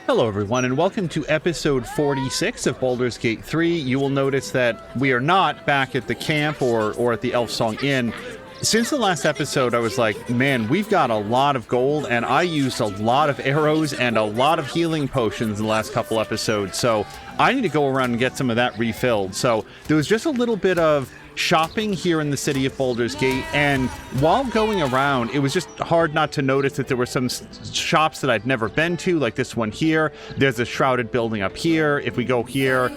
Hello everyone, and welcome to episode 46 of Baldur's Gate 3. You will notice that we are not back at the camp or at the Elfsong Inn. Since the last episode, I was like, man, we've got a lot of gold, and I used a lot of arrows and a lot of healing potions in the last couple episodes, so I need to go around and get some of that refilled. So there was just a little bit of shopping here in the city of Baldur's Gate, and while going around, it was just hard not to notice that there were some shops that I'd never been to, like this one here. There's a shrouded building up here. If we go here,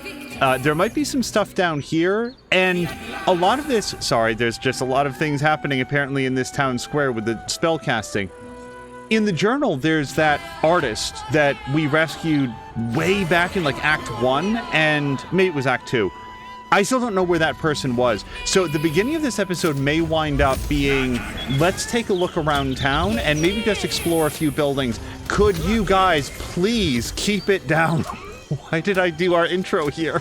there might be some stuff down here, and a lot of this, there's just a lot of things happening apparently in this town square with the spell casting. In the journal, there's that artist that we rescued way back in like Act 1, and maybe it was Act 2. I still don't know where that person was. So the beginning of this episode may wind up being, let's take a look around town and maybe just explore a few buildings. Could you guys please keep it down? Why did I do our intro here?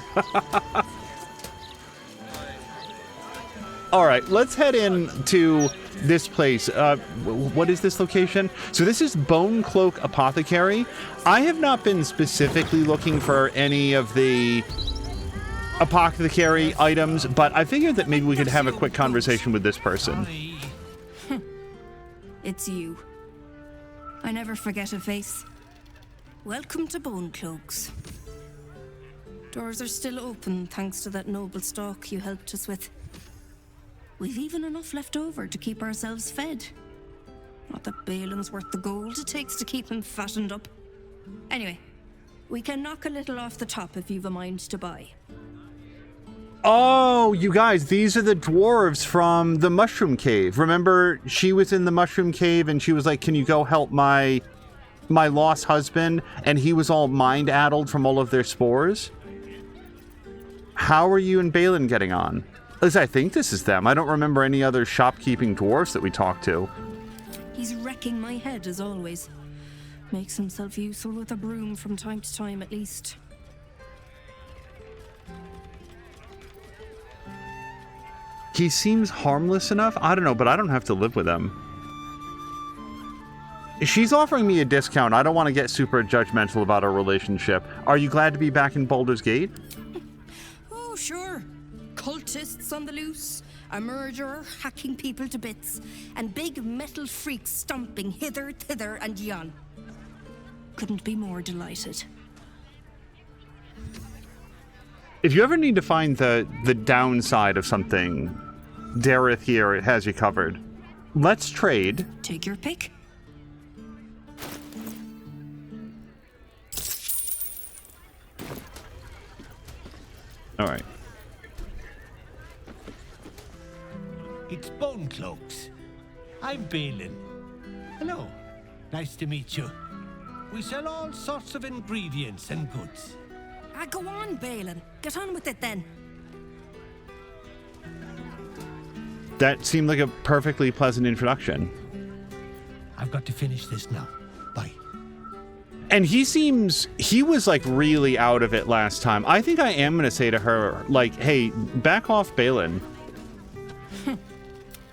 All right, let's head into this place. What is this location? So this is Bone Cloak Apothecary. I have not been specifically looking for any of the apothecary items, but I figured that maybe we could have a quick conversation with this person. It's you. I never forget a face. Welcome to Bone Cloaks. Doors are still open thanks to that noble stock you helped us with. We've even enough left over to keep ourselves fed. Not that Balin's worth the gold it takes to keep him fattened up. Anyway, we can knock a little off the top if you've a mind to buy. Oh, you guys, these are the dwarves from the Mushroom Cave. Remember, she was in the Mushroom Cave and she was like, can you go help my lost husband? And he was all mind-addled from all of their spores. How are you and Balin getting on? At least I think this is them. I don't remember any other shopkeeping dwarves that we talked to. He's wrecking my head as always. Makes himself useful with a broom from time to time at least. He seems harmless enough. I don't know, but I don't have to live with him. She's offering me a discount. I don't want to get super judgmental about our relationship. Are you glad to be back in Baldur's Gate? Oh, sure. Cultists on the loose, a murderer hacking people to bits, and big metal freaks stomping hither, thither, and yon. Couldn't be more delighted. If you ever need to find the downside of something, Dareth here has you covered. Let's trade. Take your pick. All right. It's Bone Cloaks. I'm Balin. Hello. Nice to meet you. We sell all sorts of ingredients and goods. Go on, Balin. Get on with it then. That seemed like a perfectly pleasant introduction. I've got to finish this now. Bye. And he was like really out of it last time. I think I am going to say to her, like, hey, back off, Balin.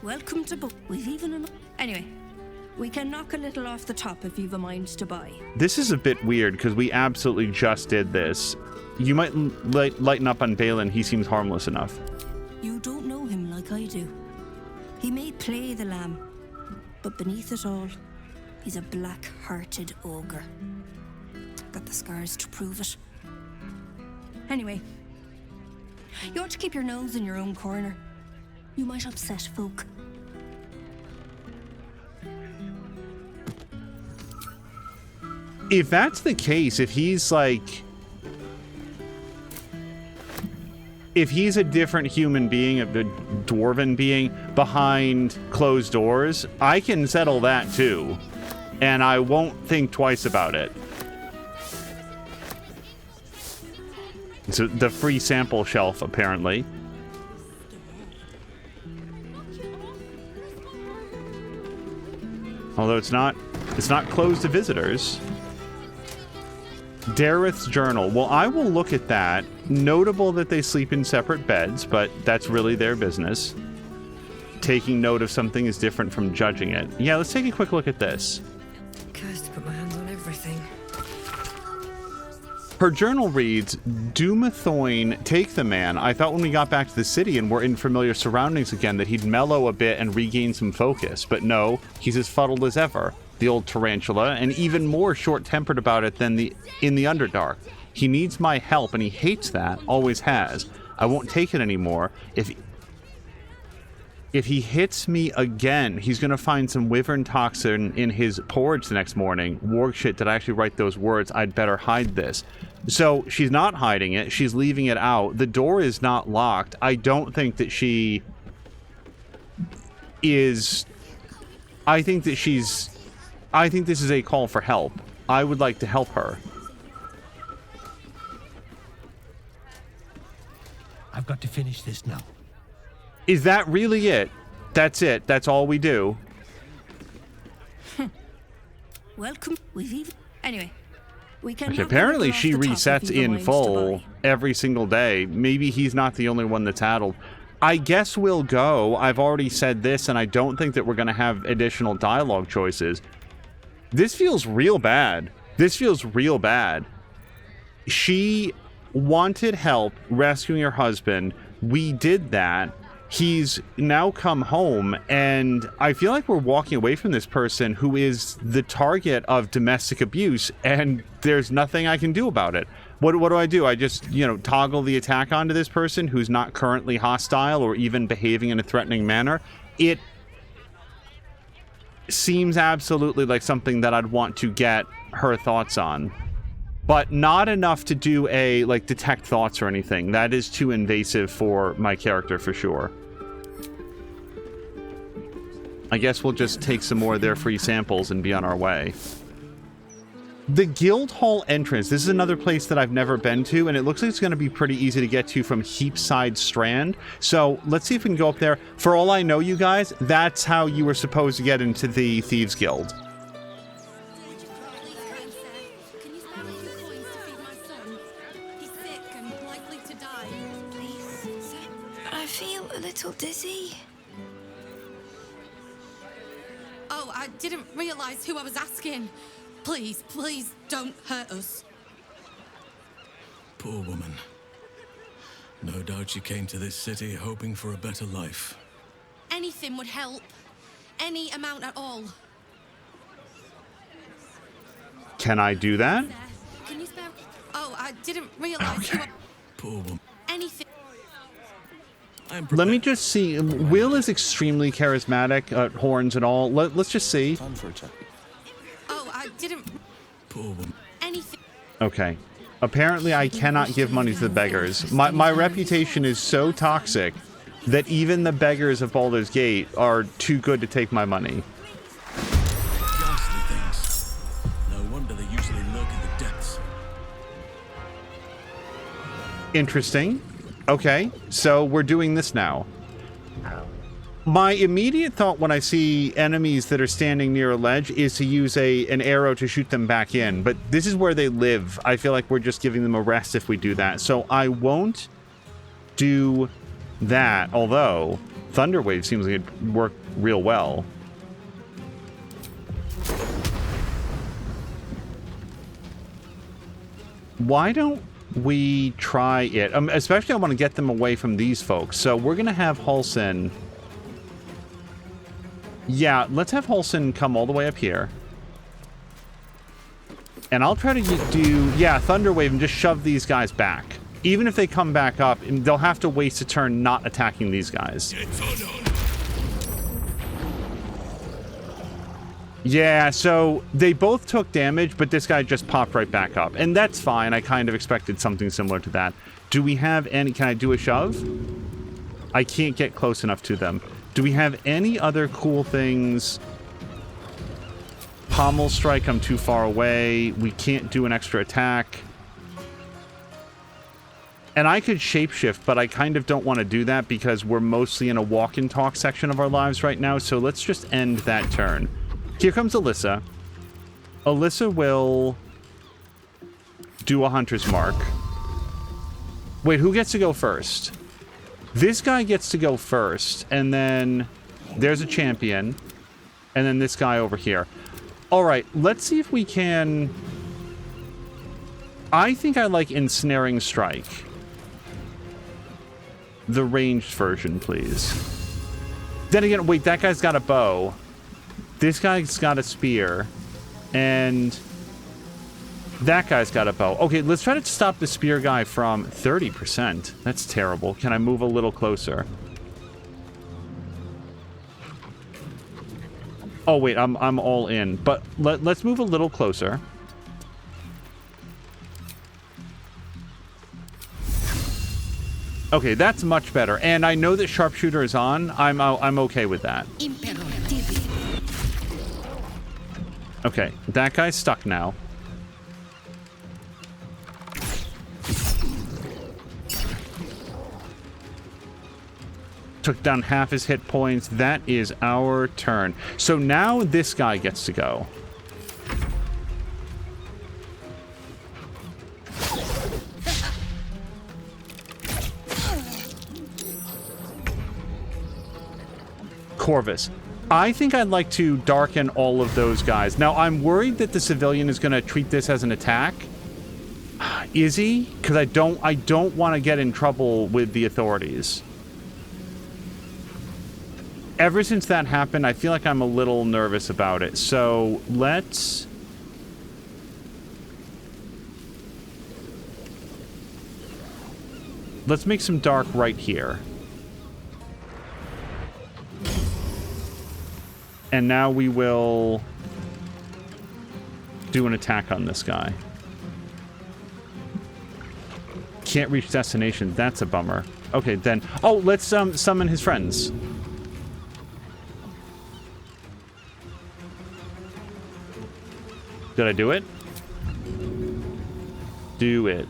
Welcome to We've even... Anyway, we can knock a little off the top if you've a mind to buy. This is a bit weird because we absolutely just did this. You might lighten up on Balin. He seems harmless enough. You don't know him like I do. He may play the lamb, but beneath it all, he's a black-hearted ogre. Got the scars to prove it. Anyway, you ought to keep your nose in your own corner. You might upset folk. If that's the case, if he's a different human being, a dwarven being behind closed doors, I can settle that too. And I won't think twice about it. So the free sample shelf, apparently. Although it's not closed to visitors. Dareth's journal. Well, I will look at that. Notable that they sleep in separate beds, but that's really their business. Taking note of something is different from judging it. Yeah, let's take a quick look at this. Cursed put my hands on everything. Her journal reads, Doomathoin, take the man. I thought when we got back to the city and were in familiar surroundings again that he'd mellow a bit and regain some focus. But no, he's as fuddled as ever, the old tarantula, and even more short-tempered about it than in the Underdark. He needs my help, and he hates that, always has. I won't take it anymore. If he hits me again, he's going to find some wyvern toxin in his porridge the next morning. Warg shit, did I actually write those words? I'd better hide this. So she's not hiding it. She's leaving it out. The door is not locked. I don't think that she is... I think this is a call for help. I would like to help her. I've got to finish this now. Is that really it? That's it. That's all we do. Welcome. Anyway, we can. Okay, apparently she resets in full every single day. Maybe he's not the only one that's addled. I guess we'll go. I've already said this, and I don't think that we're going to have additional dialogue choices. This feels real bad. This feels real bad. She wanted help rescuing her husband. We did that. He's now come home, and I feel like we're walking away from this person who is the target of domestic abuse, and there's nothing I can do about it. What do I do? I just, toggle the attack onto this person who's not currently hostile or even behaving in a threatening manner? It seems absolutely like something that I'd want to get her thoughts on. But not enough to do a, detect thoughts or anything. That is too invasive for my character, for sure. I guess we'll just take some more of their free samples and be on our way. The Guild Hall entrance. This is another place that I've never been to, and it looks like it's going to be pretty easy to get to from Heapside Strand. So let's see if we can go up there. For all I know, you guys, that's how you were supposed to get into the Thieves Guild. I feel a little dizzy. Oh, I didn't realize who I was asking. Please, please don't hurt us. Poor woman. No doubt she came to this city hoping for a better life. Anything would help. Any amount at all. Can I do that? Can you spare... Oh, I didn't realize who I... Poor woman. Anything... Let me just see. Will is extremely charismatic, horns and all. Let's just see. Time for a check. Oh, I didn't... Poor woman. Anything... Okay. Apparently I cannot give money to the beggars. My reputation is so toxic that even the beggars of Baldur's Gate are too good to take my money. Ghastly things. No wonder they usually lurk in the depths. Interesting. Okay, so we're doing this now. My immediate thought when I see enemies that are standing near a ledge is to use an arrow to shoot them back in, but this is where they live. I feel like we're just giving them a rest if we do that, so I won't do that, although Thunderwave seems like it'd work real well. Why don't we try it? Especially I want to get them away from these folks. So we're going to have Halsin. Yeah, let's have Halsin come all the way up here. And I'll try to do, Thunderwave and just shove these guys back. Even if they come back up, they'll have to waste a turn not attacking these guys. Yeah, so they both took damage, but this guy just popped right back up. And that's fine. I kind of expected something similar to that. Do we have any... Can I do a shove? I can't get close enough to them. Do we have any other cool things? Pommel Strike, I'm too far away. We can't do an extra attack. And I could shapeshift, but I kind of don't want to do that because we're mostly in a walk and talk section of our lives right now. So let's just end that turn. Here comes Alyssa. Alyssa will do a hunter's mark. Wait, who gets to go first? This guy gets to go first, and then there's a champion, and then this guy over here. All right, let's see if we can... I think I like Ensnaring Strike. The ranged version, please. Then again, wait, that guy's got a bow. This guy's got a spear. And that guy's got a bow. Okay, let's try to stop the spear guy from 30%. That's terrible. Can I move a little closer? Oh, wait, I'm all in. But let's move a little closer. Okay, that's much better. And I know that sharpshooter is on. I'm okay with that. Okay, that guy's stuck now. Took down half his hit points. That is our turn. So now this guy gets to go. Corvus. I think I'd like to darken all of those guys. Now, I'm worried that the civilian is going to treat this as an attack. Is he? Because I don't want to get in trouble with the authorities. Ever since that happened, I feel like I'm a little nervous about it. So, let's make some dark right here. And now we will do an attack on this guy. Can't reach destination. That's a bummer. Okay, then. Oh, let's summon his friends. Did I do it? Do it.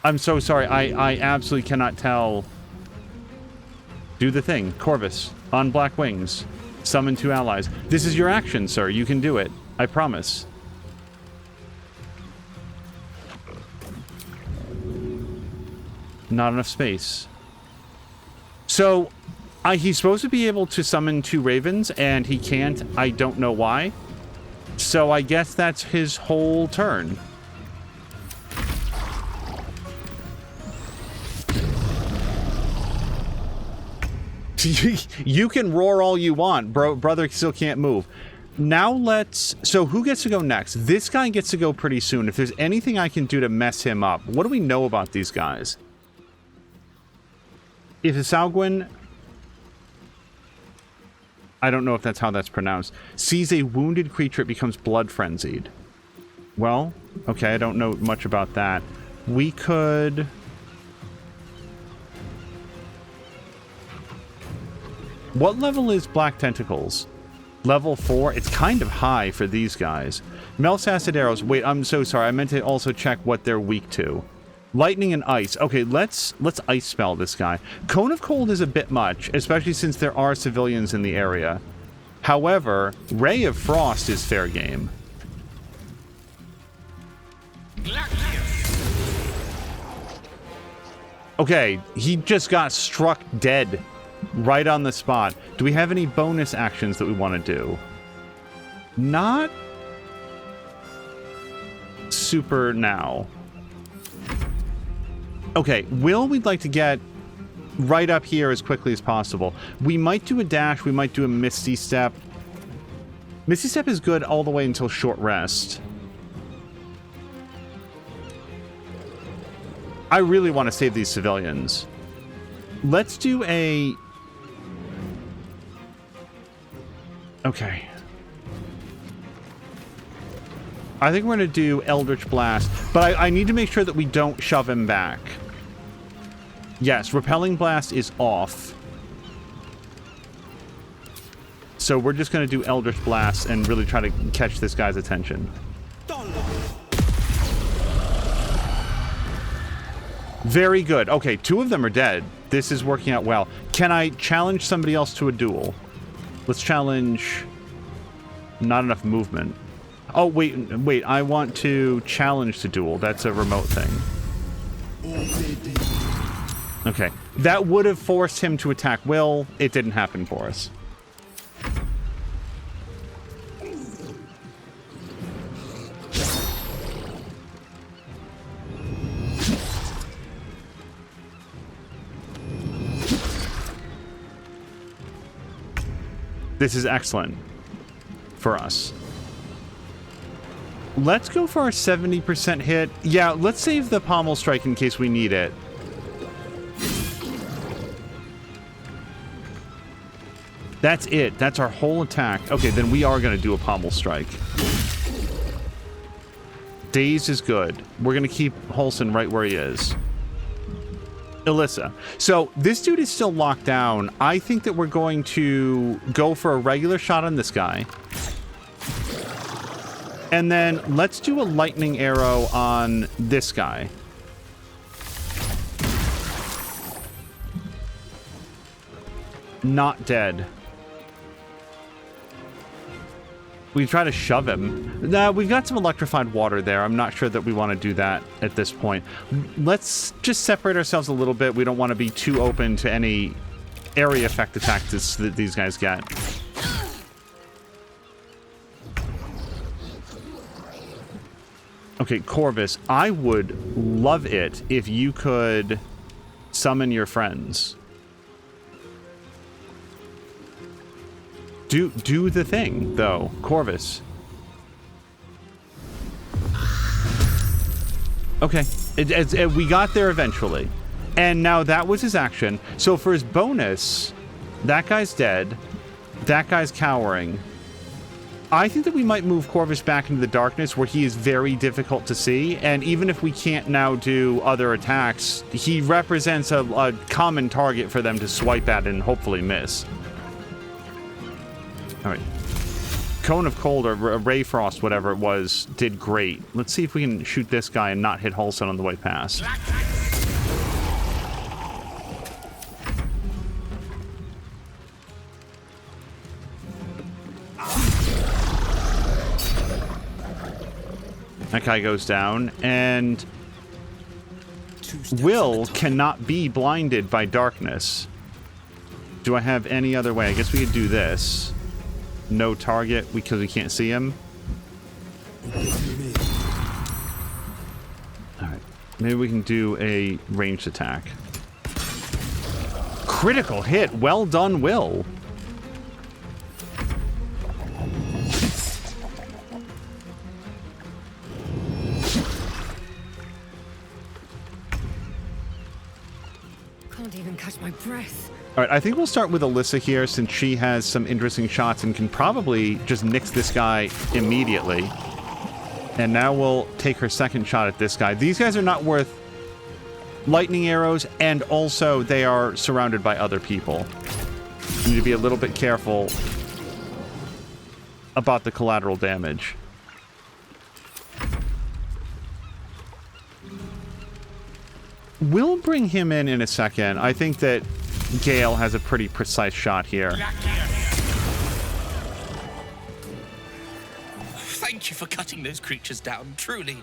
I'm so sorry. I absolutely cannot tell. Do the thing. Corvus. On black wings. Summon 2 allies. This is your action, sir. You can do it. I promise. Not enough space. So, he's supposed to be able to summon 2 ravens, and he can't. I don't know why. So I guess that's his whole turn. You can roar all you want, bro. Brother still can't move. Now let's... So who gets to go next? This guy gets to go pretty soon. If there's anything I can do to mess him up. What do we know about these guys? If Salguin... I don't know if that's how that's pronounced. Sees a wounded creature, it becomes blood frenzied. Well, okay, I don't know much about that. We could... What level is Black Tentacles? Level 4? It's kind of high for these guys. Melts acid arrows. Wait, I'm so sorry. I meant to also check what they're weak to. Lightning and ice. Okay, let's ice spell this guy. Cone of Cold is a bit much, especially since there are civilians in the area. However, Ray of Frost is fair game. Okay, he just got struck dead. Right on the spot. Do we have any bonus actions that we want to do? Not super now. Okay, Will we'd like to get right up here as quickly as possible. We might do a dash, we might do a Misty Step. Misty Step is good all the way until short rest. I really want to save these civilians. Let's do a... Okay. I think we're going to do Eldritch Blast, but I need to make sure that we don't shove him back. Yes, Repelling Blast is off. So we're just going to do Eldritch Blast and really try to catch this guy's attention. Very good. Okay, 2 of them are dead. This is working out well. Can I challenge somebody else to a duel? Let's challenge... Not enough movement. Oh, wait. I want to challenge to duel. That's a remote thing. Okay. That would have forced him to attack Will. It didn't happen for us. This is excellent for us. Let's go for our 70% hit. Yeah, let's save the pommel strike in case we need it. That's it. That's our whole attack. Okay, then we are going to do a pommel strike. Daze is good. We're going to keep Holson right where he is. Alyssa. So this dude is still locked down. I think that we're going to go for a regular shot on this guy. And then let's do a lightning arrow on this guy. Not dead. We try to shove him. Nah, we've got some electrified water there. I'm not sure that we want to do that at this point. Let's just separate ourselves a little bit. We don't want to be too open to any area effect attacks that these guys get. Okay, Corvus, I would love it if you could summon your friends. Do the thing, though, Corvus. Okay, we got there eventually. And now that was his action. So for his bonus, that guy's dead. That guy's cowering. I think that we might move Corvus back into the darkness where he is very difficult to see. And even if we can't now do other attacks, he represents a common target for them to swipe at and hopefully miss. All right. Cone of Cold or Ray Frost, whatever it was, did great. Let's see if we can shoot this guy and not hit Holson on the way past. That guy goes down, and Will cannot be blinded by darkness. Do I have any other way? I guess we could do this. No target because we can't see him. Alright. Maybe we can do a ranged attack. Critical hit! Well done, Will! Can't even catch my breath. All right, I think we'll start with Alyssa here since she has some interesting shots and can probably just nix this guy immediately. And now we'll take her second shot at this guy. These guys are not worth lightning arrows, and also they are surrounded by other people. You need to be a little bit careful about the collateral damage. We'll bring him in a second. I think that Gale has a pretty precise shot here. Thank you for cutting those creatures down, truly.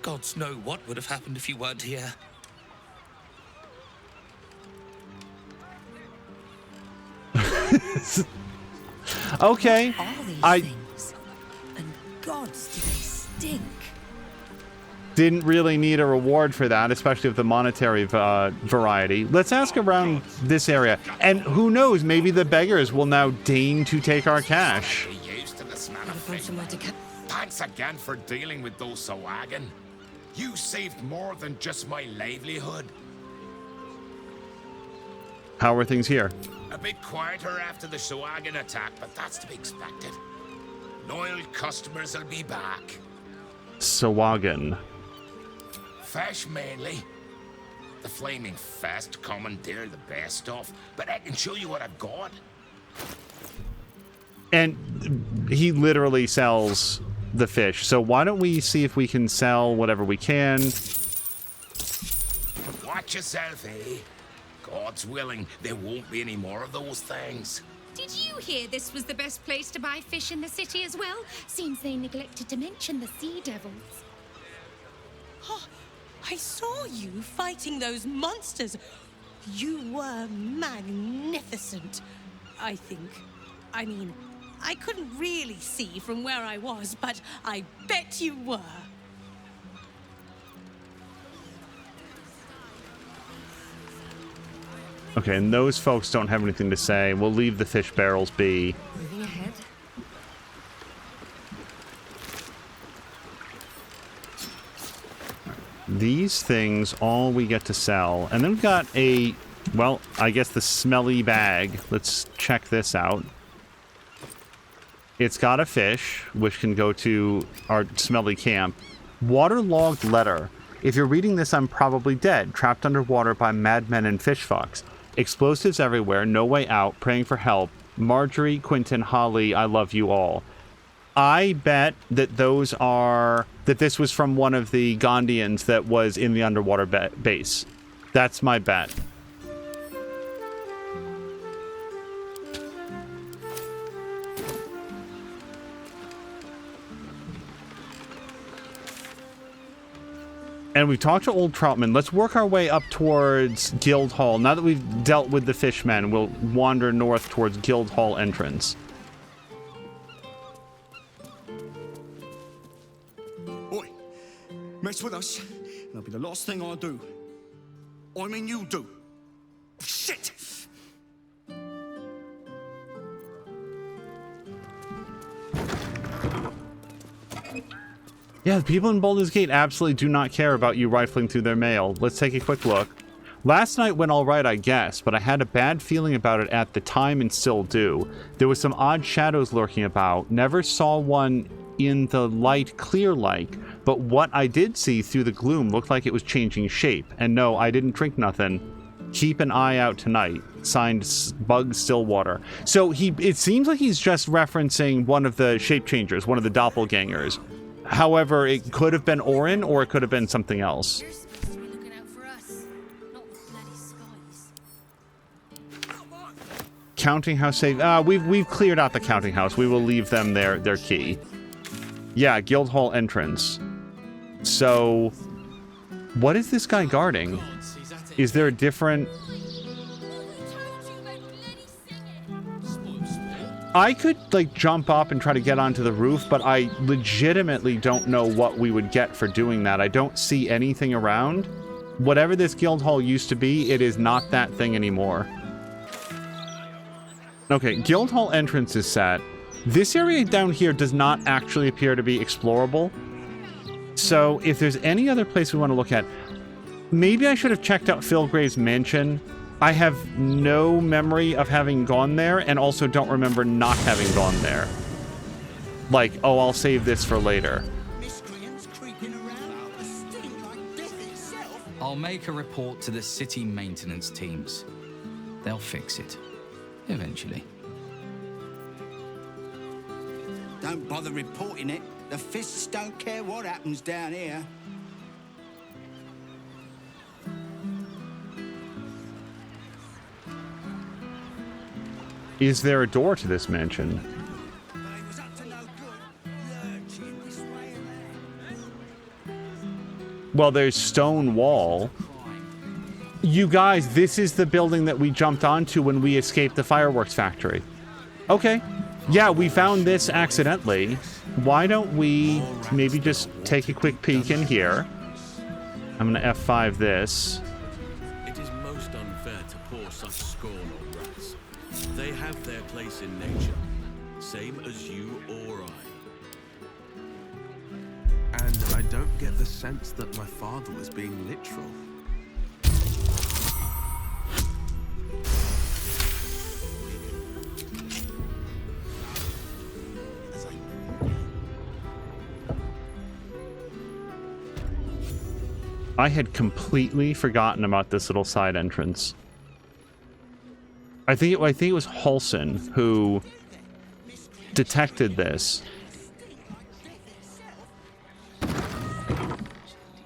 Gods know what would have happened if you weren't here. Okay. All these things. And gods, do they stink? Didn't really need a reward for that, especially of the monetary variety. Let's ask around this area. And who knows, maybe the beggars will now deign to take our cash. Used to the smell of fish. Thanks again for dealing with those Sawagan. You saved more than just my livelihood. How are things here? A bit quieter after the Sawagan attack, but that's to be expected. Loyal customers will be back. Sawagan. Fish mainly. The Flaming Fest commandeer the best stuff, but I can show you what I've got. And he literally sells the fish. So why don't we see if we can sell whatever we can. Watch yourself, eh? God's willing, there won't be any more of those things. Did you hear this was the best place to buy fish in the city as well? Seems they neglected to mention the sea devils. Oh, I saw you fighting those monsters. You were magnificent, I think. I mean, I couldn't really see from where I was, but I bet you were. Okay, and those folks don't have anything to say. We'll leave the fish barrels be. Moving ahead. These things, all we get to sell. And then we've got a, well, I guess the smelly bag. Let's check this out. It's got a fish, which can go to our smelly camp. Waterlogged letter. If you're reading this, I'm probably dead. Trapped underwater by madmen and fish fucks. Explosives everywhere, no way out, praying for help. Marjorie, Quentin, Holly, I love you all. I bet that those are... that this was from one of the Gondians that was in the underwater base. That's my bet. And we've talked to Old Troutman. Let's work our way up towards Guildhall. Now that we've dealt with the fishmen, we'll wander north towards Guildhall entrance. Oi, mess with us, and that'll be the last thing I do. I mean you do. Shit! Yeah, the people in Baldur's Gate absolutely do not care about you rifling through their mail. Let's take a quick look. Last night went all right, I guess, but I had a bad feeling about it at the time and still do. There was some odd shadows lurking about. Never saw one in the light clear like, but what I did see through the gloom looked like it was changing shape. And no, I didn't drink nothing. Keep an eye out tonight. Signed, Bug Stillwater. So it seems like he's just referencing one of the shape changers, one of the doppelgangers. However, it could have been Orin, or it could have been something else. You're supposed to be looking out for us, not the bloody skies. Counting house save. We've cleared out the counting house. We will leave them their key. Yeah, Guildhall entrance. So, what is this guy guarding? Is there a different... I could, like, jump up and try to get onto the roof, but I legitimately don't know what we would get for doing that. I don't see anything around. Whatever this Guildhall used to be, it is not that thing anymore. Okay, Guildhall entrance is set. This area down here does not actually appear to be explorable. So, if there's any other place we want to look at, maybe I should have checked out Philgrave's mansion. I have no memory of having gone there, and also don't remember not having gone there. Like, oh, I'll save this for later. I'll make a report to the city maintenance teams. They'll fix it. Eventually. Don't bother reporting it. The fists don't care what happens down here. Is there a door to this mansion? Well, there's stone wall. You guys, this is the building that we jumped onto when we escaped the fireworks factory. Okay. Yeah, we found this accidentally. Why don't we maybe just take a quick peek in here? I'm going to F5 this. It is most unfair to pour such scorn on rats. They have their place in nature, same as you or I. And I don't get the sense that my father was being literal. I had completely forgotten about this little side entrance. I think it was Halson who detected this.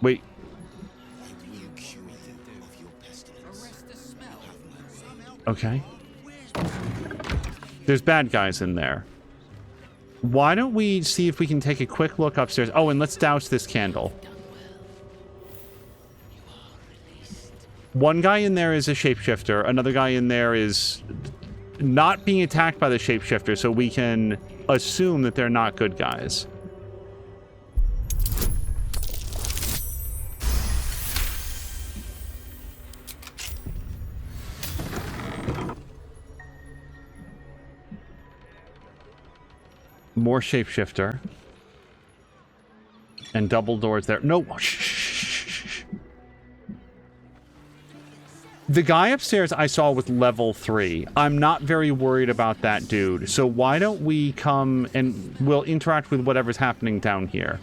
Wait. Okay. There's bad guys in there. Why don't we see if we can take a quick look upstairs? Oh, and let's douse this candle. One guy in there is a shapeshifter. Another guy in there is not being attacked by the shapeshifter, so we can assume that they're not good guys. More shapeshifter. And double doors there. No. Shh. The guy upstairs I saw with level 3. I'm not very worried about that dude. So why don't we come and we'll interact with whatever's happening down here.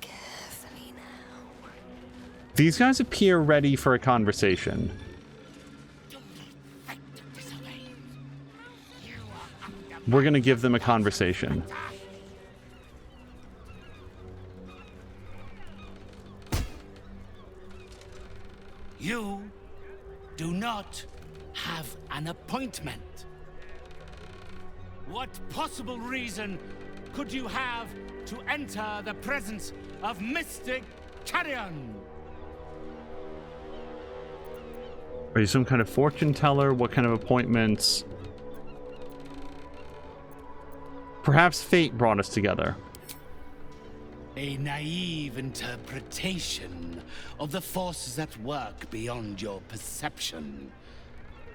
Carefully now. These guys appear ready for a conversation. We're going to give them a conversation. You do not have an appointment. What possible reason could you have to enter the presence of Mystic Carrion? Are you some kind of fortune teller? What kind of appointments? Perhaps fate brought us together. A naive interpretation of the forces at work beyond your perception.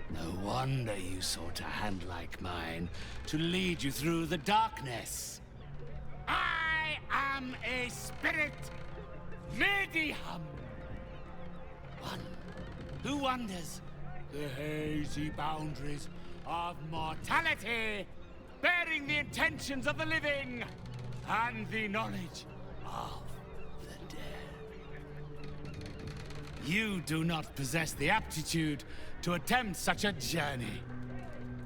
No wonder you sought a hand like mine to lead you through the darkness. I am a spirit, medium. One who wanders the hazy boundaries of mortality, bearing the intentions of the living and the knowledge of the dead. You do not possess the aptitude to attempt such a journey,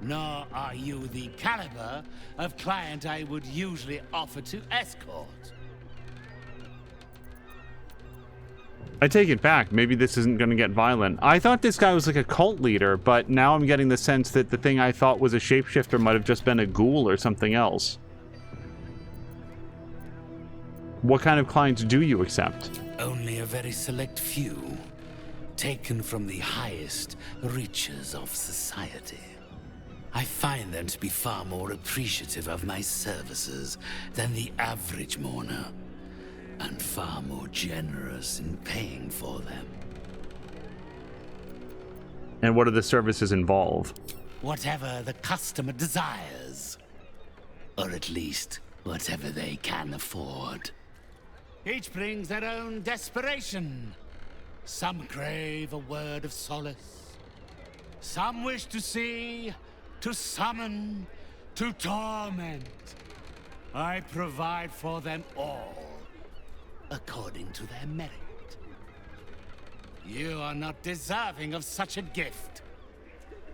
nor are you the caliber of client I would usually offer to escort. I take it back. Maybe this isn't going to get violent. I thought this guy was like a cult leader, but now I'm getting the sense that the thing I thought was a shapeshifter might have just been a ghoul or something else. What kind of clients do you accept? Only a very select few, taken from the highest reaches of society. I find them to be far more appreciative of my services than the average mourner, and far more generous in paying for them. And what do the services involve? Whatever the customer desires, or at least whatever they can afford. Each brings their own desperation. Some crave a word of solace. Some wish to see, to summon, to torment. I provide for them all, according to their merit. You are not deserving of such a gift.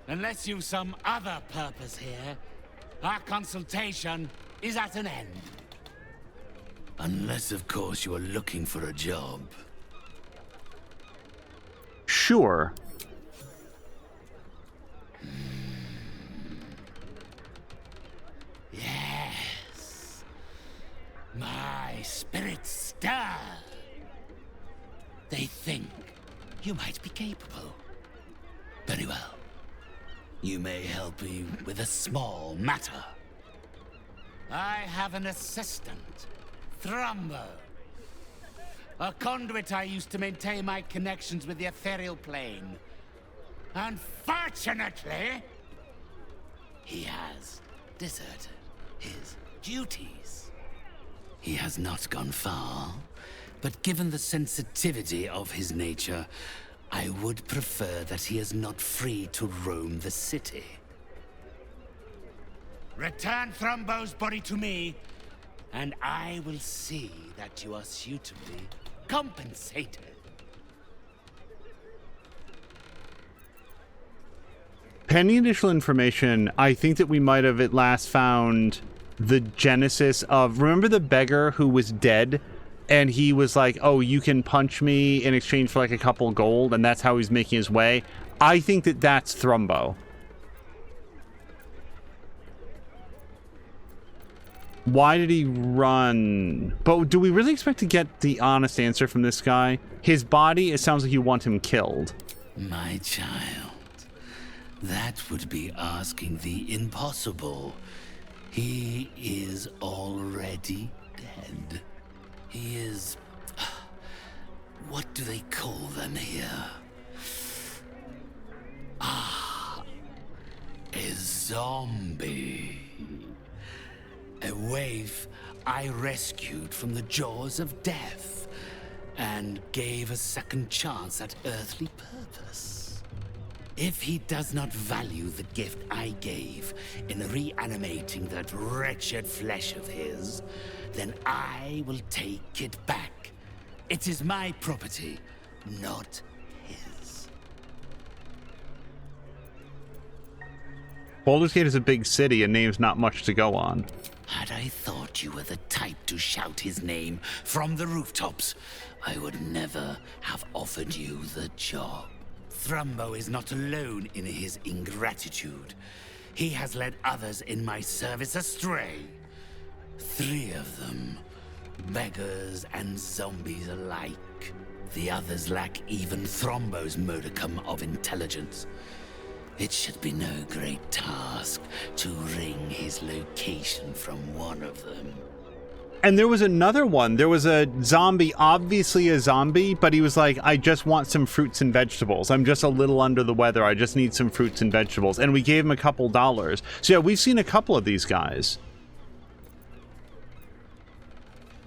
Unless you've some other purpose here, our consultation is at an end. Unless, of course, you are looking for a job. Sure. Yes. My spirits stir. They think you might be capable. Very well. You may help me with a small matter. I have an assistant, Thrumbo. A conduit I used to maintain my connections with the ethereal plane. Unfortunately, he has deserted his duties. He has not gone far, but given the sensitivity of his nature, I would prefer that he is not free to roam the city. Return Thrumbo's body to me, and I will see that you are suitably compensated. Pending additional information, I think that we might have at last found the genesis of... Remember the beggar who was dead? And he was like, oh, you can punch me in exchange for like a couple gold, and that's how he's making his way. I think that that's Thrumbo. Why did he run? But do we really expect to get the honest answer from this guy? His body, it sounds like you want him killed. My child, that would be asking the impossible. He is already dead. He is... what do they call them here? Ah, a zombie. A waif I rescued from the jaws of death and gave a second chance at earthly purpose. If he does not value the gift I gave in reanimating that wretched flesh of his, then I will take it back. It is my property, not his. Baldur's Gate is a big city and name's not much to go on. Had I thought you were the type to shout his name from the rooftops, I would never have offered you the job. Thrumbo is not alone in his ingratitude. He has led others in my service astray. 3 of them, beggars and zombies alike. The others lack even Thrumbo's modicum of intelligence. It should be no great task to wring his location from one of them. And there was another one. There was a zombie, obviously a zombie, but he was like, I just want some fruits and vegetables. I'm just a little under the weather. I just need some fruits and vegetables. And we gave him a couple dollars. So yeah, we've seen a couple of these guys.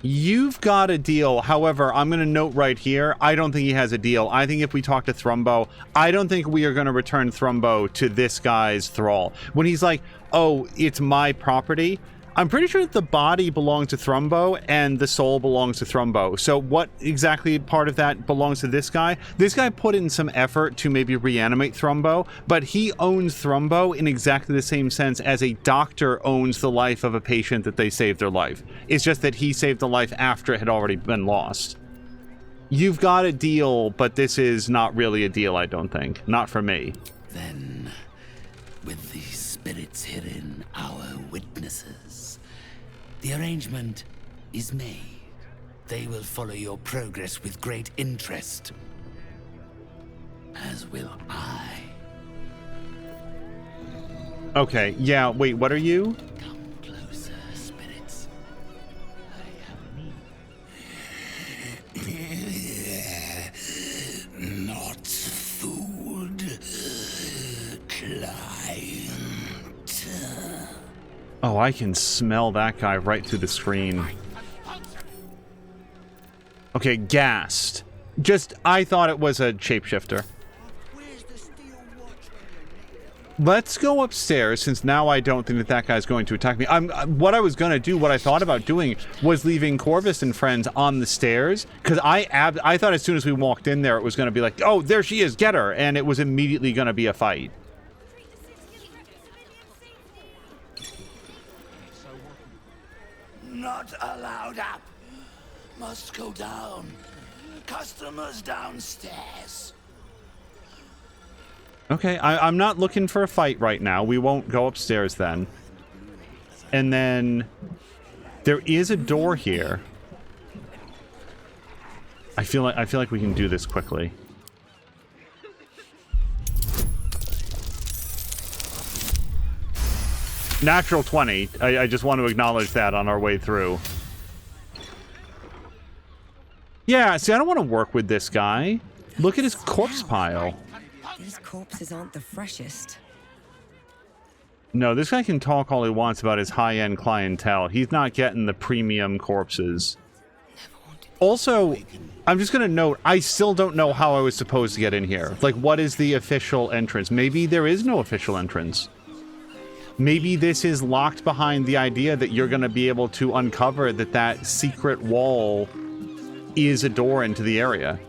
You've got a deal. However, I'm going to note right here, I don't think he has a deal. I think if we talk to Thrumbo, I don't think we are going to return Thrumbo to this guy's thrall. When he's like, oh, it's my property, I'm pretty sure that the body belongs to Thrumbo and the soul belongs to Thrumbo. So what exactly part of that belongs to this guy? This guy put in some effort to maybe reanimate Thrumbo, but he owns Thrumbo in exactly the same sense as a doctor owns the life of a patient that they saved their life. It's just that he saved the life after it had already been lost. You've got a deal, but this is not really a deal, I don't think. Not for me. Then, with these spirits herein, our witnesses, the arrangement is made. They will follow your progress with great interest. As will I. Okay, yeah, wait, what are you? Come closer, spirits. Not food. Client. Oh, I can smell that guy right through the screen. Okay, gassed. Just, I thought it was a shapeshifter. Let's go upstairs, since now I don't think that that guy's going to attack me. What I was going to do, what I thought about doing, was leaving Corvus and friends on the stairs, because I thought as soon as we walked in there, it was going to be like, oh, there she is, get her, and it was immediately going to be a fight. Not allowed up. Must go down. Customers downstairs. Okay, I'm not looking for a fight right now. We won't go upstairs then. And then there is a door here. I feel like we can do this quickly. Natural 20. I just want to acknowledge that on our way through. Yeah, see, I don't want to work with this guy. Look at his corpse pile. These corpses aren't the freshest. No, this guy can talk all he wants about his high-end clientele. He's not getting the premium corpses. Also, I'm just going to note, I still don't know how I was supposed to get in here. Like, what is the official entrance? Maybe there is no official entrance. Maybe this is locked behind the idea that you're going to be able to uncover that secret wall is a door into the area.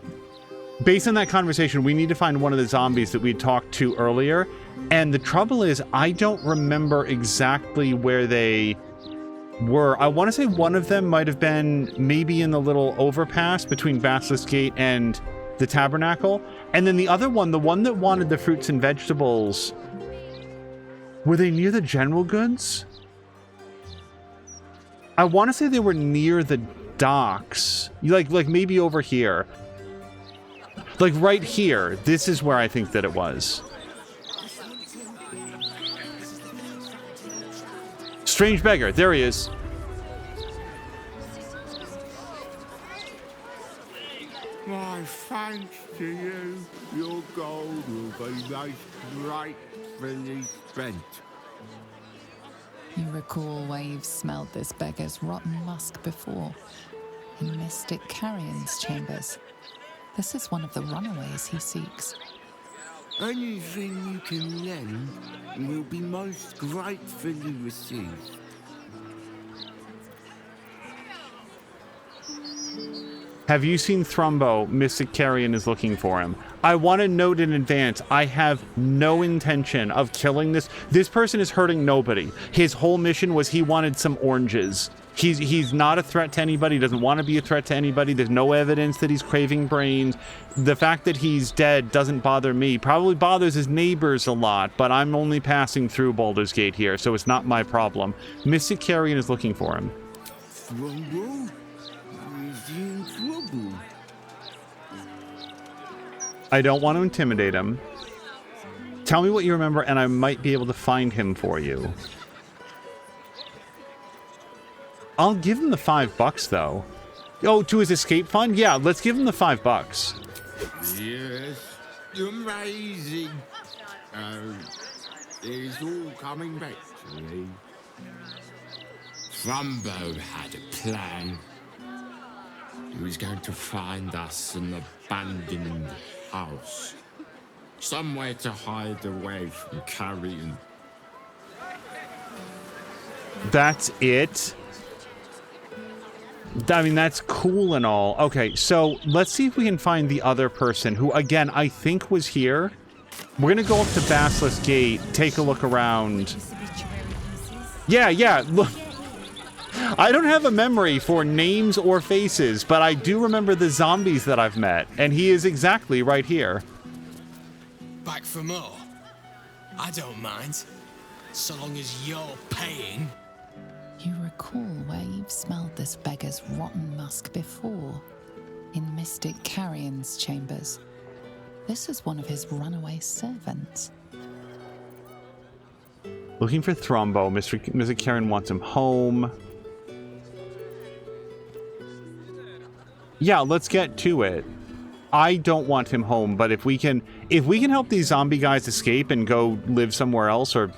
Based on that conversation, we need to find one of the zombies that we talked to earlier. And the trouble is, I don't remember exactly where they were. I want to say one of them might have been maybe in the little overpass between Basilisk Gate and the Tabernacle. And then the other one, the one that wanted the fruits and vegetables, were they near the general goods? I want to say they were near the docks. Like maybe over here. Like right here. This is where I think that it was. Strange beggar. There he is. My thanks to you. Your gold will be most gratefully spent. You recall where you've smelled this beggar's rotten musk before, in Mystic Carrion's chambers. This is one of the runaways he seeks. Anything you can lend will be most gratefully received. Have you seen Thrumbo? Mystic Carrion is looking for him. I want to note in advance, I have no intention of killing this. This person is hurting nobody. His whole mission was he wanted some oranges. He's not a threat to anybody, doesn't want to be a threat to anybody. There's no evidence that he's craving brains. The fact that he's dead doesn't bother me. Probably bothers his neighbors a lot, but I'm only passing through Baldur's Gate here, so it's not my problem. Mystic Carrion is looking for him. Thrumbo? Is he in trouble? I don't want to intimidate him. Tell me what you remember, and I might be able to find him for you. I'll give him the $5, though. Oh, to his escape fund? Yeah, let's give him the $5. Yes, amazing. It's all coming back to me. Thrumbo had a plan. He was going to find us an abandoned house. Somewhere to hide away from Carrion. That's it? I mean, that's cool and all. Okay, so let's see if we can find the other person who, again, I think was here. We're going to go up to Basilisk Gate, take a look around. Yeah, look. I don't have a memory for names or faces, but I do remember the zombies that I've met, and he is exactly right here. Back for more? I don't mind, so long as you're paying. You recall where you've smelled this beggar's rotten musk before, in Mystic Carrion's chambers. This is one of his runaway servants. Looking for Thrumbo. Mr. Carrion wants him home. Yeah, let's get to it. I don't want him home, but if we can help these zombie guys escape and go live somewhere else or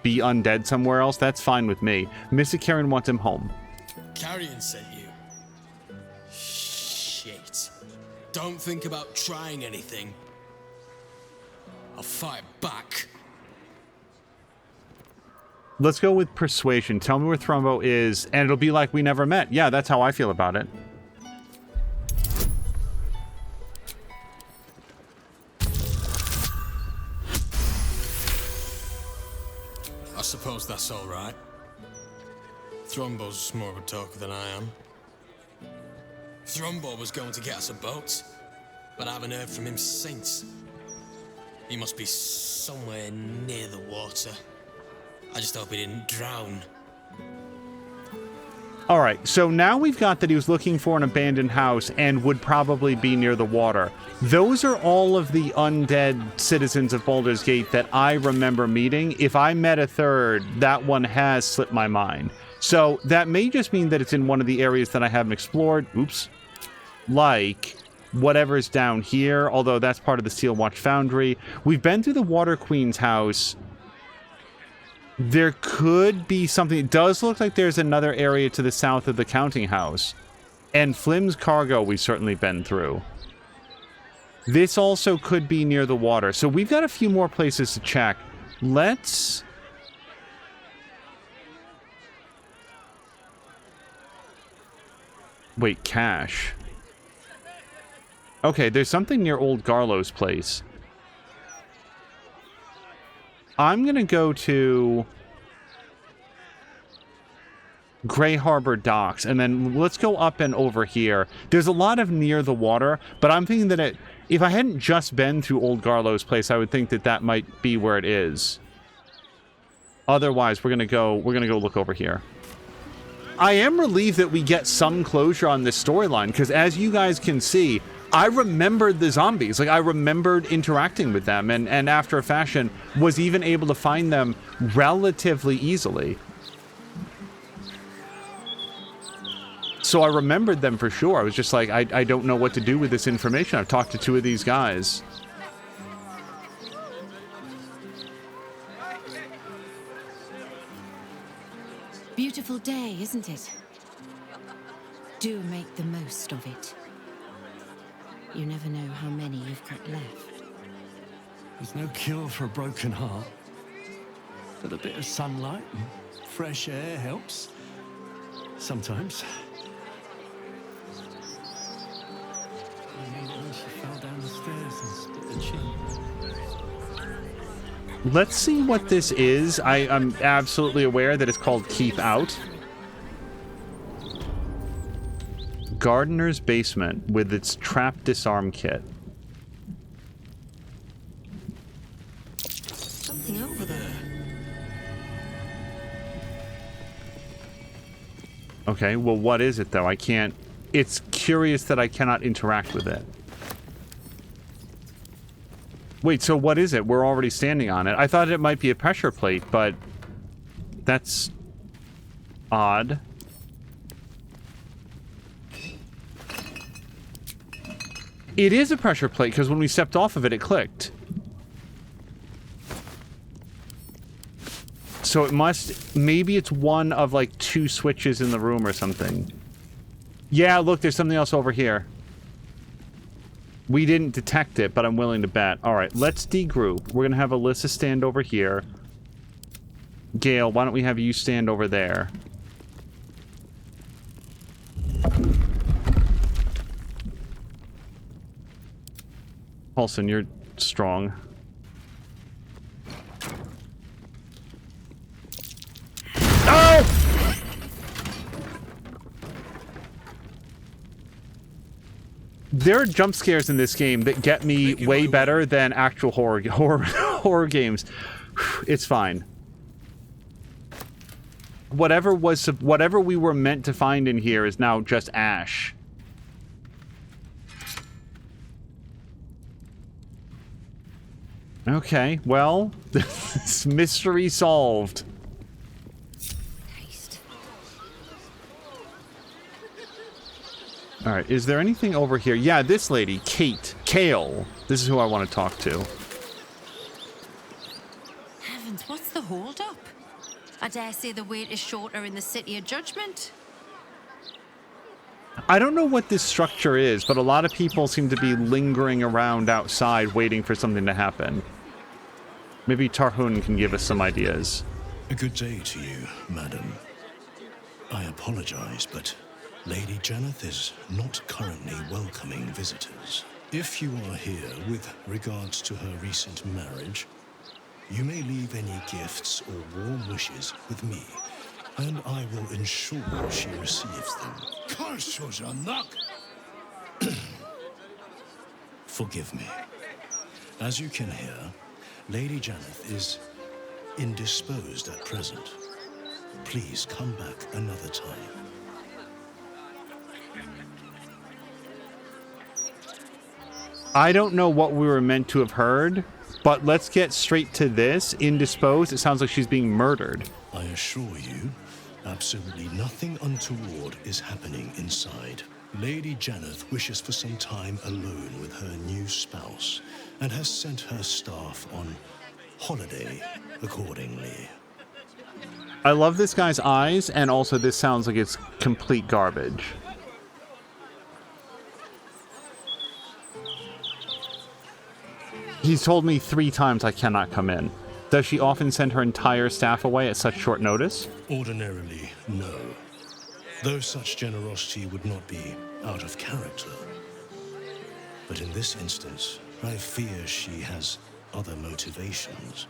be undead somewhere else, that's fine with me. Mr. Carrion wants him home. Carrion sent you. Shit. Don't think about trying anything. I'll fight back. Let's go with persuasion. Tell me where Thrumbo is, and it'll be like we never met. Yeah, that's how I feel about it. I suppose that's all right. Thrumbo's more of a talker than I am. Thrumbo was going to get us a boat, but I haven't heard from him since. He must be somewhere near the water. I just hope he didn't drown. All right, so now we've got that he was looking for an abandoned house and would probably be near the water. Those are all of the undead citizens of Baldur's Gate that I remember meeting. If I met a third, that one has slipped my mind. So that may just mean that it's in one of the areas that I haven't explored. Oops. Like whatever's down here, although that's part of the Steel Watch Foundry. We've been through the Water Queen's house. There could be something. It does look like there's another area to the south of the counting house. And Flim's cargo we've certainly been through. This also could be near the water. So we've got a few more places to check. Let's... Wait, cache. Okay, there's something near Old Garlow's place. I'm going to go to Grey Harbor Docks, and then let's go up and over here. There's a lot of near the water, but I'm thinking that if I hadn't just been through Old Garlow's place, I would think that that might be where it is. Otherwise, we're going to go look over here. I am relieved that we get some closure on this storyline, because as you guys can see, I remembered the zombies. Like, I remembered interacting with them, and after a fashion, was even able to find them relatively easily. So I remembered them for sure. I was just like, I don't know what to do with this information. I've talked to 2 of these guys. Beautiful day, isn't it? Do make the most of it. You never know how many you've got left. There's no cure for a broken heart. But a bit of sunlight and fresh air helps. Sometimes. She fell down the stairs and split her chin. Let's see what this is. I'm absolutely aware that it's called Keep Out. Gardener's Basement with its trap disarm kit. Something over there. Okay, well, what is it, though? I can't... It's curious that I cannot interact with it. Wait, so what is it? We're already standing on it. I thought it might be a pressure plate, but... That's... odd. It is a pressure plate, because when we stepped off of it, it clicked. So it must... Maybe it's one of, like, 2 switches in the room or something. Yeah, look, there's something else over here. We didn't detect it, but I'm willing to bet. Alright, let's degroup. We're gonna have Alyssa stand over here. Gale, why don't we have you stand over there? Paulson, you're strong. Oh! There are jump scares in this game that get me way better than actual horror games. It's fine. Whatever we were meant to find in here is now just ash. Okay, well, this mystery solved. Alright, is there anything over here? Yeah, this lady, Kale. This is who I want to talk to. Heavens, what's the hold-up? I dare say the wait is shorter in the City of Judgment. I don't know what this structure is, but a lot of people seem to be lingering around outside waiting for something to happen. Maybe Tarhun can give us some ideas. A good day to you, madam. I apologize, but Lady Jannath is not currently welcoming visitors. If you are here with regards to her recent marriage, you may leave any gifts or warm wishes with me, and I will ensure she receives them. Forgive me. As you can hear, Lady Jannath is indisposed at present. Please come back another time. I don't know what we were meant to have heard, but let's get straight to this. Indisposed, it sounds like she's being murdered. I assure you, absolutely nothing untoward is happening inside. Lady Jannath wishes for some time alone with her new spouse, and has sent her staff on holiday accordingly. I love this guy's eyes, and also this sounds like it's complete garbage. He's told me 3 times I cannot come in. Does she often send her entire staff away at such short notice? Ordinarily, no. Though such generosity would not be out of character. But in this instance, I fear she has other motivations.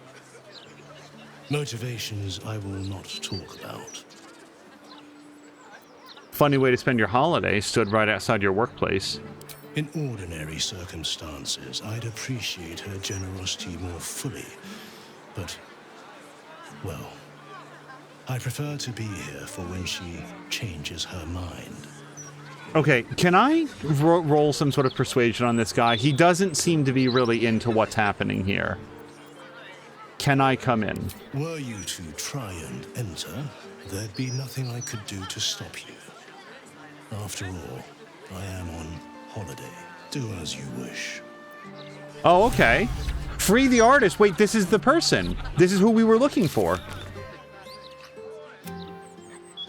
Motivations I will not talk about. Funny way to spend your holiday, stood right outside your workplace. In ordinary circumstances, I'd appreciate her generosity more fully. But, well, I prefer to be here for when she changes her mind. Okay, can I roll some sort of persuasion on this guy? He doesn't seem to be really into what's happening here. Can I come in? Were you to try and enter, there'd be nothing I could do to stop you. After all, I am on holiday. Do as you wish. Oh, okay. Free the artist. Wait, this is the person. This is who we were looking for.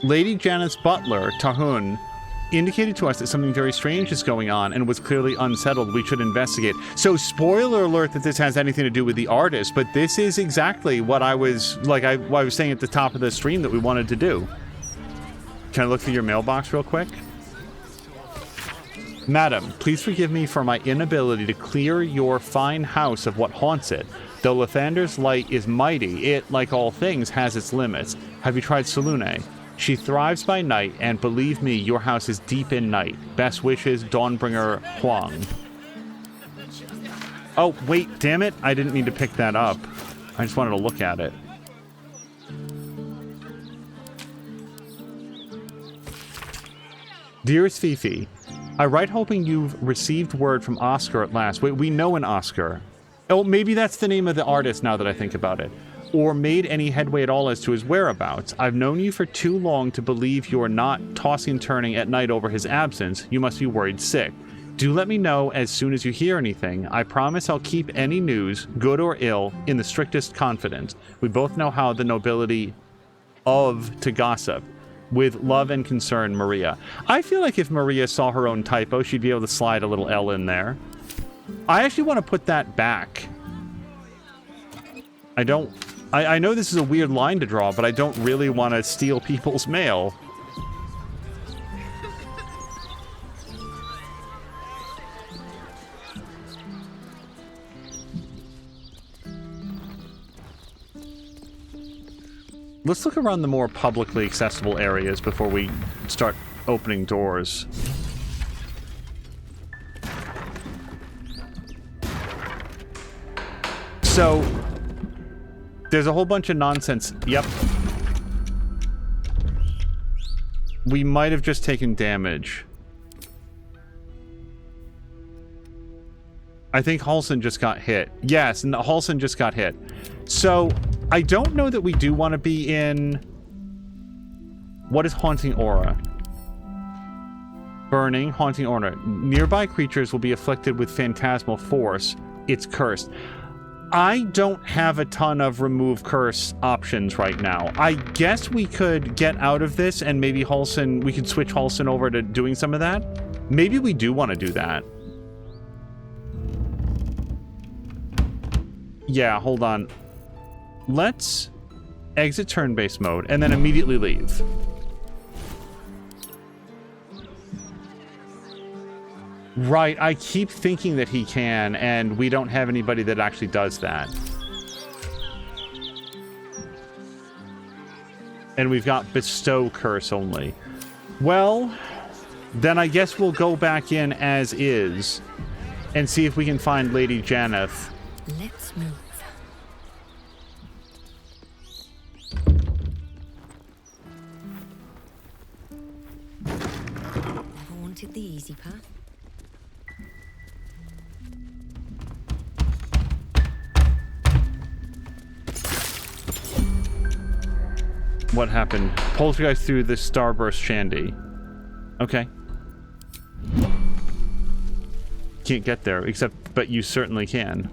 Lady Jannath's butler, Tahun, indicated to us that something very strange is going on and was clearly unsettled. We should investigate. So, spoiler alert that this has anything to do with the artist, but this is exactly what I was, like I was saying at the top of the stream that we wanted to do. Can I look through your mailbox real quick? Madam, please forgive me for my inability to clear your fine house of what haunts it. Though Lathander's light is mighty, it, like all things, has its limits. Have you tried Selune? She thrives by night, and believe me, your house is deep in night. Best wishes, Dawnbringer Huang. Oh, wait, damn it. I didn't mean to pick that up. I just wanted to look at it. Dearest Fifi, I write hoping you've received word from Oscar at last. Wait, we know an Oscar. Oh, maybe that's the name of the artist now that I think about it. Or made any headway at all as to his whereabouts. I've known you for too long to believe you're not tossing and turning at night over his absence. You must be worried sick. Do let me know as soon as you hear anything. I promise I'll keep any news, good or ill, in the strictest confidence. We both know how the nobility to gossip. With love and concern, Maria. I feel like if Maria saw her own typo, she'd be able to slide a little L in there. I actually want to put that back. I know this is a weird line to draw, but I don't really want to steal people's mail. Let's look around the more publicly accessible areas before we start opening doors. So, there's a whole bunch of nonsense. Yep. We might have just taken damage. I think Halson just got hit. Yes, and Halson just got hit. So, I don't know that we do want to be in... What is Haunting Aura? Burning, Haunting Aura. Nearby creatures will be afflicted with phantasmal force. It's cursed. I don't have a ton of remove curse options right now. I guess we could get out of this and maybe Halson... We could switch Halson over to doing some of that. Maybe we do want to do that. Yeah, hold on. Let's exit turn-based mode and then immediately leave. Right, I keep thinking that he can, and we don't have anybody that actually does that. And we've got Bestow Curse only. Well, then I guess we'll go back in as is and see if we can find Lady Jannath. Let's move. Never wanted the easy path. What happened? Poltergeist through the Starburst Shandy. Okay. Can't get there, but you certainly can.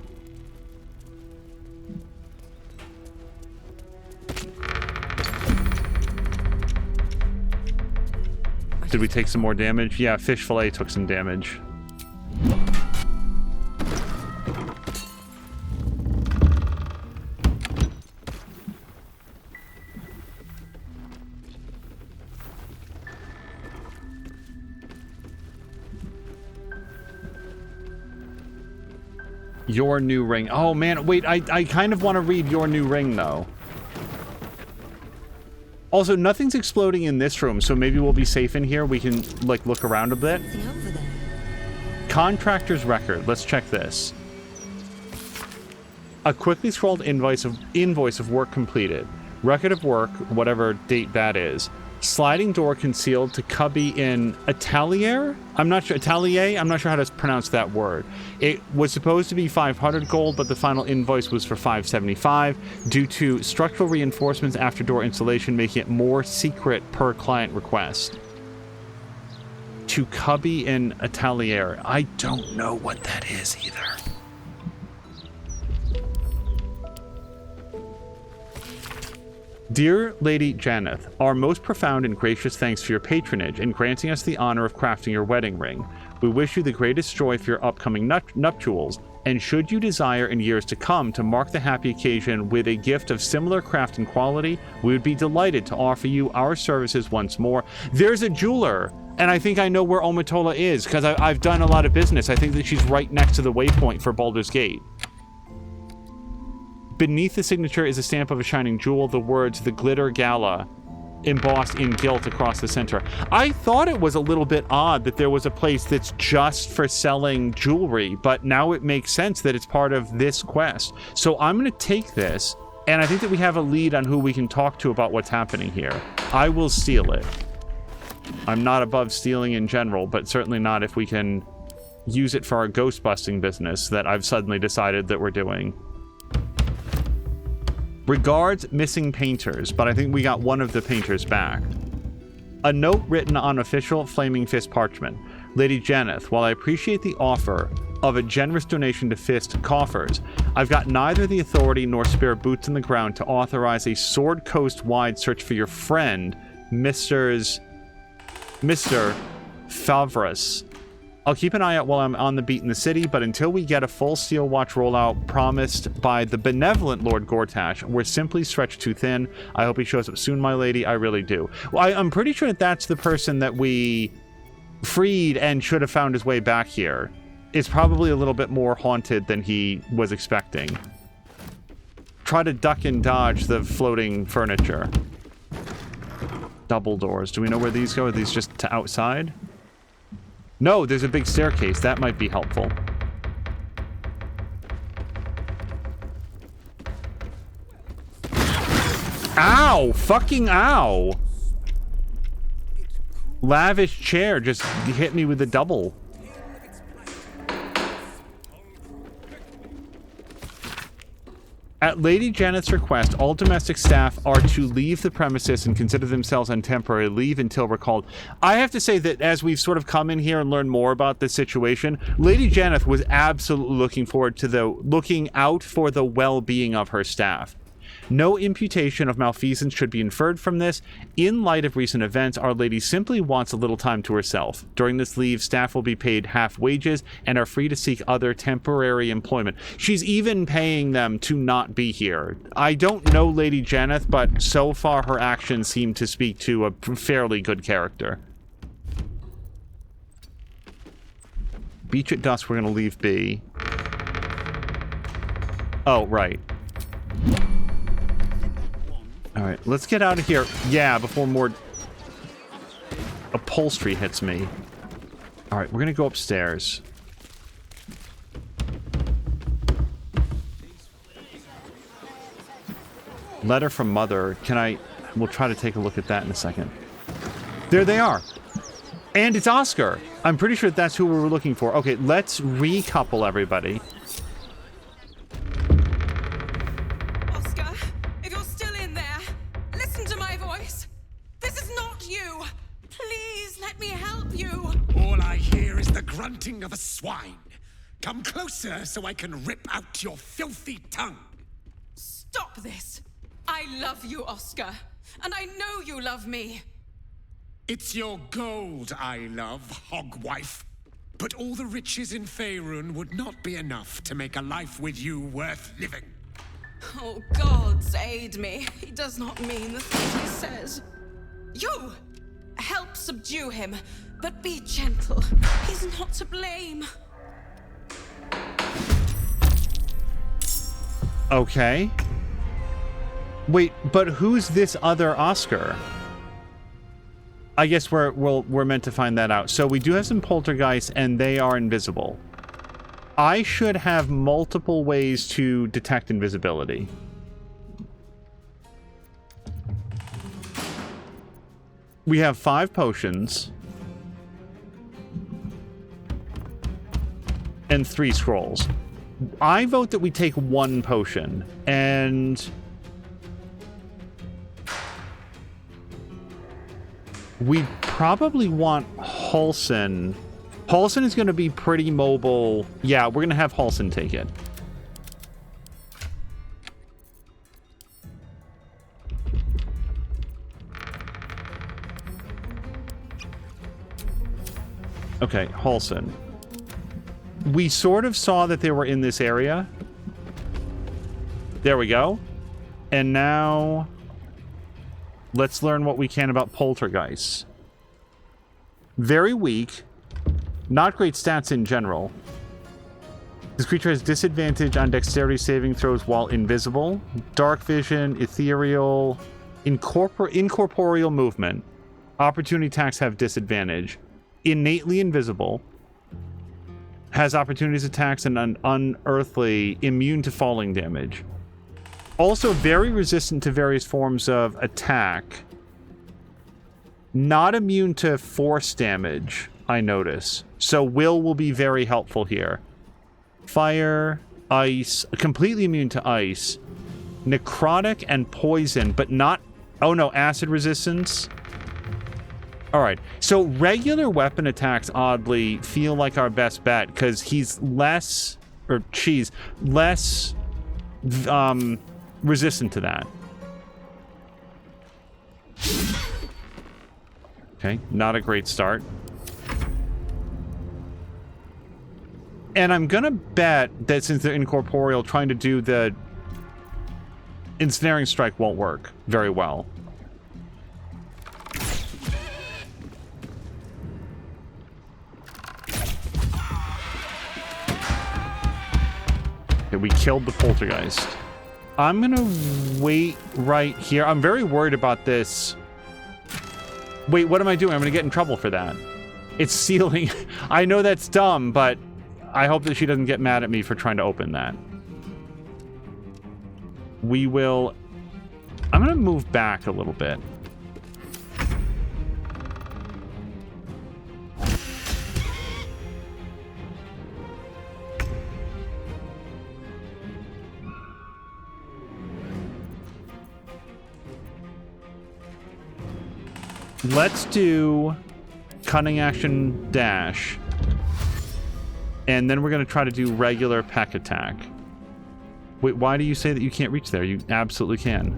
Did we take some more damage? Yeah, Fish Fillet took some damage. Your New Ring. Oh man, wait, I kind of want to read Your New Ring though. Also, nothing's exploding in this room, so maybe we'll be safe in here. We can, like, look around a bit. Contractor's record. Let's check this. A quickly scrawled invoice of work completed. Record of work, whatever date that is. Sliding door concealed to cubby in Atelier? I'm not sure. Atelier? I'm not sure how to pronounce that word. It was supposed to be 500 gold, but the final invoice was for 575 due to structural reinforcements after door installation, making it more secret per client request. To cubby in Atelier. I don't know what that is either. Dear Lady Jannath, our most profound and gracious thanks for your patronage in granting us the honor of crafting your wedding ring. We wish you the greatest joy for your upcoming nuptials, and should you desire in years to come to mark the happy occasion with a gift of similar craft and quality, we would be delighted to offer you our services once more. There's a jeweler, and I think I know where Omatola is, because I've done a lot of business. I think that she's right next to the waypoint for Baldur's Gate. Beneath the signature is a stamp of a shining jewel, the words, "The Glitter Gala," embossed in gilt across the center. I thought it was a little bit odd that there was a place that's just for selling jewelry, but now it makes sense that it's part of this quest. So I'm going to take this, and I think that we have a lead on who we can talk to about what's happening here. I will steal it. I'm not above stealing in general, but certainly not if we can use it for our ghost busting business that I've suddenly decided that we're doing. Regards missing painters, but I think we got one of the painters back. A note written on official Flaming Fist parchment. Lady Jannath, while I appreciate the offer of a generous donation to Fist coffers, I've got neither the authority nor spare boots on the ground to authorize a Sword Coast-wide search for your friend, Mr. Favras. I'll keep an eye out while I'm on the beat in the city, but until we get a full Steel Watch rollout promised by the benevolent Lord Gortash, we're simply stretched too thin. I hope he shows up soon, my lady. I really do. Well, I'm pretty sure that that's the person that we freed and should have found his way back here. It's probably a little bit more haunted than he was expecting. Try to duck and dodge the floating furniture. Double doors. Do we know where these go? Are these just to outside? No, there's a big staircase. That might be helpful. Ow! Fucking ow! Lavish chair just hit me with a double. At Lady Jannath's request, all domestic staff are to leave the premises and consider themselves on temporary leave until recalled. I have to say that as we've sort of come in here and learned more about this situation, Lady Jannath was absolutely looking out for the well-being of her staff. No imputation of malfeasance should be inferred from this. In light of recent events, Our Lady simply wants a little time to herself. During this leave, staff will be paid half wages and are free to seek other temporary employment. She's even paying them to not be here. I don't know Lady Jannath, but so far her actions seem to speak to a fairly good character. Beach at dusk, we're going to leave be. Oh, right. Alright, let's get out of here. Yeah, before more upholstery hits me. Alright, we're gonna go upstairs. Letter from Mother. We'll try to take a look at that in a second. There they are! And it's Oscar! I'm pretty sure that's who we were looking for. Okay, let's recouple everybody. Grunting of a swine. Come closer so I can rip out your filthy tongue. Stop this. I love you, Oscar. And I know you love me. It's your gold I love, hogwife. But all the riches in Faerun would not be enough to make a life with you worth living. Oh, gods aid me. He does not mean the things he says. You! Help subdue him. But be gentle. He's not to blame. Okay. Wait, but who's this other Oscar? I guess we're meant to find that out. So we do have some poltergeists, and they are invisible. I should have multiple ways to detect invisibility. We have 5 potions. And 3 scrolls. I vote that we take 1 potion. And... we probably want Halsin. Halsin is going to be pretty mobile. Yeah, we're going to have Halsin take it. Okay, Halsin. We sort of saw that they were in this area. There we go. And now... let's learn what we can about poltergeists. Very weak. Not great stats in general. This creature has disadvantage on dexterity saving throws while invisible. Dark vision, ethereal, incorporeal movement. Opportunity attacks have disadvantage. Innately invisible. Has opportunities attacks and an unearthly, immune to falling damage. Also very resistant to various forms of attack. Not immune to force damage, I notice. So will be very helpful here. Fire, ice, completely immune to ice. Necrotic and poison, but not... oh no, acid resistance. Alright, so regular weapon attacks, oddly, feel like our best bet, because he's less... or she's less... resistant to that. Okay, not a great start. And I'm gonna bet that since they're incorporeal, trying to do the ensnaring strike won't work very well. Okay, we killed the poltergeist. I'm gonna wait right here. I'm very worried about this. Wait, what am I doing? I'm gonna get in trouble for that. It's sealing. I know that's dumb, but I hope that she doesn't get mad at me for trying to open that. We will... I'm gonna move back a little bit. Let's do cunning action dash. And then we're going to try to do regular peck attack. Wait, why do you say that you can't reach there? You absolutely can.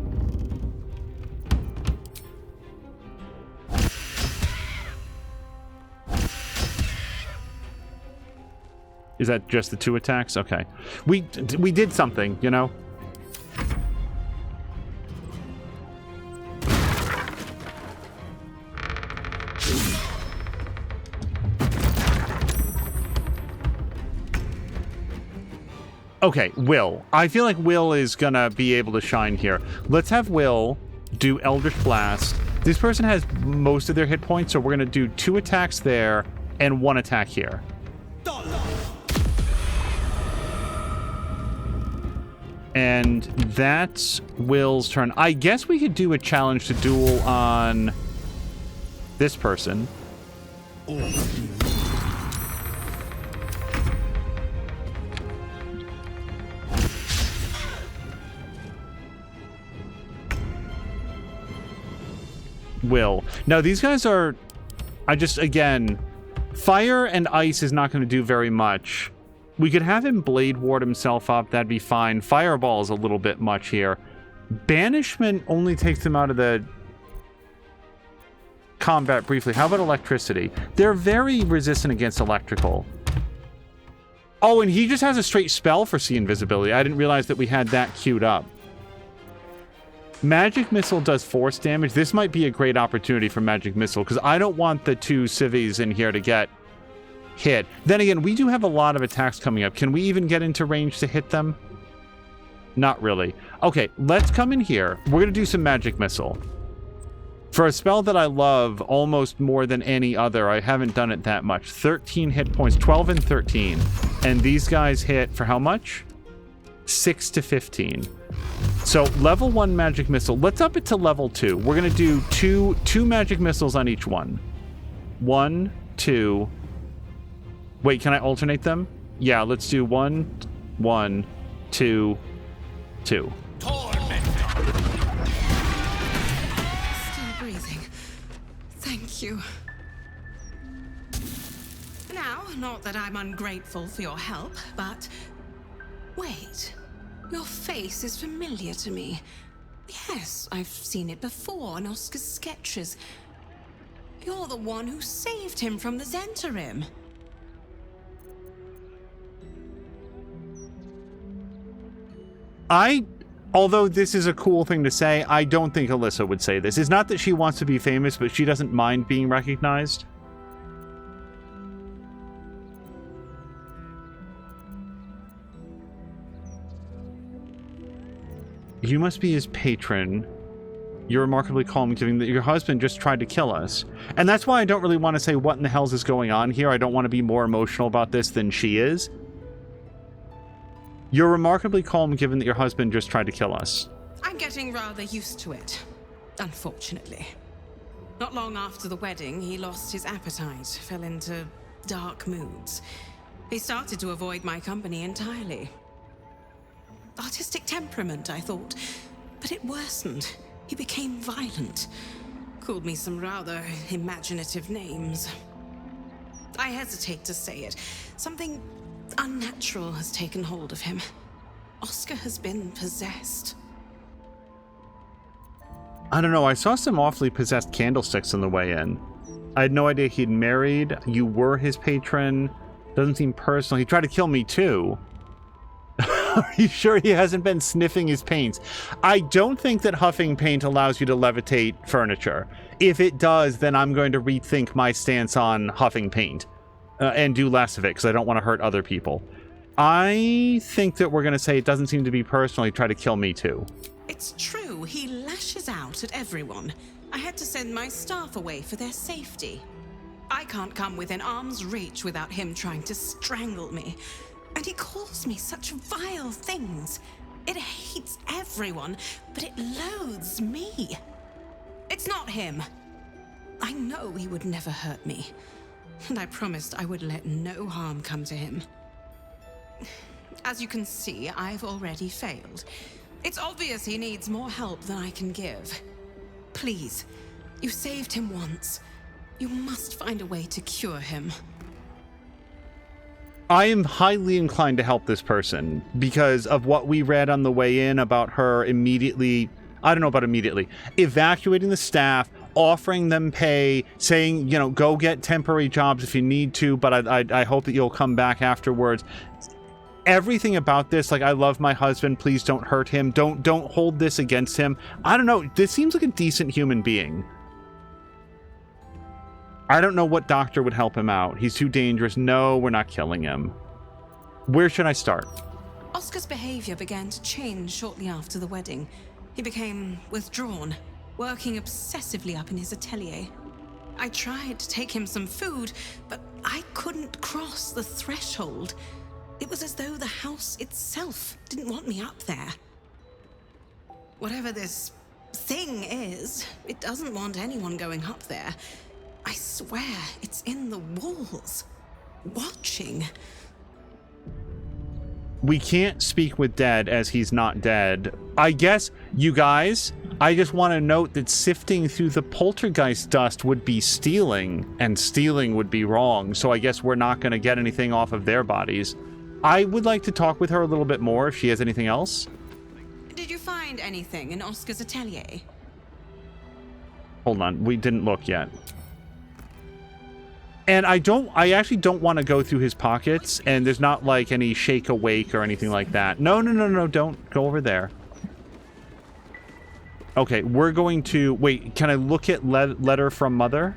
Is that just the 2 attacks? Okay. We did something, you know? Okay, Will. I feel like Will is gonna be able to shine here. Let's have Will do Eldritch Blast. This person has most of their hit points, so we're gonna do 2 attacks there and 1 attack here. And that's Will's turn. I guess we could do a challenge to duel on this person. Will. Now, these guys are... again, fire and ice is not going to do very much. We could have him blade ward himself up. That'd be fine. Fireball is a little bit much here. Banishment only takes him out of the combat briefly. How about electricity? They're very resistant against electrical. Oh, and he just has a straight spell for sea invisibility. I didn't realize that we had that queued up. Magic Missile does force damage. This might be a great opportunity for Magic Missile, because I don't want the 2 civvies in here to get hit. Then again, we do have a lot of attacks coming up. Can we even get into range to hit them? Not really. Okay, let's come in here. We're going to do some Magic Missile. For a spell that I love almost more than any other, I haven't done it that much. 13 hit points, 12 and 13. And these guys hit for how much? 6 to 15. So level 1 magic missile. Let's up it to level 2. We're going to do two magic missiles on each one. 1, 2. Wait, can I alternate them? Yeah, let's do 1, 1, 2, 2. Still breathing. Thank you. Now, not that I'm ungrateful for your help, but... Wait. Your face is familiar to me. Yes, I've seen it before in Oscar's sketches. You're the one who saved him from the Zentarim. Although this is a cool thing to say, I don't think Alyssa would say this. It's not that she wants to be famous, but she doesn't mind being recognized. You must be his patron. You're remarkably calm, given that your husband just tried to kill us. And that's why I don't really want to say what in the hell is going on here. I don't want to be more emotional about this than she is. You're remarkably calm, given that your husband just tried to kill us. I'm getting rather used to it, unfortunately. Not long after the wedding, he lost his appetite, fell into dark moods. He started to avoid my company entirely. Artistic temperament, I thought, but it worsened. He became violent. Called me some rather imaginative names. I hesitate to say it. Something unnatural has taken hold of him. Oscar has been possessed. I don't know, I saw some awfully possessed candlesticks on the way in. I had no idea he'd married. You were his patron. Doesn't seem personal. He tried to kill me too. Are you sure he hasn't been sniffing his paints? I don't think that huffing paint allows you to levitate furniture. If it does, then I'm going to rethink my stance on huffing paint and do less of it because I don't want to hurt other people. I think that we're going to say it doesn't seem to be personal. He tried to kill me too. It's true, he lashes out at everyone. I had to send my staff away for their safety. I can't come within arm's reach without him trying to strangle me. And he calls me such vile things. It hates everyone, but it loathes me. It's not him. I know he would never hurt me. And I promised I would let no harm come to him. As you can see, I've already failed. It's obvious he needs more help than I can give. Please, you saved him once. You must find a way to cure him. I am highly inclined to help this person because of what we read on the way in about her immediately, I don't know about immediately, evacuating the staff, offering them pay, saying, you know, go get temporary jobs if you need to, but I hope that you'll come back afterwards. Everything about this, like, I love my husband, please don't hurt him, don't hold this against him. I don't know, this seems like a decent human being. I don't know what doctor would help him out. He's too dangerous. No, we're not killing him. Where should I start? Oscar's behavior began to change shortly after the wedding. He became withdrawn, working obsessively up in his atelier. I tried to take him some food, but I couldn't cross the threshold. It was as though the house itself didn't want me up there. Whatever this thing is, it doesn't want anyone going up there. I swear, it's in the walls, watching. We can't speak with dead as he's not dead. I guess, you guys, I just want to note that sifting through the poltergeist dust would be stealing, and stealing would be wrong, so I guess we're not going to get anything off of their bodies. I would like to talk with her a little bit more if she has anything else. Did you find anything in Oscar's atelier? Hold on, we didn't look yet. And I actually don't want to go through his pockets, and there's not like any shake awake or anything like that. No, don't go over there. Okay, we're going to, wait, can I look at letter from Mother?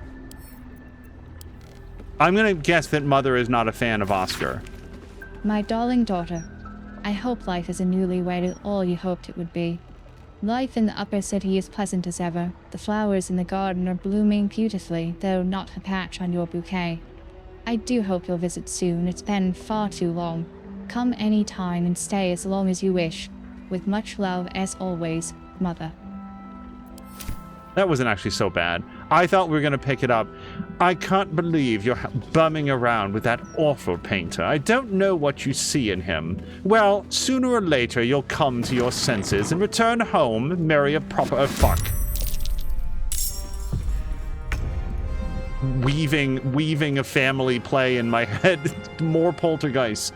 I'm going to guess that Mother is not a fan of Oscar. My darling daughter, I hope life is a newlywed all you hoped it would be. Life in the upper city is pleasant as ever. The flowers in the garden are blooming beautifully, though not a patch on your bouquet. I do hope you'll visit soon. It's been far too long. come any time and stay as long as you wish. With much love, as always, Mother. That wasn't actually so bad. I thought we were going to pick it up. I can't believe you're bumming around with that awful painter. I don't know what you see in him. Well, sooner or later you'll come to your senses and return home, marry a proper fuck. Weaving a family play in my head. More poltergeists.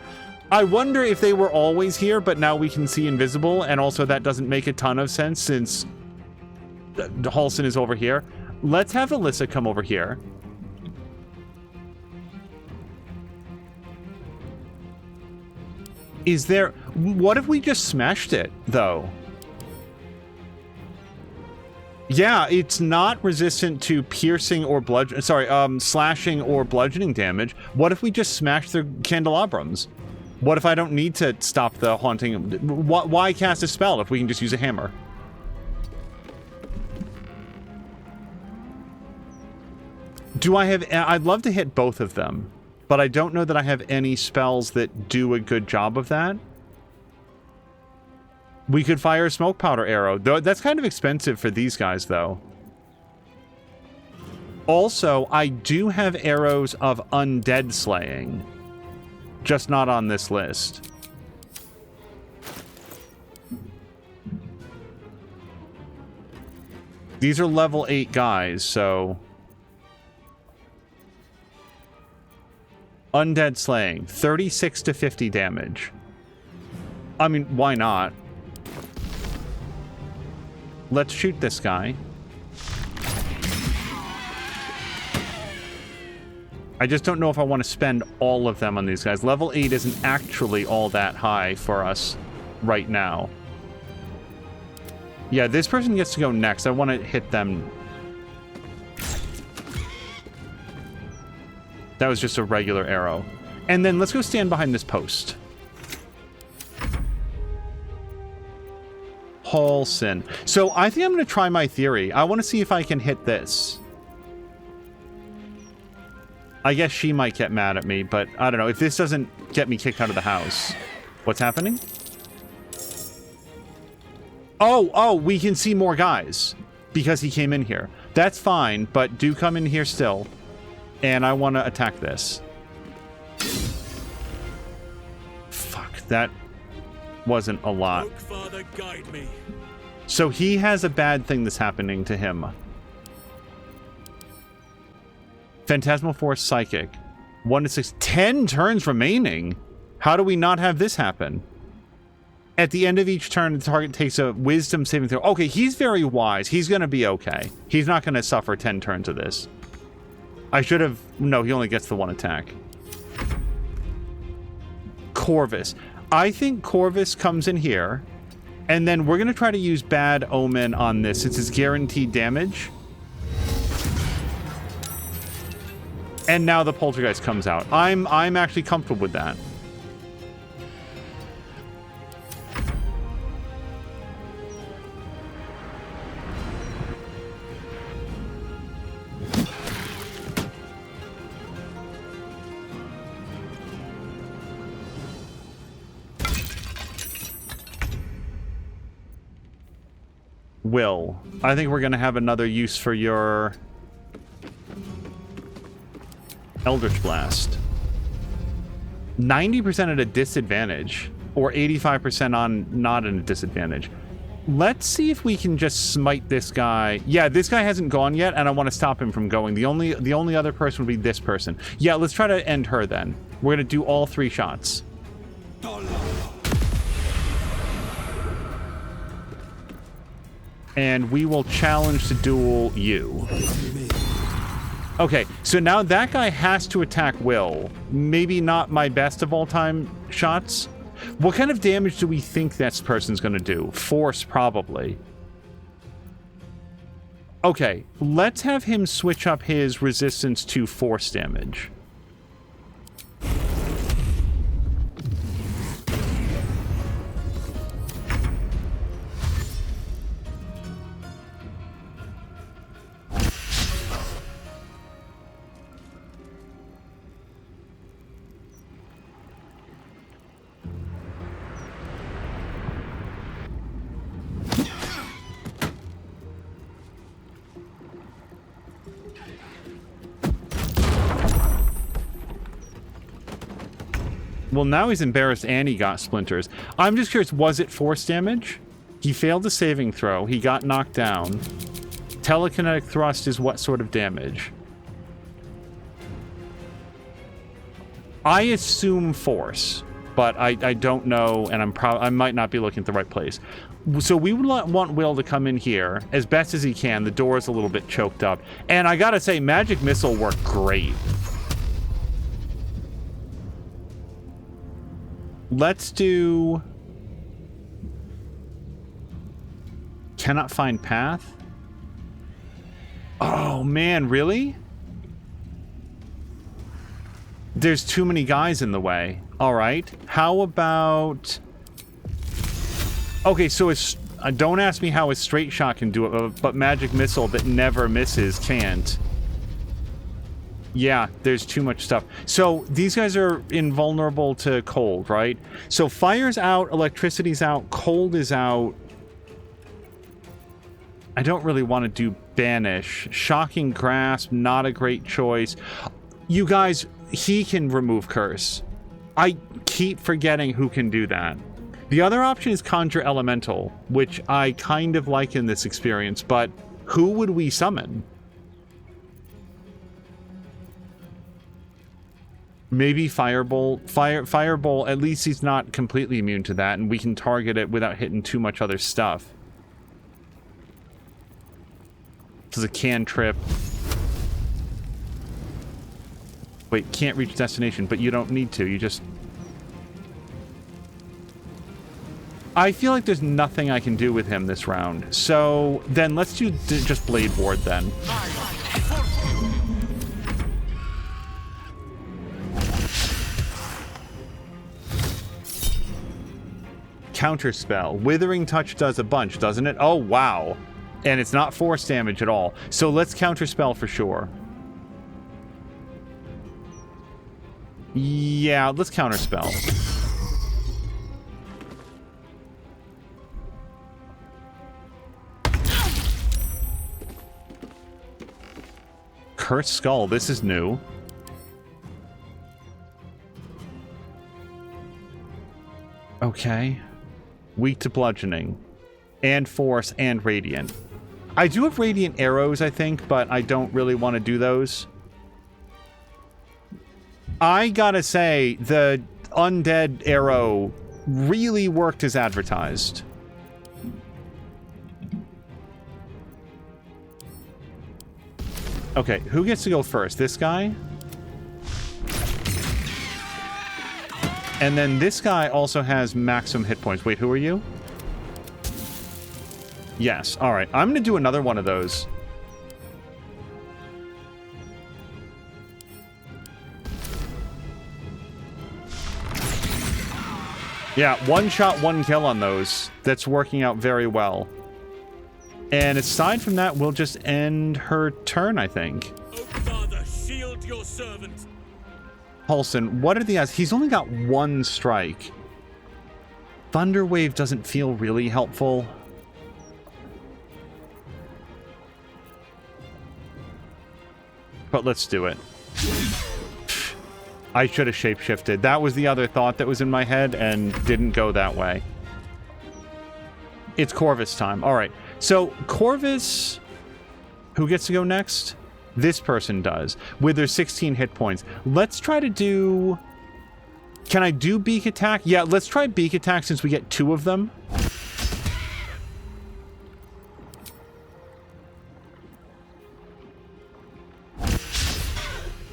I wonder if they were always here, but now we can see invisible, and also that doesn't make a ton of sense since Halsin is over here. Let's have Alyssa come over here. Is there... What if we just smashed it, though? Yeah, it's not resistant to piercing or slashing or bludgeoning damage. What if we just smash the candelabrums? What if I don't need to stop the haunting? Why cast a spell if we can just use a hammer? Do I have... I'd love to hit both of them, but I don't know that I have any spells that do a good job of that. We could fire a smoke powder arrow. Though that's kind of expensive for these guys, though. Also, I do have arrows of undead slaying. Just not on this list. These are level 8 guys, so... Undead slaying. 36 to 50 damage. I mean, why not? Let's shoot this guy. I just don't know if I want to spend all of them on these guys. Level 8 isn't actually all that high for us right now. Yeah, this person gets to go next. I want to hit them. That was just a regular arrow. And then let's go stand behind this post. Halsin. So I think I'm going to try my theory. I want to see if I can hit this. I guess she might get mad at me, but I don't know. If this doesn't get me kicked out of the house. What's happening? Oh, we can see more guys because he came in here. That's fine, but do come in here still. And I want to attack this. Fuck, that wasn't a lot. Father, guide me. So he has a bad thing that's happening to him. Phantasmal Force Psychic. 1 to 6. 10 turns remaining? How do we not have this happen? At the end of each turn, the target takes a wisdom saving throw. Okay, he's very wise. He's going to be okay. He's not going to suffer 10 turns of this. I should have... No, he only gets the 1 attack. Corvus. I think Corvus comes in here, and then we're going to try to use Bad Omen on this since it's guaranteed damage. And now the Poltergeist comes out. I'm actually comfortable with that. Will. I think we're going to have another use for your Eldritch Blast. 90% at a disadvantage, or 85% on not at a disadvantage. Let's see if we can just smite this guy. Yeah, this guy hasn't gone yet, and I want to stop him from going. The only other person would be this person. Yeah, let's try to end her then. We're going to do all 3 shots. And we will challenge to duel you. Okay, so now that guy has to attack Will. Maybe not my best of all time shots. What kind of damage do we think this person's going to do? Force, probably. Okay, let's have him switch up his resistance to force damage. Well, now he's embarrassed and he got splinters. I'm just curious, was it force damage? He failed a saving throw. He got knocked down. Telekinetic thrust is what sort of damage? I assume force, but I don't know, and I might not be looking at the right place. So we would want Will to come in here as best as he can. The door is a little bit choked up. And I gotta say, Magic Missile worked great. Let's do... Cannot find path? Oh, man, really? There's too many guys in the way. All right. How about... Okay, so it's... don't ask me how a straight shot can do it, but Magic Missile that never misses can't. Yeah, there's too much stuff. So these guys are invulnerable to cold, right? So fire's out, electricity's out, cold is out. I don't really want to do banish. Shocking grasp, not a great choice. You guys, he can remove curse. I keep forgetting who can do that. The other option is conjure elemental, which I kind of like in this experience, but who would we summon? Maybe Firebolt. Firebolt, at least he's not completely immune to that, and we can target it without hitting too much other stuff. This is a cantrip. Wait, can't reach destination, but you don't need to. You just... I feel like there's nothing I can do with him this round. So then let's do just Blade Ward then. Counterspell. Withering Touch does a bunch, doesn't it? Oh, wow. And it's not force damage at all. So let's counterspell for sure. Yeah, let's counterspell. Cursed Skull, this is new. Okay. Weak to bludgeoning. And force and radiant. I do have radiant arrows, I think, but I don't really want to do those. I gotta say, the undead arrow really worked as advertised. Okay, who gets to go first? This guy? And then this guy also has maximum hit points. Wait, who are you? Yes, alright. I'm gonna do another one of those. Yeah, one shot, one kill on those. That's working out very well. And aside from that, we'll just end her turn, I think. Oh, Father, shield your servant. Paulson, what are the odds? He's only got one strike. Thunder Wave doesn't feel really helpful. But let's do it. I should have shapeshifted. That was the other thought that was in my head and didn't go that way. It's Corvus time. All right. So Corvus, who gets to go next? This person does, with their 16 hit points. Let's try to do... Can I do Beak Attack? Yeah, let's try Beak Attack since we get 2 of them.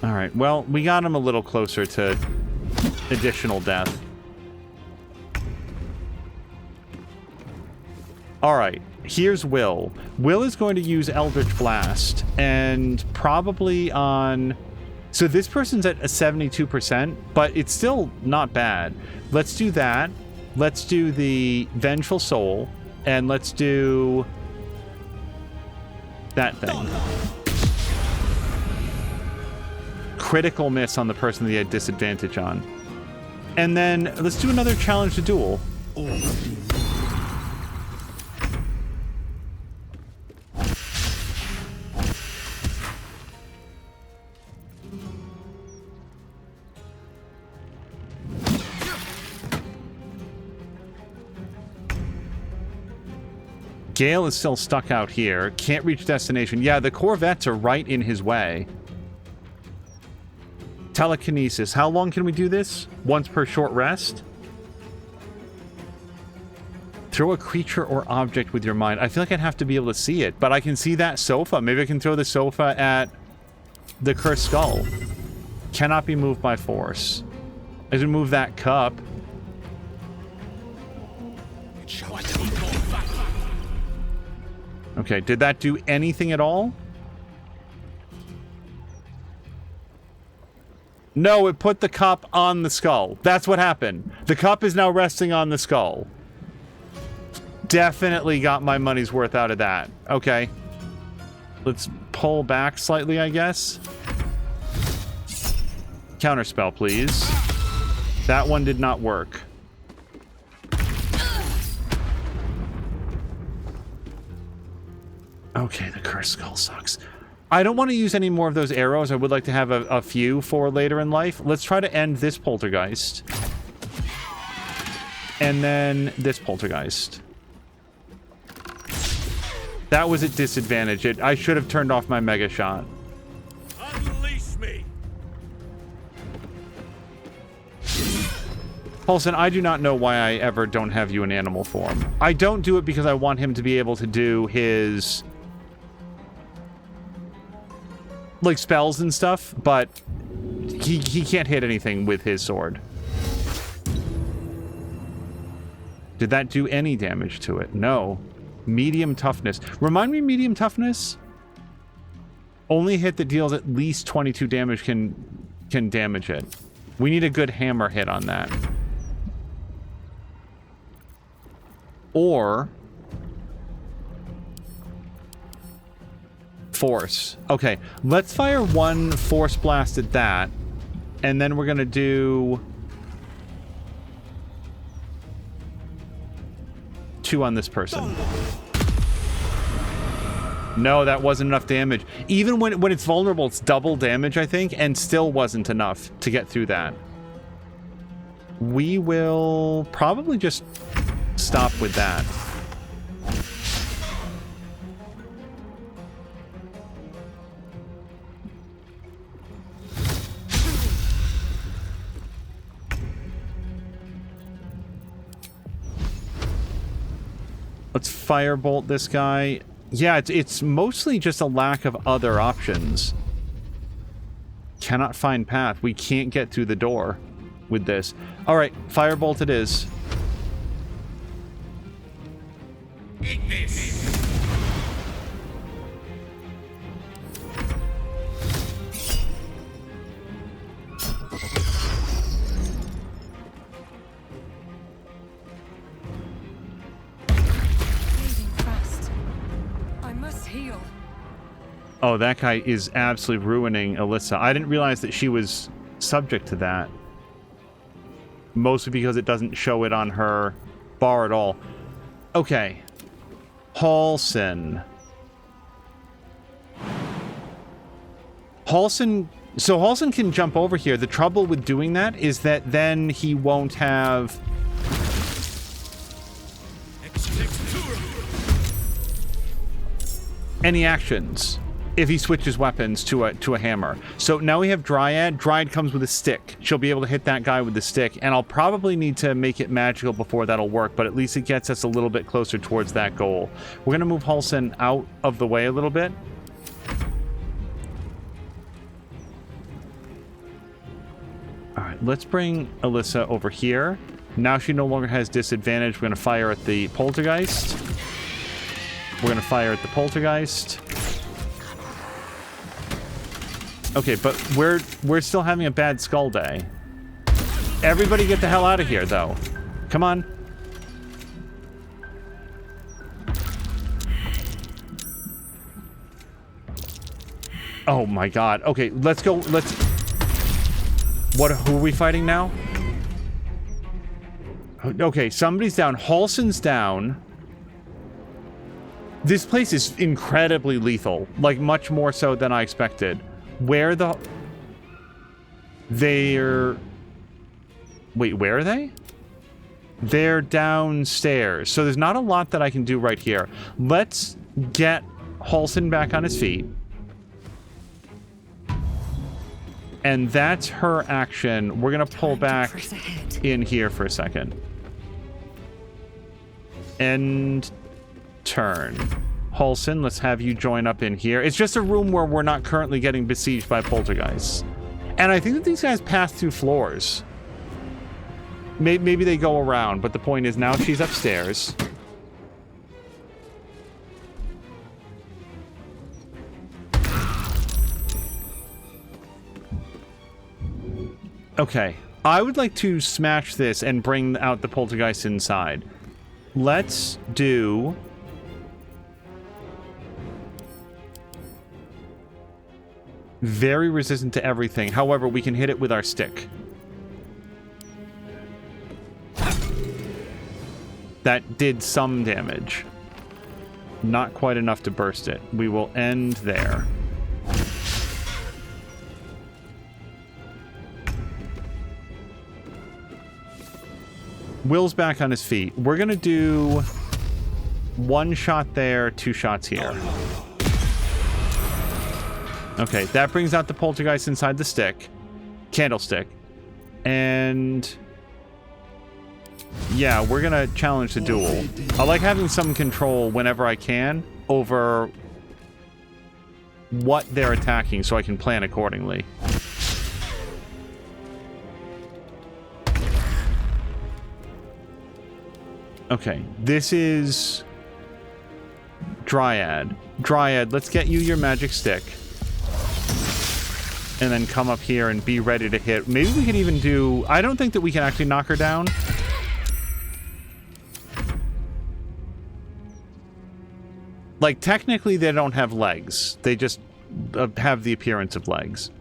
All right, well, we got him a little closer to additional death. All right, here's Will. Will is going to use Eldritch Blast, and probably on... So this person's at a 72%, but it's still not bad. Let's do that. Let's do the Vengeful Soul, and let's do that thing. Critical miss on the person that he had disadvantage on. And then let's do another challenge to duel. Gale is still stuck out here. Can't reach destination. Yeah, the Corvettes are right in his way. Telekinesis. How long can we do this? Once per short rest? Throw a creature or object with your mind. I feel like I'd have to be able to see it, but I can see that sofa. Maybe I can throw the sofa at the cursed skull. Cannot be moved by force. I can move that cup. Okay, did that do anything at all? No, it put the cup on the skull. That's what happened. The cup is now resting on the skull. Definitely got my money's worth out of that. Okay. Let's pull back slightly, I guess. Counterspell, please. That one did not work. Okay, the cursed skull sucks. I don't want to use any more of those arrows. I would like to have a few for later in life. Let's try to end this poltergeist. And then this poltergeist. That was at disadvantage. I should have turned off my mega shot. Unleash me. Paulson, I do not know why I ever don't have you in animal form. I don't do it because I want him to be able to do his... like spells and stuff, but he can't hit anything with his sword. Did that do any damage to it? No. Medium toughness. Remind me, medium toughness? Only hit that deals at least 22 damage can damage it. We need a good hammer hit on that. Or... force. Okay, let's fire one force blast at that, and then we're gonna do 2 on this person. No, that wasn't enough damage. Even when it's vulnerable, it's double damage, I think, and still wasn't enough to get through that. We will probably just stop with that. Let's firebolt this guy. Yeah, it's mostly just a lack of other options. Cannot find path. We can't get through the door with this. All right, firebolt it is. Eat this. Oh, that guy is absolutely ruining Alyssa. I didn't realize that she was subject to that. Mostly because it doesn't show it on her bar at all. Okay. Halsin. So Halsin can jump over here. The trouble with doing that is that then he won't have... any actions if he switches weapons to a hammer. So now we have Dryad. Dryad comes with a stick. She'll be able to hit that guy with the stick, and I'll probably need to make it magical before that'll work, but at least it gets us a little bit closer towards that goal. We're going to move Halsin out of the way a little bit. All right, let's bring Alyssa over here. Now she no longer has disadvantage. We're going to fire at the poltergeist. We're going to fire at the poltergeist. Okay, but we're still having a bad skull day. Everybody get the hell out of here, though. Come on. Oh my god. Okay, let's go. Who are we fighting now? Okay, somebody's down. Halsin's down. This place is incredibly lethal. Like, much more so than I expected. Where the... They're... Wait, where are they? They're downstairs. So there's not a lot that I can do right here. Let's get Halsin back on his feet. And that's her action. We're going to pull back in here for a second. End turn. Halsin, let's have you join up in here. It's just a room where we're not currently getting besieged by poltergeists. And I think that these guys pass through floors. Maybe they go around, but the point is now she's upstairs. Okay. I would like to smash this and bring out the poltergeist inside. Let's do... very resistant to everything. However, we can hit it with our stick. That did some damage. Not quite enough to burst it. We will end there. Will's back on his feet. We're going to do 1 shot there, 2 shots here. Okay, that brings out the poltergeist inside the stick. Candlestick. And... yeah, we're gonna challenge the duel. I like having some control whenever I can over what they're attacking so I can plan accordingly. Okay, this is... Dryad. Dryad, let's get you your magic stick. And then come up here and be ready to hit. Maybe we could even do... I don't think that we can actually knock her down. Like, technically, they don't have legs. They just have the appearance of legs.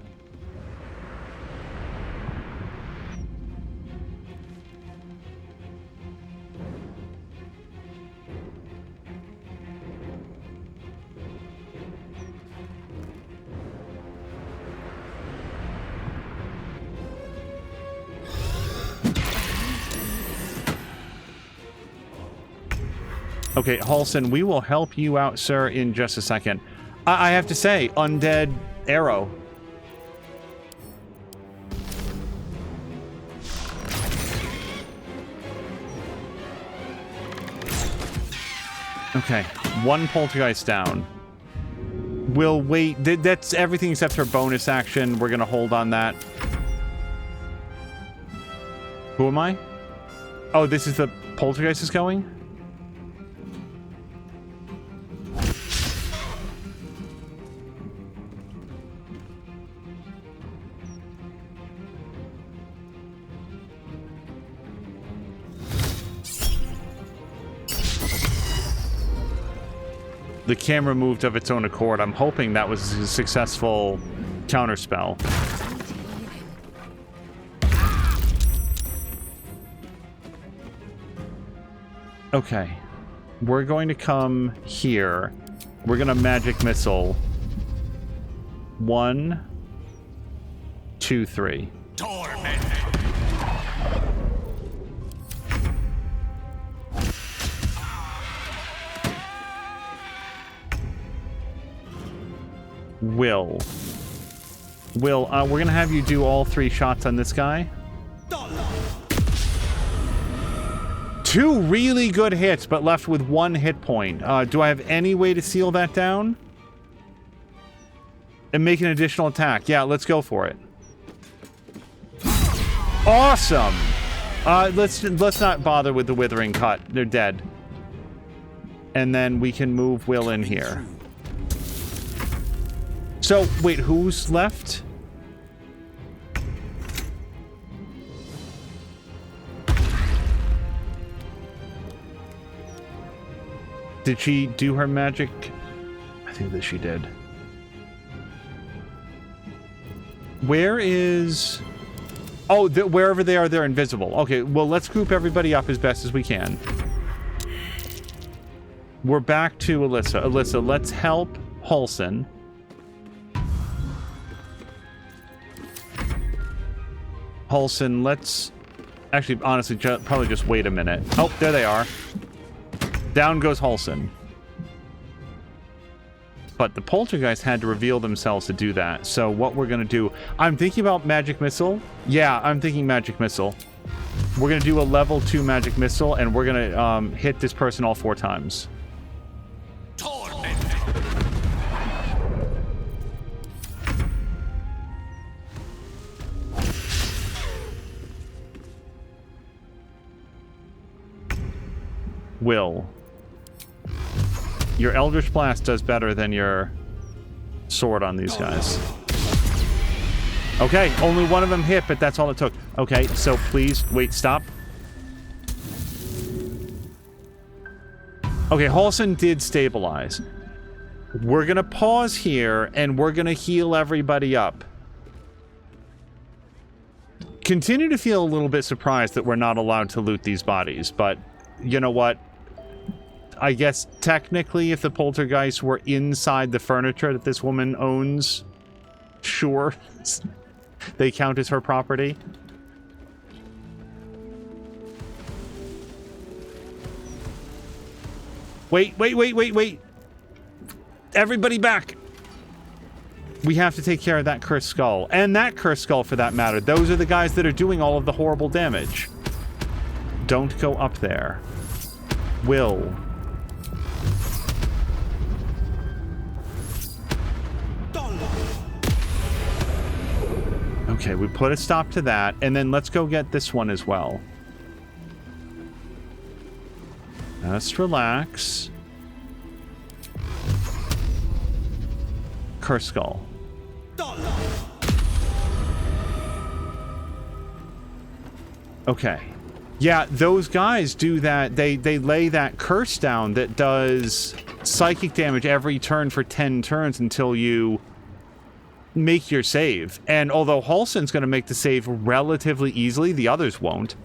Okay, Halsin, we will help you out, sir, in just a second. I have to say, undead arrow. Okay, 1 poltergeist down. We'll wait. That's everything except her bonus action. We're going to hold on that. Who am I? Oh, this is the poltergeist is going? The camera moved of its own accord. I'm hoping that was a successful counterspell. Okay. We're going to come here. We're going to magic missile. 1, 2, 3. Will, we're gonna have you do all 3 shots on this guy. 2 really good hits, but left with 1 hit point. Do I have any way to seal that down? And make an additional attack. Yeah, let's go for it. Awesome! Let's not bother with the withering cut. They're dead. And then we can move Will in here. So, wait, who's left? Did she do her magic? I think that she did. Where is... oh, wherever they are, they're invisible. Okay, well, let's group everybody up as best as we can. We're back to Alyssa. Alyssa, let's help Halsin. Halsin, let's Actually, honestly, probably just wait a minute. Oh, there they are. Down goes Halsin. But the poltergeist had to reveal themselves to do that. So what we're going to do... I'm thinking about magic missile. Yeah, I'm thinking magic missile. We're going to do a level 2 magic missile, and we're going to hit this person all 4 times. Will. Your Eldritch Blast does better than your sword on these guys. Okay, only one of them hit, but that's all it took. Okay, so please, wait, stop. Okay, Halsin did stabilize. We're gonna pause here, and we're gonna heal everybody up. Continue to feel a little bit surprised that we're not allowed to loot these bodies, but you know what? I guess technically if the poltergeists were inside the furniture that this woman owns, sure, they count as her property. Wait. Everybody back. We have to take care of that cursed skull. And that cursed skull, for that matter. Those are the guys that are doing all of the horrible damage. Don't go up there. Will. Okay, we put a stop to that, and then let's go get this one as well. Just relax. Curse Skull. Okay. Yeah, those guys do that. They lay that curse down that does psychic damage every turn for 10 turns until you make your save. And although Halsin's going to make the save relatively easily, the others won't.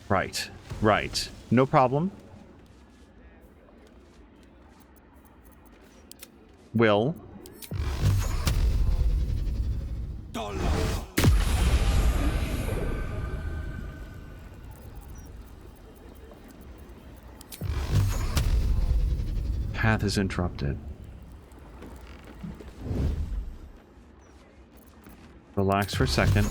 Right. No problem. Will. Path is interrupted. Relax for a second.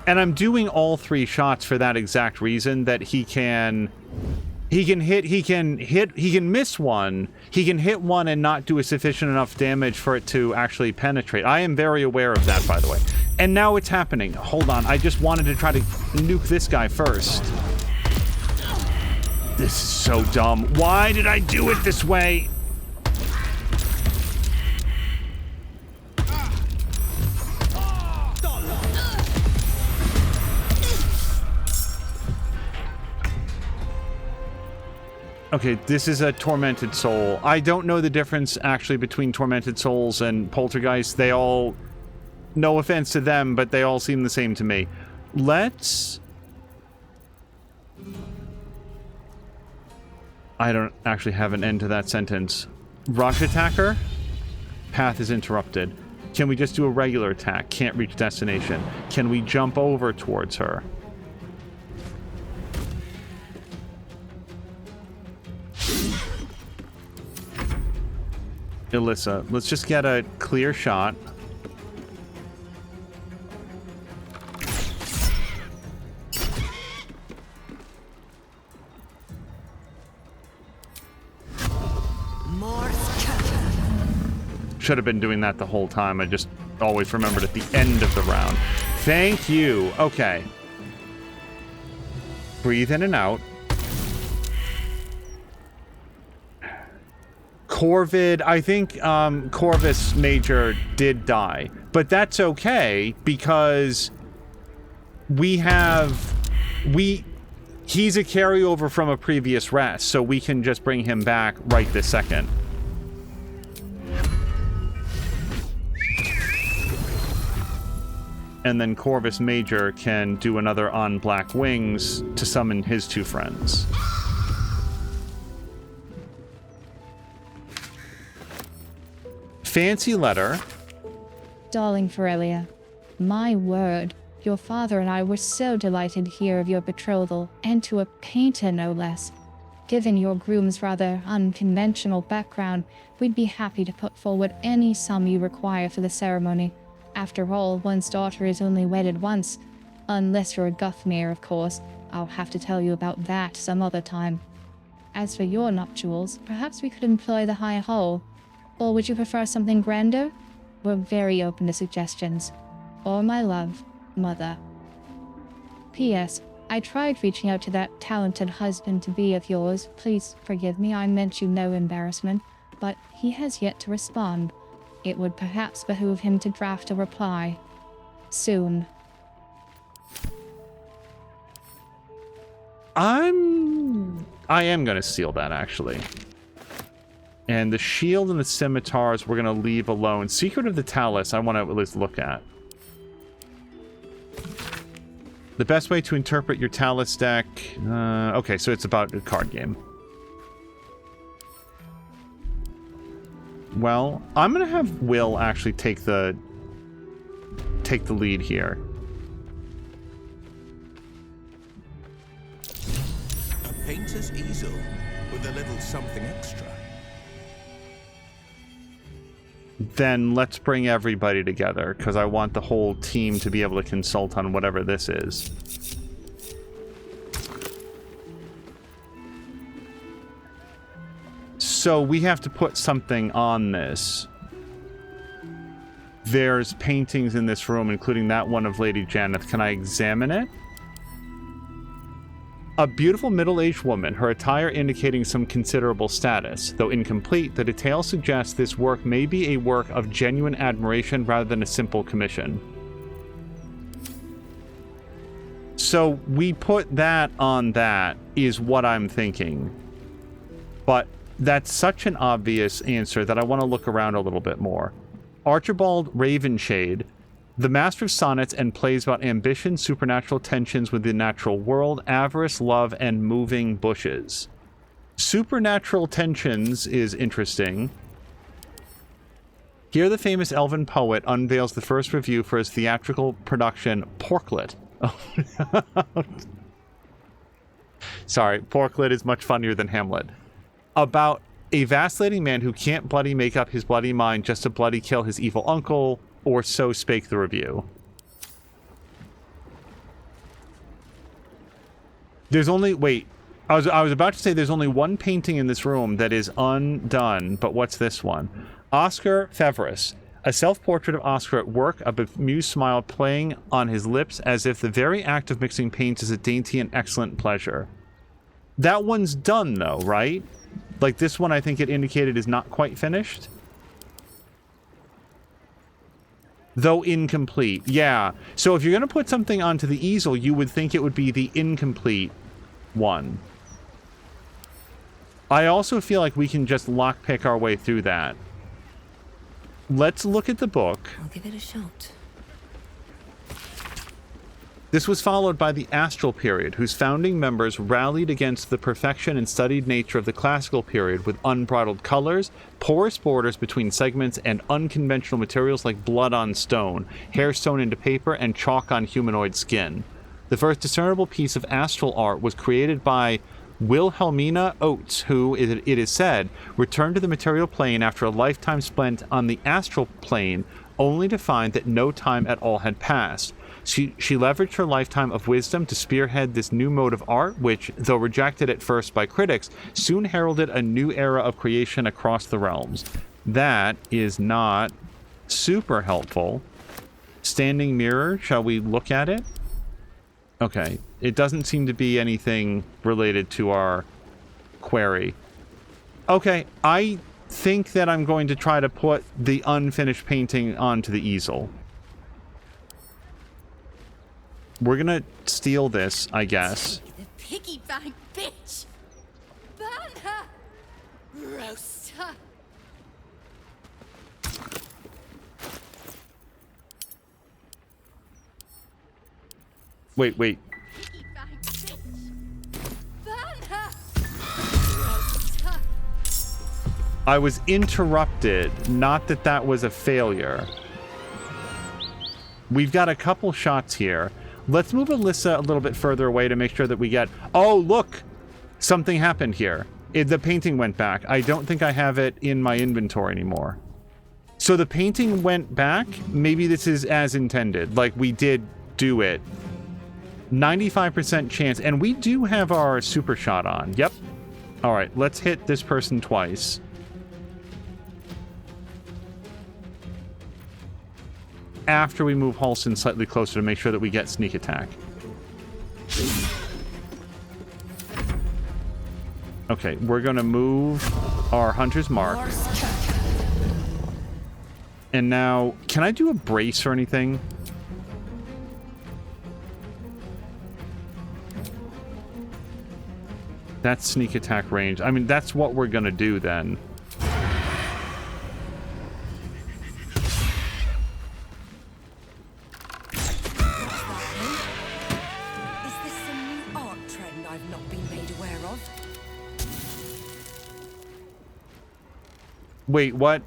And I'm doing all 3 shots for that exact reason, that he can miss one, he can hit one and not do a sufficient enough damage for it to actually penetrate. I am very aware of that, by the way. And now it's happening. Hold on, I just wanted to try to nuke this guy first. This is so dumb. Why did I do it this way? Okay, this is a tormented soul. I don't know the difference actually between tormented souls and poltergeists. They all, no offense to them, but they all seem the same to me. Let's... I don't actually have an end to that sentence. Rush attacker? Path is interrupted. Can we just do a regular attack? Can't reach destination. Can we jump over towards her? Alyssa, let's just get a clear shot. Should have been doing that the whole time. I just always remembered at the end of the round. Thank you. Okay. Breathe in and out. Corvid, I think Corvus Major did die, but that's okay because he's a carryover from a previous rest, so we can just bring him back right this second. And then Corvus Major can do another on Black Wings to summon his 2 friends. Fancy letter. darling Ferelia, my word, your father and I were so delighted to hear of your betrothal, and to a painter no less. Given your groom's rather unconventional background, we'd be happy to put forward any sum you require for the ceremony. After all, one's daughter is only wedded once. Unless you're a Guthmere, of course. I'll have to tell you about that some other time. As for your nuptials, perhaps we could employ the High Hall. Or would you prefer something grander? We're very open to suggestions. All my love, Mother. P.S. I tried reaching out to that talented husband-to-be of yours. Please forgive me, I meant you no embarrassment. But he has yet to respond. It would perhaps behoove him to draft a reply. Soon. I am going to seal that, actually. And the shield and the scimitars we're going to leave alone. Secret of the Talus, I want to at least look at. The best way to interpret your Talus deck... okay, so it's about a card game. Well, I'm going to have Will actually take the lead here. A painter's easel with a little something extra. Then let's bring everybody together, because I want the whole team to be able to consult on whatever this is. So we have to put something on this. There's paintings in this room, including that one of Lady Jannath. Can I examine it? A beautiful middle-aged woman, her attire indicating some considerable status. Though incomplete, the detail suggests this work may be a work of genuine admiration rather than a simple commission. So we put that on that, is what I'm thinking. But that's such an obvious answer that I want to look around a little bit more. Archibald Ravenshade, the master of sonnets and plays about ambition, supernatural tensions with the natural world, avarice, love, and moving bushes. Supernatural tensions is interesting. Here the famous elven poet unveils the first review for his theatrical production, Porklet. Sorry, Porklet is much funnier than Hamlet. About a vacillating man who can't bloody make up his bloody mind just to bloody kill his evil uncle, or so spake the review. There's only... Wait. I was about to say there's only one painting in this room that is undone, but what's this one? Oscar Fevris. A self-portrait of Oscar at work, a bemused smile playing on his lips as if the very act of mixing paints is a dainty and excellent pleasure. That one's done, though, right? Like, this one I think it indicated is not quite finished. Though incomplete. Yeah. So if you're going to put something onto the easel, you would think it would be the incomplete one. I also feel like we can just lockpick our way through that. Let's look at the book. I'll give it a shot. This was followed by the Astral Period, whose founding members rallied against the perfection and studied nature of the Classical Period with unbridled colors, porous borders between segments, and unconventional materials like blood on stone, hair sewn into paper, and chalk on humanoid skin. The first discernible piece of astral art was created by Wilhelmina Oates, who, it is said, returned to the material plane after a lifetime spent on the astral plane, only to find that no time at all had passed. She leveraged her lifetime of wisdom to spearhead this new mode of art, which, though rejected at first by critics, soon heralded a new era of creation across the realms. That is not super helpful. Standing mirror, shall we look at it? Okay, it doesn't seem to be anything related to our query. Okay, I think that I'm going to try to put the unfinished painting onto the easel. We're gonna steal this, I guess. The piggy bank bitch! Burn her! Roast her! Wait. Piggy bank bitch! Burn her! Roast her! I was interrupted. Not that that was a failure. We've got a couple shots here. Let's move Alyssa a little bit further away to make sure that we get... Oh, look! Something happened here. The painting went back. I don't think I have it in my inventory anymore. So the painting went back? Maybe this is as intended. Like, we did do it. 95% chance. And we do have our super shot on. Yep. All right, let's hit this person twice. After we move Halson slightly closer to make sure that we get sneak attack. Okay, we're going to move our Hunter's Mark. And now, can I do a brace or anything? That's sneak attack range. I mean, that's what we're going to do then. Wait, what?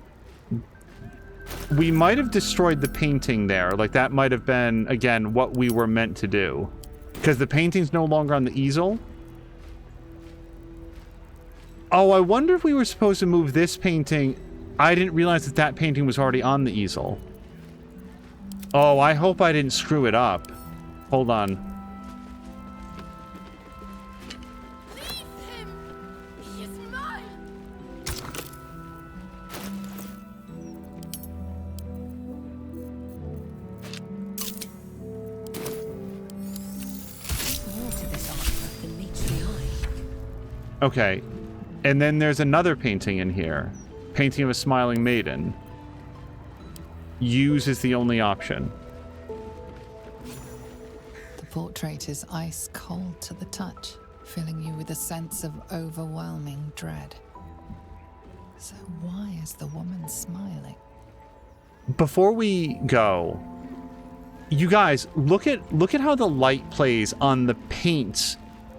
We might have destroyed the painting there. Like, that might have been, again, what we were meant to do. Because the painting's no longer on the easel. Oh, I wonder if we were supposed to move this painting. I didn't realize that that painting was already on the easel. Oh, I hope I didn't screw it up. Hold on. Okay, and then there's another painting in here. Painting of a smiling maiden. Use is the only option. The portrait is ice cold to the touch, filling you with a sense of overwhelming dread. So why is the woman smiling? Before we go, you guys, look at how the light plays on the paint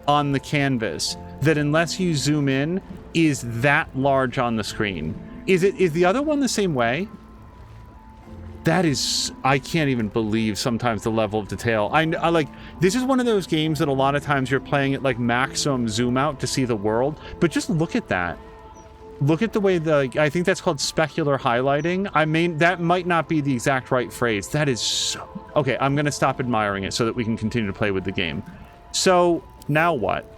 on the canvas. That unless you zoom in, is that large on the screen. Is the other one the same way? That is, I can't even believe sometimes the level of detail. I like, this is one of those games that a lot of times you're playing at like maximum zoom out to see the world, but just look at that. Look at the way I think that's called specular highlighting. I mean, that might not be the exact right phrase. That is so... Okay, I'm going to stop admiring it so that we can continue to play with the game. So, now what?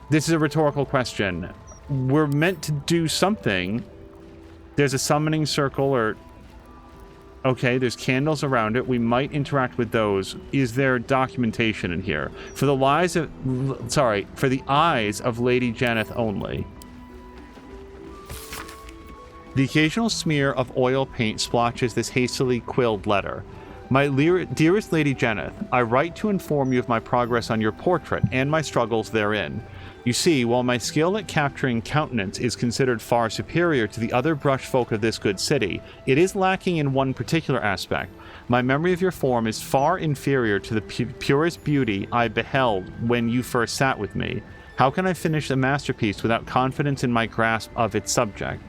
This is a rhetorical question. We're meant to do something. There's a summoning circle or... Okay, there's candles around it. We might interact with those. Is there documentation in here? For the eyes of Lady Jannath only. The occasional smear of oil paint splotches this hastily quilled letter. My dearest Lady Jannath, I write to inform you of my progress on your portrait and my struggles therein. You see, while my skill at capturing countenance is considered far superior to the other brush folk of this good city, it is lacking in one particular aspect. My memory of your form is far inferior to the purest beauty I beheld when you first sat with me. How can I finish a masterpiece without confidence in my grasp of its subject?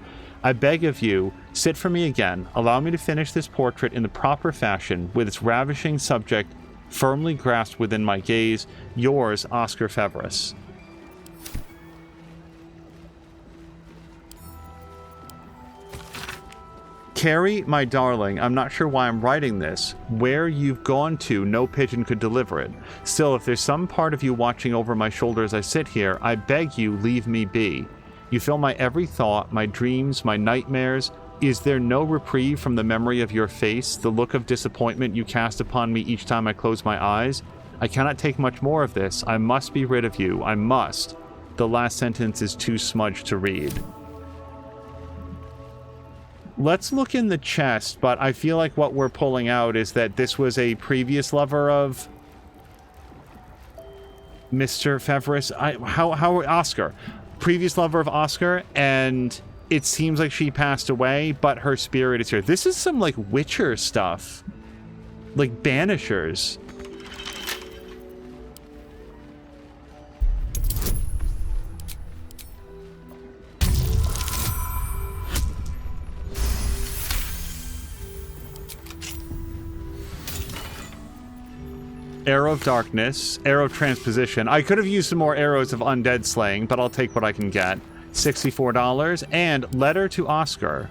I beg of you, sit for me again, allow me to finish this portrait in the proper fashion, with its ravishing subject firmly grasped within my gaze. Yours, Oscar Fevris. Carrie, my darling, I'm not sure why I'm writing this. Where you've gone to, no pigeon could deliver it. Still, if there's some part of you watching over my shoulder as I sit here, I beg you, leave me be. You fill my every thought, my dreams, my nightmares. Is there no reprieve from the memory of your face, the look of disappointment you cast upon me each time I close my eyes? I cannot take much more of this. I must be rid of you. I must. The last sentence is too smudged to read. Let's look in the chest, but I feel like what we're pulling out is that this was a previous lover of Mr. Fevris. Oscar. Previous lover of Oscar, and it seems like she passed away, but her spirit is here. This is some, like, Witcher stuff. Like, Banishers. Arrow of Darkness, Arrow of Transposition. I could have used some more arrows of undead slaying, but I'll take what I can get. $64. And Letter to Oscar.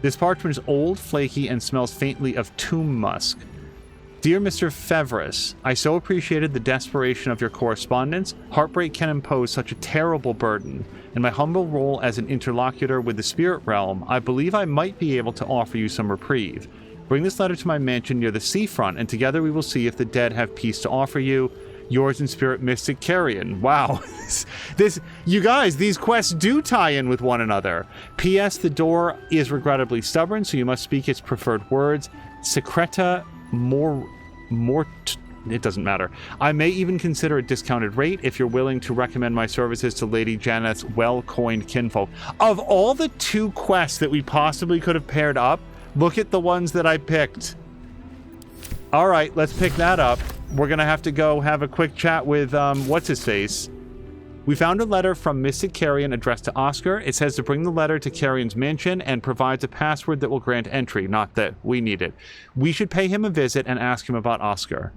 This parchment is old, flaky, and smells faintly of tomb musk. Dear Mr. Fevris, I so appreciated the desperation of your correspondence. Heartbreak can impose such a terrible burden. In my humble role as an interlocutor with the spirit realm, I believe I might be able to offer you some reprieve. Bring this letter to my mansion near the seafront, and together we will see if the dead have peace to offer you. Yours in spirit, Mystic Carrion. Wow. You guys, these quests do tie in with one another. P.S. The door is regrettably stubborn, so you must speak its preferred words. Secreta it doesn't matter. I may even consider a discounted rate if you're willing to recommend my services to Lady Jannath's well-coined kinfolk. Of all the 2 quests that we possibly could have paired up, look at the ones that I picked. All right, let's pick that up. We're going to have to go have a quick chat with, what's-his-face. We found a letter from Mystic Carrion addressed to Oscar. It says to bring the letter to Carrion's mansion and provides a password that will grant entry. Not that we need it. We should pay him a visit and ask him about Oscar.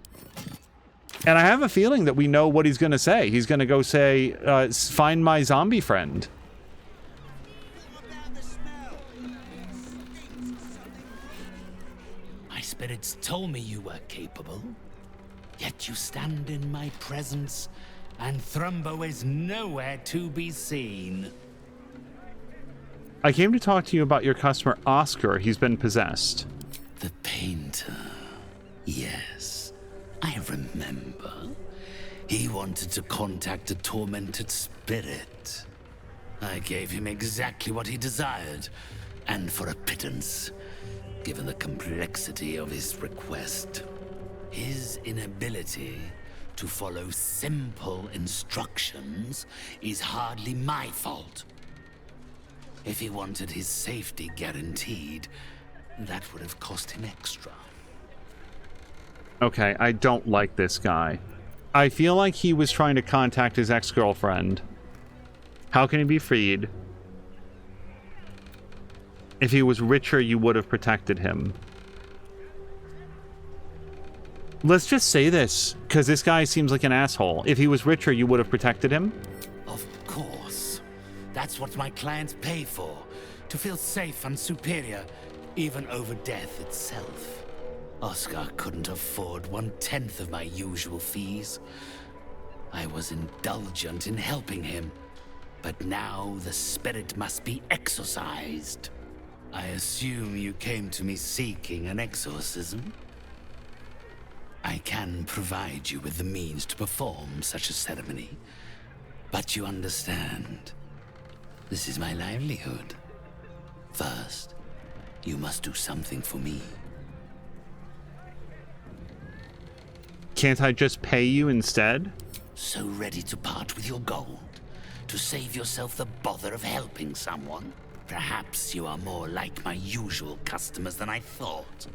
And I have a feeling that we know what he's going to say. He's going to go say, find my zombie friend. My spirits told me you were capable, yet you stand in my presence, and Thrumbo is nowhere to be seen. I came to talk to you about your customer, Oscar. He's been possessed. The painter. Yes, I remember. He wanted to contact a tormented spirit. I gave him exactly what he desired, and for a pittance, given the complexity of his request. His inability to follow simple instructions is hardly my fault. If he wanted his safety guaranteed, that would have cost him extra. Okay, I don't like this guy. I feel like he was trying to contact his ex-girlfriend. How can he be freed? If he was richer, you would have protected him. Let's just say this, because this guy seems like an asshole. If he was richer, you would have protected him? Of course. That's what my clients pay for. To feel safe and superior, even over death itself. Oscar couldn't afford 1/10 of my usual fees. I was indulgent in helping him, but now the spirit must be exorcised. I assume you came to me seeking an exorcism? I can provide you with the means to perform such a ceremony, but you understand, this is my livelihood. First, you must do something for me. Can't I just pay you instead? So ready to part with your gold? To save yourself the bother of helping someone? Perhaps you are more like my usual customers than I thought.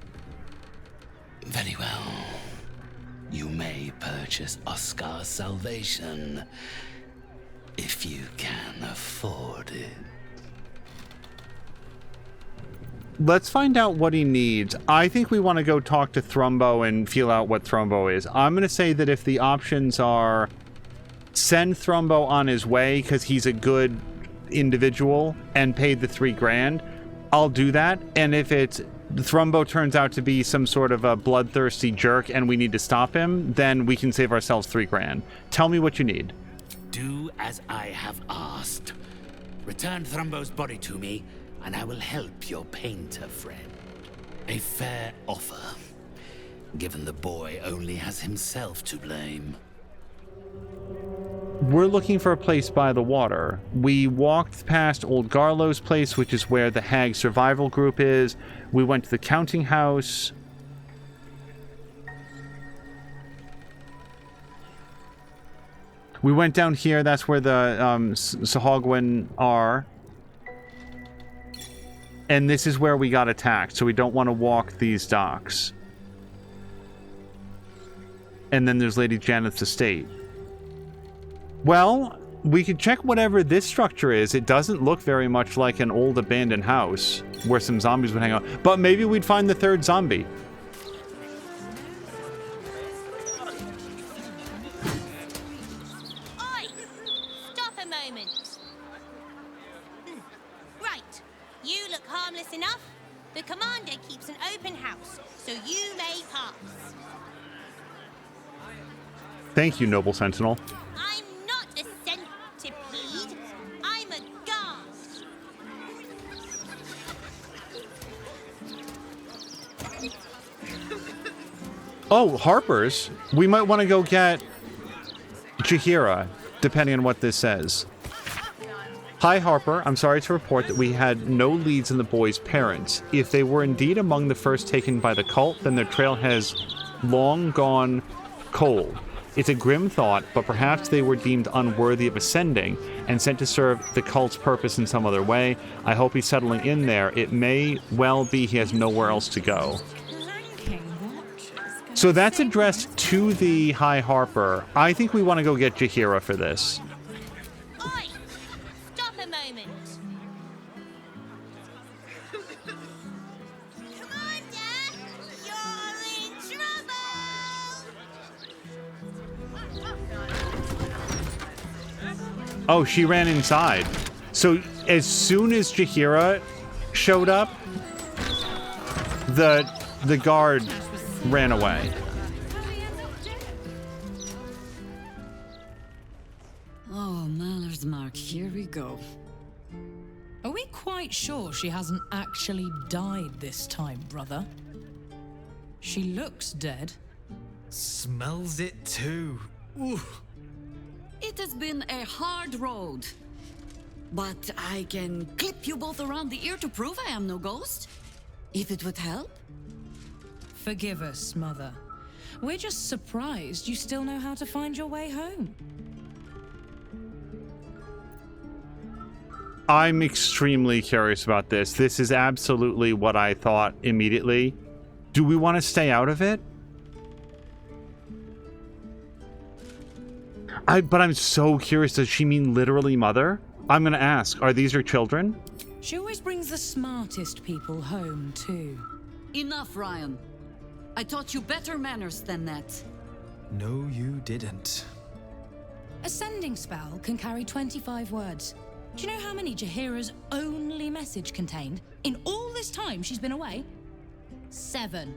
Very well. You may purchase Oscar's salvation, if you can afford it. Let's find out what he needs. I think we want to go talk to Thrumbo and feel out what Thrumbo is. I'm going to say that if the options are send Thrumbo on his way because he's a good individual and paid the $3,000, I'll do that. And if it's Thrumbo turns out to be some sort of a bloodthirsty jerk and we need to stop him, then we can save ourselves $3,000. Tell me what you need. Do as I have asked. Return Thrumbo's body to me, and I will help your painter friend. A fair offer, given the boy only has himself to blame. We're looking for a place by the water. We walked past Old Garlow's place, which is where the Hag survival group is. We went to the counting house. We went down here. That's where the Sahagwin are. And this is where we got attacked, so we don't want to walk these docks. And then there's Lady Jannath's estate. Well, we could check whatever this structure is. It doesn't look very much like an old abandoned house where some zombies would hang out. But maybe we'd find the third zombie. You look harmless enough. The commander keeps an open house, so you may pass. Thank you, Noble Sentinel. I'm not a centipede. I'm a guard. Oh, Harper's. We might want to go get Jaheira, depending on what this says. Hi, Harper. I'm sorry to report that we had no leads on the boys' parents. If they were indeed among the first taken by the cult, then their trail has long gone cold. It's a grim thought, but perhaps they were deemed unworthy of ascending and sent to serve the cult's purpose in some other way. I hope he's settling in there. It may well be he has nowhere else to go. So that's addressed to the High Harper. I think we want to go get Jaheira for this. Oi! Stop a moment. Commander, you're in trouble. Oh, she ran inside. So as soon as Jaheira showed up, the guard ran away. Oh, Maller's Mark, here we go. Are we quite sure she hasn't actually died this time, brother? She looks dead. Smells it too. Ooh. It has been a hard road. But I can clip you both around the ear to prove I am no ghost. If it would help. Forgive us, Mother. We're just surprised you still know how to find your way home. I'm extremely curious about this. This is absolutely what I thought immediately. Do we want to stay out of it? But I'm so curious. Does she mean literally mother? I'm going to ask, are these her children? She always brings the smartest people home, too. Enough, Ryan. I taught you better manners than that. No, you didn't. A sending spell can carry 25 words. Do you know how many Jaheira's only message contained in all this time she's been away? 7.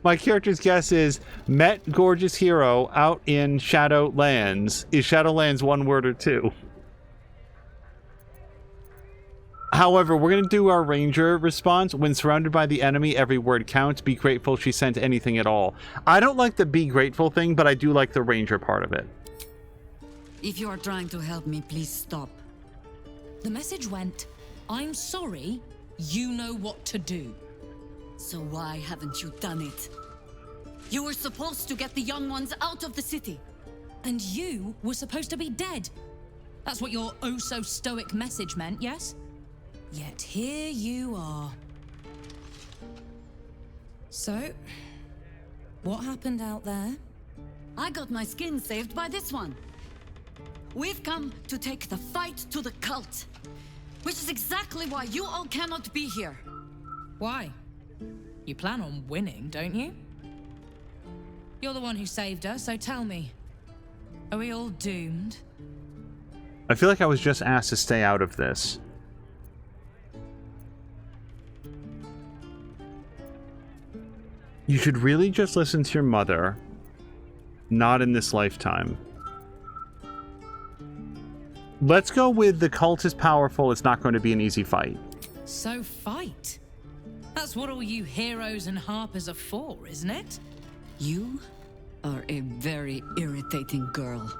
My character's guess is met gorgeous hero out in Shadowlands. Is Shadowlands one word or two? However, we're going to do our ranger response. When surrounded by the enemy, every word counts. Be grateful she sent anything at all. I don't like the be grateful thing, but I do like the ranger part of it. If you are trying to help me, please stop. The message went, I'm sorry, you know what to do. So why haven't you done it? You were supposed to get the young ones out of the city. And you were supposed to be dead. That's what your oh-so-stoic message meant, yes? Yet here you are. So, what happened out there? I got my skin saved by this one. We've come to take the fight to the cult, which is exactly why you all cannot be here. Why? You plan on winning, don't you? You're the one who saved us, so tell me. Are we all doomed? I feel like I was just asked to stay out of this. You should really just listen to your mother. Not in this lifetime. Let's go with the cult is powerful. It's not going to be an easy fight. So fight. That's what all you heroes and harpers are for, isn't it? You are a very irritating girl.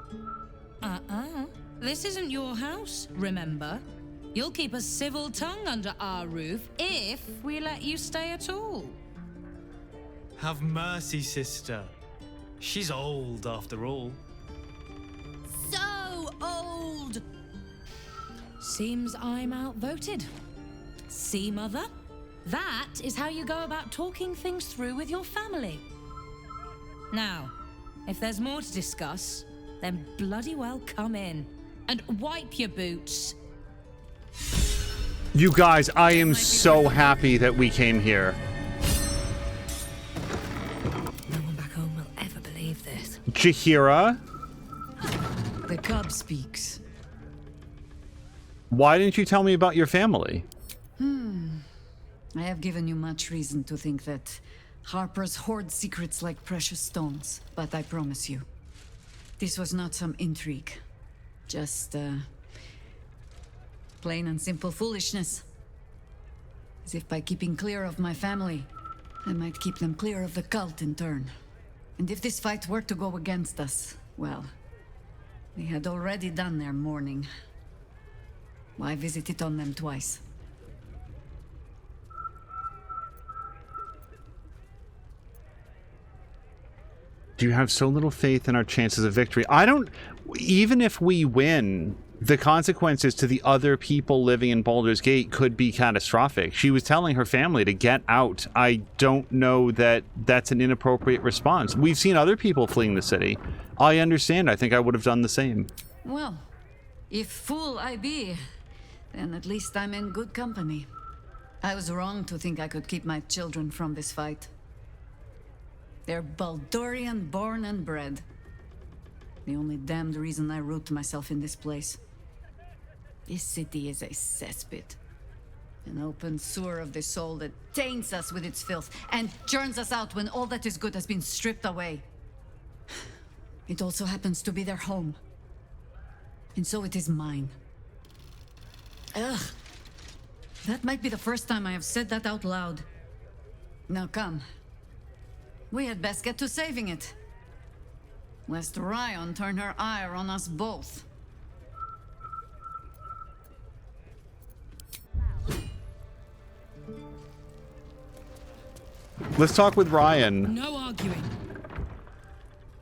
This isn't your house, remember? You'll keep a civil tongue under our roof if we let you stay at all. Have mercy, sister. She's old, after all. So old! Seems I'm outvoted. See, Mother? That is how you go about talking things through with your family. Now, if there's more to discuss, then bloody well come in. And wipe your boots. You guys, I am so happy that we came here. No one back of this. Jaheira, The cub speaks. why didn't you tell me about your family? I have given you much reason to think that Harpers hoard secrets like precious stones, but I promise you, this was not some intrigue. Just, plain and simple foolishness. As if by keeping clear of my family, I might keep them clear of the cult in turn. And if this fight were to go against us, well, they had already done their mourning. Why visit it on them twice? Do you have so little faith in our chances of victory? I don't... Even if we win, the consequences to the other people living in Baldur's Gate could be catastrophic. She was telling her family to get out. I don't know that that's an inappropriate response. We've seen other people fleeing the city. I understand. I think I would have done the same. Well, if fool I be, then at least I'm in good company. I was wrong to think I could keep my children from this fight. They're Baldurian born and bred. The only damned reason I root myself in this place. This city is a cesspit. An open sewer of the soul that taints us with its filth and churns us out when all that is good has been stripped away. It also happens to be their home. And so it is mine. Ugh. That might be the first time I have said that out loud. Now come. We had best get to saving it. Lest Ryan turn her ire on us both. Let's talk with Ryan. No arguing.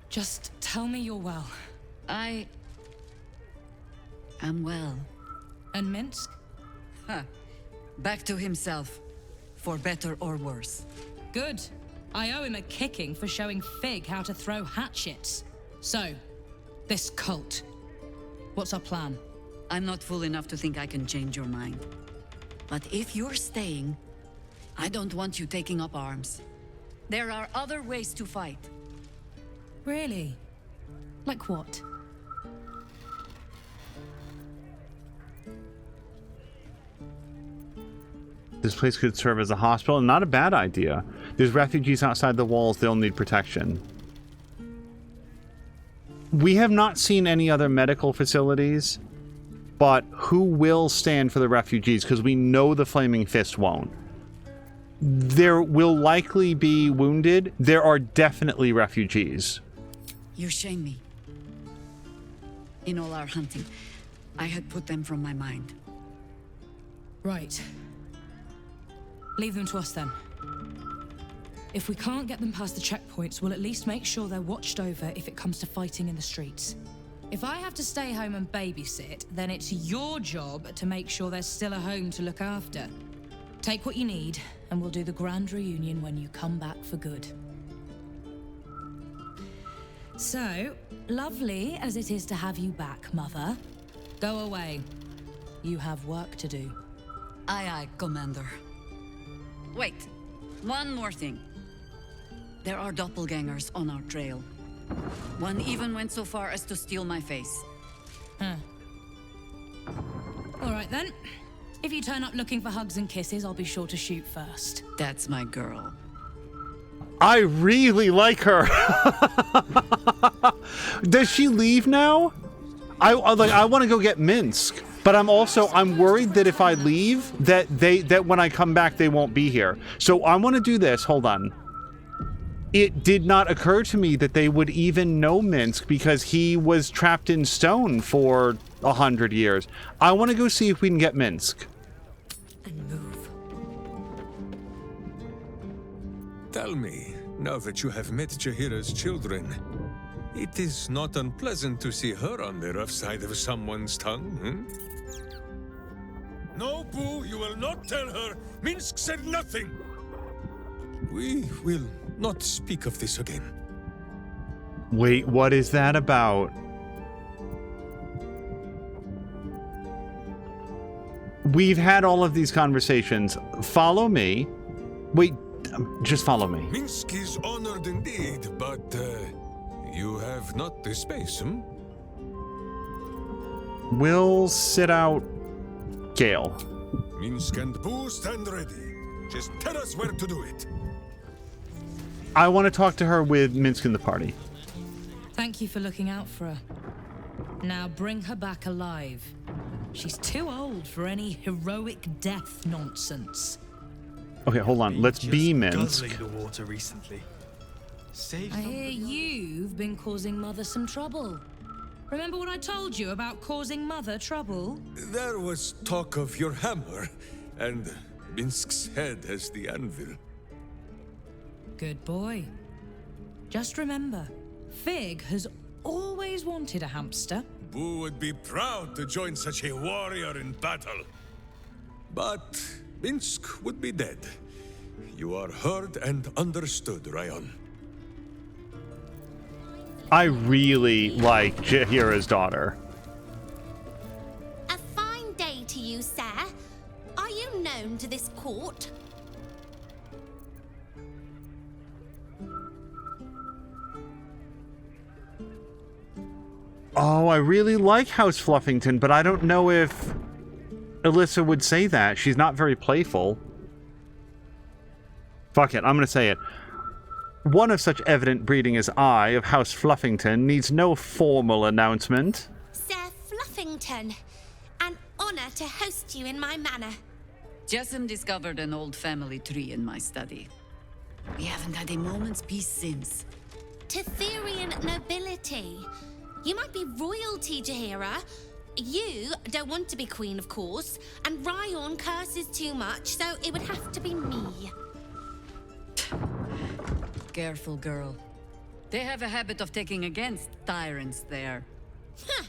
Just tell me you're well. I am well. And Minsk? Huh. Back to himself. For better or worse. Good. I owe him a kicking for showing Fig how to throw hatchets. So, this cult. What's our plan? I'm not fool enough to think I can change your mind. But if you're staying, I don't want you taking up arms. There are other ways to fight. Really? Like what? This place could serve as a hospital. Not a bad idea. There's refugees outside the walls. They'll need protection. We have not seen any other medical facilities, but who will stand for the refugees? Because we know the Flaming Fist won't. There will likely be wounded. There are definitely refugees. You shame me. In all our hunting, I had put them from my mind. Right. Leave them to us then. If we can't get them past the checkpoints, we'll at least make sure they're watched over if it comes to fighting in the streets. If I have to stay home and babysit, then it's your job to make sure there's still a home to look after. Take what you need, and we'll do the grand reunion when you come back for good. So, lovely as it is to have you back, Mother, go away. You have work to do. Aye, aye, Commander. Wait, one more thing. There are doppelgangers on our trail. One even went so far as to steal my face. Huh. All right then. If you turn up looking for hugs and kisses, I'll be sure to shoot first. That's my girl. I really like her. Does she leave now? I want to go get Minsk, but I'm worried that if I leave, that when I come back they won't be here. So I want to do this. Hold on. It did not occur to me that they would even know Minsk because he was trapped in stone for 100 years. I want to go see if we can get Minsk. And move. Tell me, now that you have met Jaheira's children, it is not unpleasant to see her on the rough side of someone's tongue, No, Boo, you will not tell her. Minsk said nothing. We will not speak of this again. Wait, what is that about? We've had all of these conversations. Follow me. Wait, just follow me. Minsk is honored indeed, but You have not the space, hmm? We'll sit out Gale. Minsk and Boo, stand ready. Just tell us where to do it. I want to talk to her with Minsk in the party. Thank you for looking out for her. Now bring her back alive. She's too old for any heroic death nonsense. Okay, hold on. Let's be Minsk. Guzzling the water recently. I hear you've been causing Mother some trouble. Remember what I told you about causing Mother trouble? There was talk of your hammer, and Minsk's head as the anvil. Good boy. Just remember, Fig has always wanted a hamster. Boo would be proud to join such a warrior in battle. But Minsk would be dead. You are heard and understood, Ryan. I really like Jaheira's daughter. A fine day to you, sir. Are you known to this court? Oh, I really like House Fluffington, but I don't know if Alyssa would say that. She's not very playful. Fuck it, I'm gonna say it. One of such evident breeding as I, of House Fluffington, needs no formal announcement. Sir Fluffington, an honor to host you in my manor. Jessamine discovered an old family tree in my study. We haven't had a moment's peace since. Tetherian nobility. You might be royalty, Jaheira. You don't want to be queen, of course, and Ryan curses too much, so it would have to be me. Careful, girl. They have a habit of taking against tyrants there. Huh.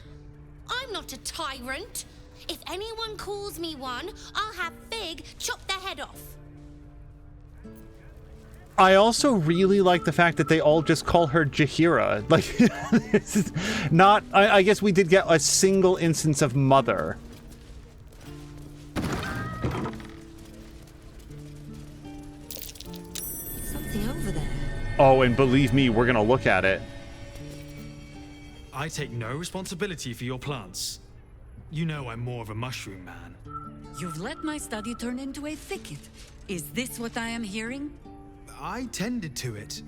I'm not a tyrant. If anyone calls me one, I'll have Fig chop their head off. I also really like the fact that they all just call her Jaheira. Like, this is not... I guess we did get a single instance of mother. Something over there. Oh, and believe me, we're gonna look at it. I take no responsibility for your plants. You know I'm more of a mushroom man. You've let my study turn into a thicket. Is this what I am hearing? I tended to it.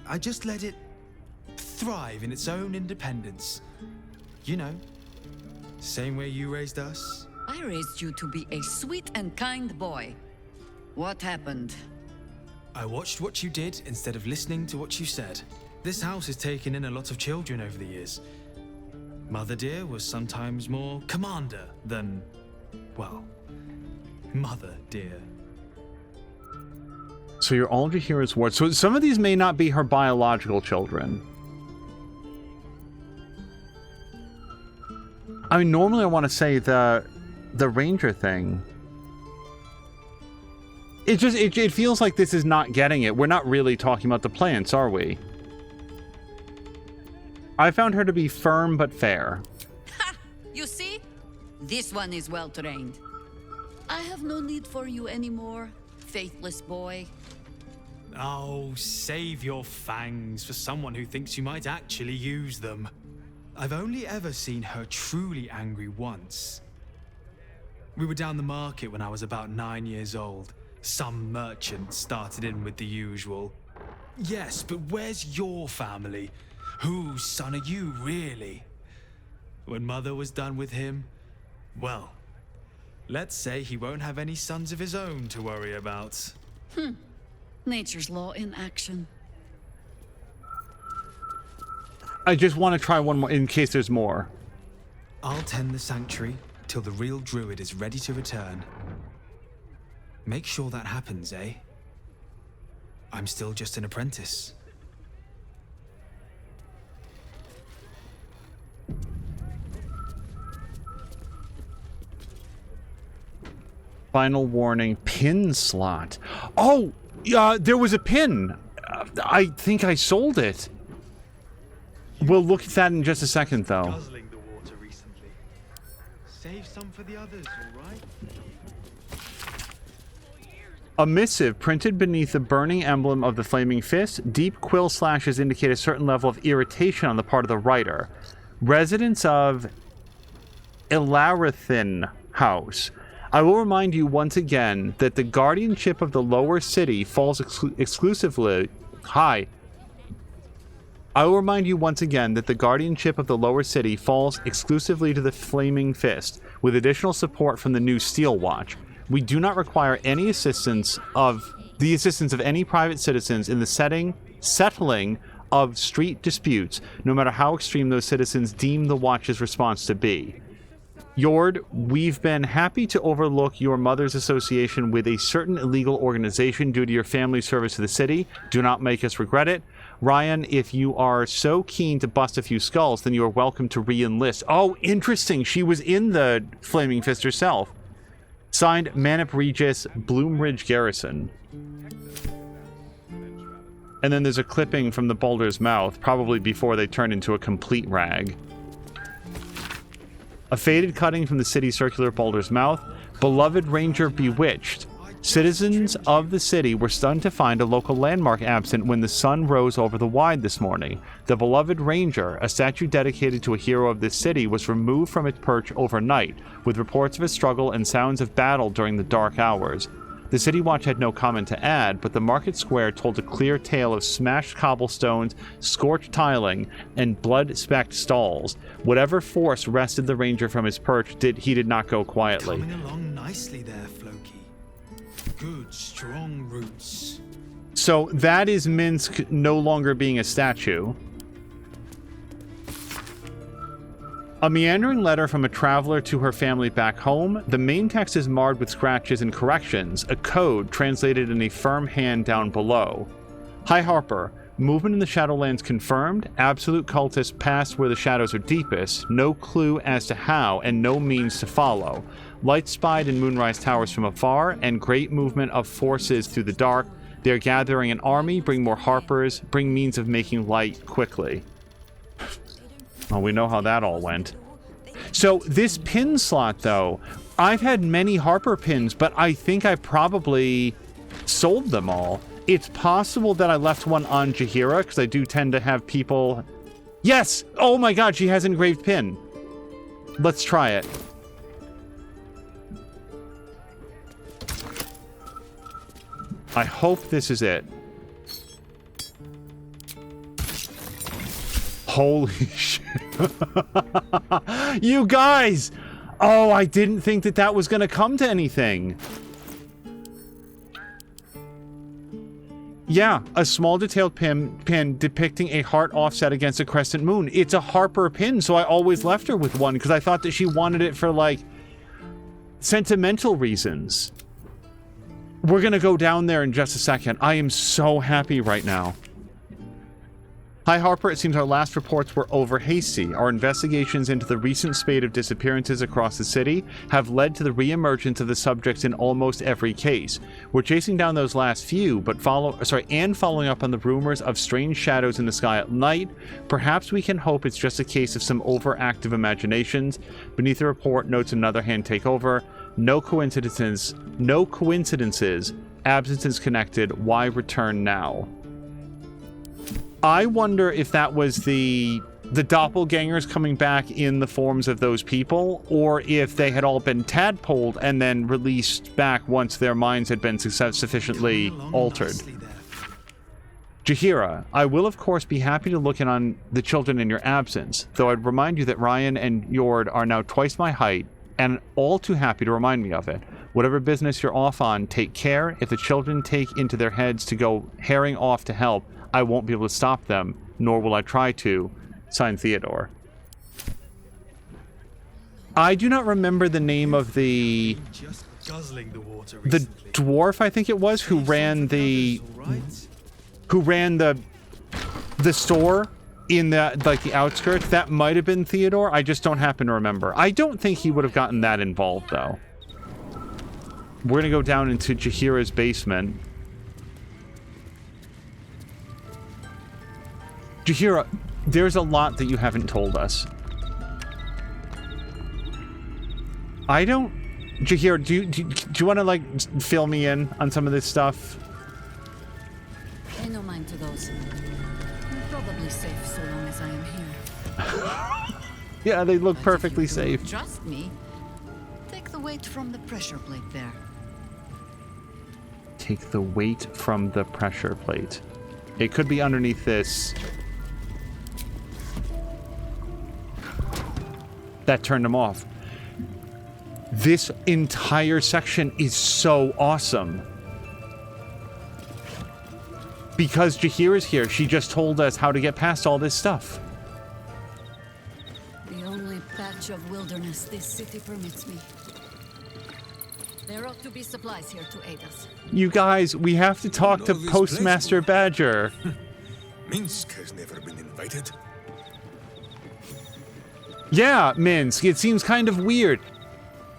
I just let it thrive in its own independence. You know, same way you raised us. I raised you to be a sweet and kind boy. What happened? I watched what you did instead of listening to what you said. This house has taken in a lot of children over the years. Mother dear was sometimes more commander than, well, mother dear. So you're all Jaheira's wards. So some of these may not be her biological children. I mean, normally I want to say the ranger thing. It just it feels like this is not getting it. We're not really talking about the plants, are we? I found her to be firm but fair. Ha! You see? This one is well trained. I have no need for you anymore, faithless boy. Oh, save your fangs for someone who thinks you might actually use them. I've only ever seen her truly angry once. We were down the market when I was about 9 years old. Some merchant started in with the usual. Yes, but where's your family? Whose son are you, really? When Mother was done with him, well, let's say he won't have any sons of his own to worry about. Nature's law in action. I just want to try one more in case there's more. I'll tend the sanctuary till the real druid is ready to return. Make sure that happens, eh? I'm still just an apprentice. Final warning, pin slot. Oh, there was a pin. I think I sold it. We'll look at that in just a second, though. Guzzling the water recently. Save some for the others, all right? A missive printed beneath the burning emblem of the Flaming Fist. Deep quill slashes indicate a certain level of irritation on the part of the writer. Residents of Elerrathin House. I will remind you once again that the guardianship of the lower city falls exclusively... Hi. I will remind you once again that the guardianship of the lower city falls exclusively to the Flaming Fist, with additional support from the new Steel Watch. We do not require any assistance of any private citizens in the settling of street disputes, no matter how extreme those citizens deem the Watch's response to be. Yord, we've been happy to overlook your mother's association with a certain illegal organization due to your family's service to the city. Do not make us regret it. Ryan, if you are so keen to bust a few skulls, then you are welcome to re-enlist. Oh, interesting. She was in the Flaming Fist herself. Signed, Manip Regis, Bloomridge Garrison. And then there's a clipping from the Baldur's mouth, probably before they turn into a complete rag. A faded cutting from the city circular Baldur's mouth. Beloved Ranger bewitched. Citizens of the city were stunned to find a local landmark absent when the sun rose over the Wide this morning. The Beloved Ranger, a statue dedicated to a hero of this city, was removed from its perch overnight, with reports of a struggle and sounds of battle during the dark hours. The City Watch had no comment to add, but the market square told a clear tale of smashed cobblestones, scorched tiling, and blood-specked stalls. Whatever force wrested the ranger from his perch, he did not go quietly. Coming along nicely there, Floki. Good, strong roots. So that is Minsk no longer being a statue. A meandering letter from a traveler to her family back home. The main text is marred with scratches and corrections, a code translated in a firm hand down below. Hi Harper, movement in the Shadowlands confirmed, absolute cultists passed where the shadows are deepest, no clue as to how and no means to follow. Light spied in Moonrise Towers from afar, and great movement of forces through the dark. They are gathering an army, bring more Harpers, bring means of making light quickly. Well, we know how that all went. So this pin slot, though, I've had many Harper pins, but I think I probably sold them all. It's possible that I left one on Jaheira, because I do tend to have people... Yes! Oh my god, she has an engraved pin. Let's try it. I hope this is it. Holy shit. You guys! Oh, I didn't think that that was going to come to anything. Yeah, a small detailed pin depicting a heart offset against a crescent moon. It's a Harper pin, so I always left her with one because I thought that she wanted it for, like, sentimental reasons. We're going to go down there in just a second. I am so happy right now. Hi Harper, it seems our last reports were over hasty. Our investigations into the recent spate of disappearances across the city have led to the re-emergence of the subjects in almost every case. We're chasing down those last few, but following up on the rumors of strange shadows in the sky at night. Perhaps we can hope it's just a case of some overactive imaginations. Beneath the report, notes another hand take over. No coincidences. Absences connected. Why return now? I wonder if that was the doppelgangers coming back in the forms of those people, or if they had all been tadpoled and then released back once their minds had been sufficiently altered. Jaheira, I will of course be happy to look in on the children in your absence, though I'd remind you that Ryan and Yord are now twice my height, and all too happy to remind me of it. Whatever business you're off on, take care. If the children take into their heads to go herring off to help, I won't be able to stop them, nor will I try to. Signed, Theodore. I do not remember the name of the dwarf, I think it was, who ran the store in the outskirts. That might have been Theodore. I just don't happen to remember. I don't think he would have gotten that involved, though. We're gonna go down into Jaheira's basement. Jaheira, there's a lot that you haven't told us. I don't Jahir, do you want to like fill me in on some of this stuff? Pay no mind to those. I'm probably safe so long as I am here. Yeah, they look But perfectly if you do safe. trust me. Take the weight from the pressure plate there. Take the weight from the pressure plate. It could be underneath this. That turned him off. This entire section is so awesome. Because Jahir is here, she just told us how to get past all this stuff. The only patch of wilderness this city permits me. There ought to be supplies here to aid us. You guys, we have to talk to Postmaster Badger. Minsk has never been invited. Yeah, Minsk, it seems kind of weird.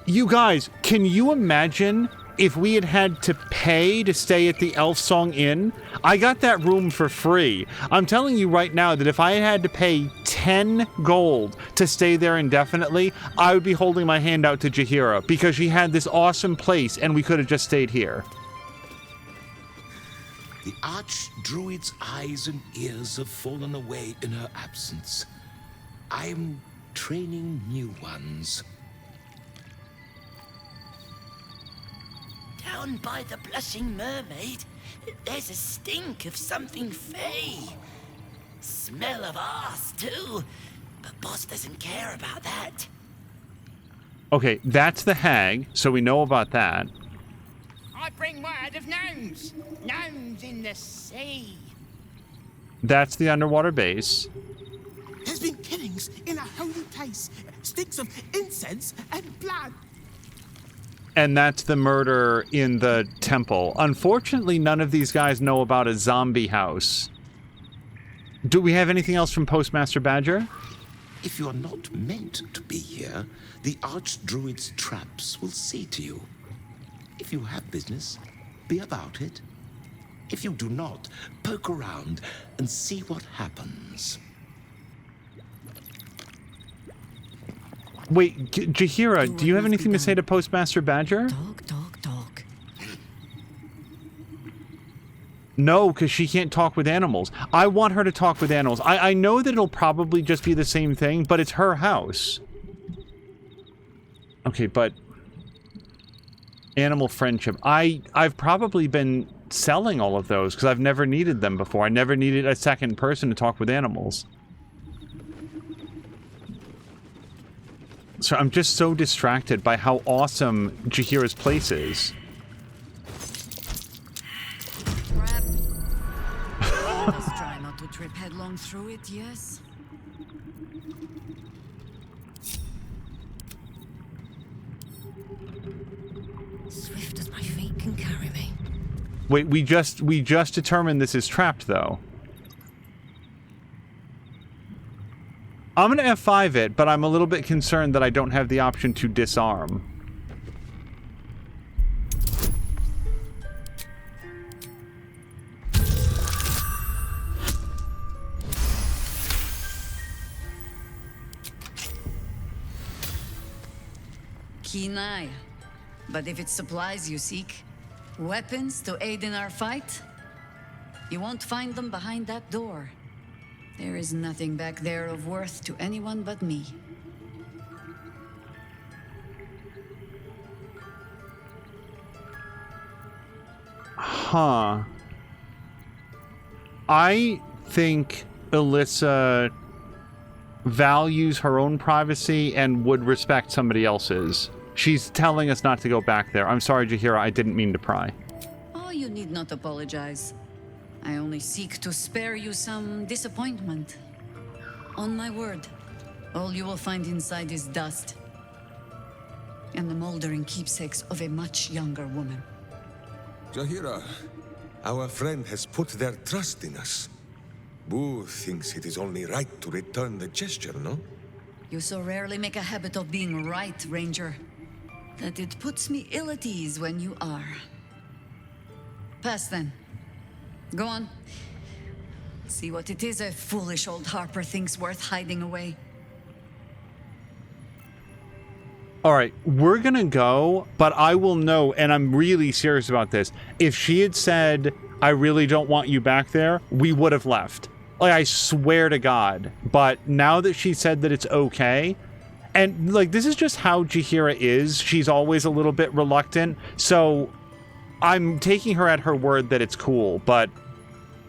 You guys, can you imagine if we had to pay to stay at the Elf Song Inn? I got that room for free. I'm telling you right now that if I had to pay 10 gold to stay there indefinitely, I would be holding my hand out to Jahira because she had this awesome place and we could have just stayed here. The Archdruid's eyes and ears have fallen away in her absence. I'm training new ones. Down by the Blushing Mermaid, there's a stink of something fey. Smell of arse, too. But boss doesn't care about that. Okay, that's the hag, so we know about that. I bring word of gnomes. Gnomes in the sea. That's the underwater base. There's been killings in a holy place. Stinks of incense and blood. And that's the murder in the temple. Unfortunately, none of these guys know about a zombie house. Do we have anything else from Postmaster Badger? If you're not meant to be here, the Archdruid's traps will see to you. If you have business, be about it. If you do not, poke around and see what happens. Wait, Jahira, do you have anything to say to Postmaster Badger? Talk. No, because she can't talk with animals. I want her to talk with animals. I know that it'll probably just be the same thing, but it's her house. Okay, but... Animal friendship. I've probably been selling all of those, because I've never needed them before. I never needed a second person to talk with animals. So I'm just so distracted by how awesome Jahira's place is. Let's try not to trip headlong through it, yes? Swift as my feet can carry me. Wait, we just determined this is trapped, though. I'm gonna F5 it, but I'm a little bit concerned that I don't have the option to disarm. Keen eye. But if it's supplies you seek, weapons to aid in our fight, you won't find them behind that door. There is nothing back there of worth to anyone but me. Huh. I think Alyssa values her own privacy and would respect somebody else's. She's telling us not to go back there. I'm sorry, Jahira, I didn't mean to pry. Oh, you need not apologize. I only seek to spare you some disappointment. On my word, all you will find inside is dust. And the moldering keepsakes of a much younger woman. Jahira, our friend has put their trust in us. Boo thinks it is only right to return the gesture, no? You so rarely make a habit of being right, Ranger, that it puts me ill at ease when you are. Pass then. Go on. See what it is a foolish old Harper thinks worth hiding away. All right, we're going to go, but I will know, and I'm really serious about this. If she had said, I really don't want you back there, we would have left. Like, I swear to God. But now that she said that it's okay, and, like, this is just how Jaheira is. She's always a little bit reluctant. So I'm taking her at her word that it's cool. But,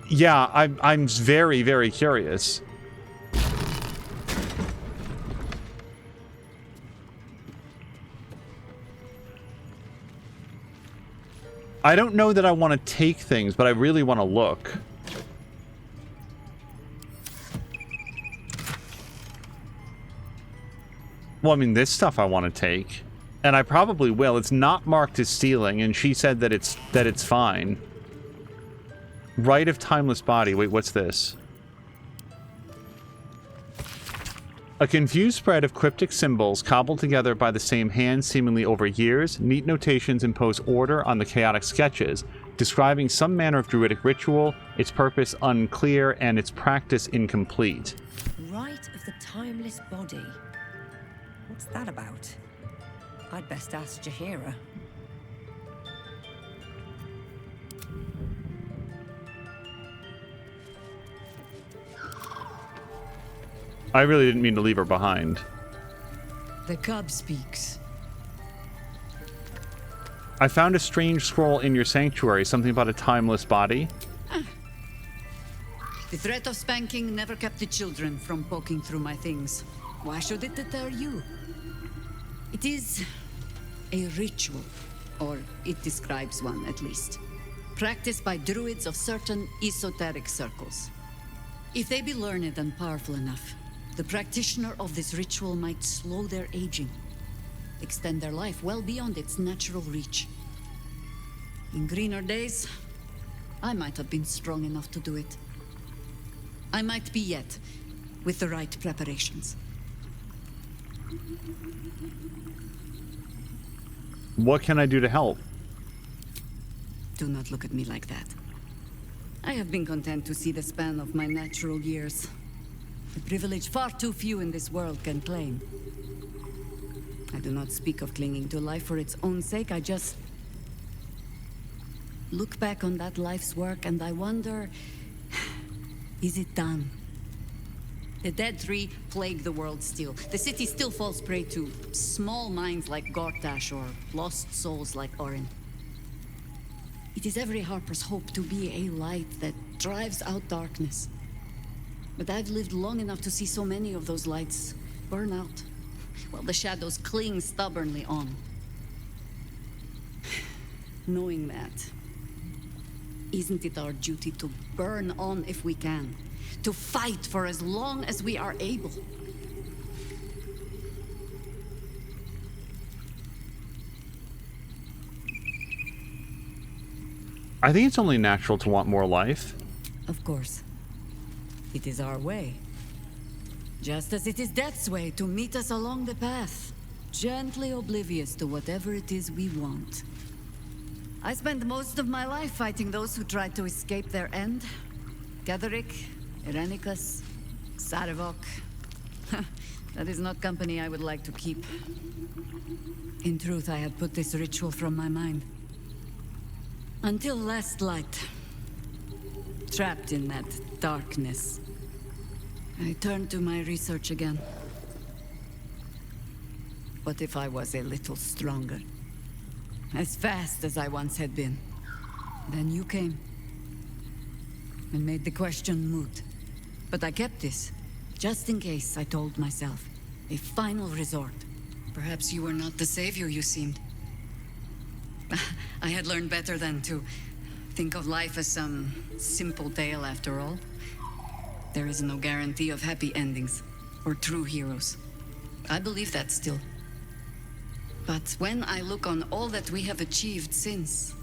yeah, I'm very, very curious. I don't know that I want to take things, but I really want to look. Well, I mean, this stuff I want to take, and I probably will. It's not marked as stealing, and she said that it's fine. Rite of Timeless Body. Wait, what's this? A confused spread of cryptic symbols cobbled together by the same hand seemingly over years. Neat notations impose order on the chaotic sketches, describing some manner of druidic ritual, its purpose unclear, and its practice incomplete. Rite of the Timeless Body. What's that about? I'd best ask Jaheira. I really didn't mean to leave her behind. The cub speaks. I found a strange scroll in your sanctuary, something about a timeless body. The threat of spanking never kept the children from poking through my things. Why should it deter you? It is a ritual, or it describes one at least, practiced by druids of certain esoteric circles. If they be learned and powerful enough, the practitioner of this ritual might slow their aging, extend their life well beyond its natural reach. In greener days, I might have been strong enough to do it. I might be yet, with the right preparations. What can I do to help? Do not look at me like that. I have been content to see the span of my natural years. A privilege far too few in this world can claim. I do not speak of clinging to life for its own sake, I just look back on that life's work and I wonder, is it done? The dead tree plague the world still. The city still falls prey to small minds like Gortash or lost souls like Orin. It is every harper's hope to be a light that drives out darkness. But I've lived long enough to see so many of those lights burn out, while the shadows cling stubbornly on. Knowing that, isn't it our duty to burn on if we can? To fight for as long as we are able? I think it's only natural to want more life. Of course. It is our way. Just as it is death's way to meet us along the path, gently oblivious to whatever it is we want. I spent most of my life fighting those who tried to escape their end. Gatherick, Irenicus, Sarevok. That is not company I would like to keep. In truth, I had put this ritual from my mind. Until last light. Trapped in that darkness. I turned to my research again. What if I was a little stronger? As fast as I once had been. Then you came. And made the question moot. But I kept this. Just in case, I told myself. A final resort. Perhaps you were not the savior you seemed. I had learned better than to think of life as some simple tale after all. There is no guarantee of happy endings, or true heroes. I believe that still. But when I look on all that we have achieved since,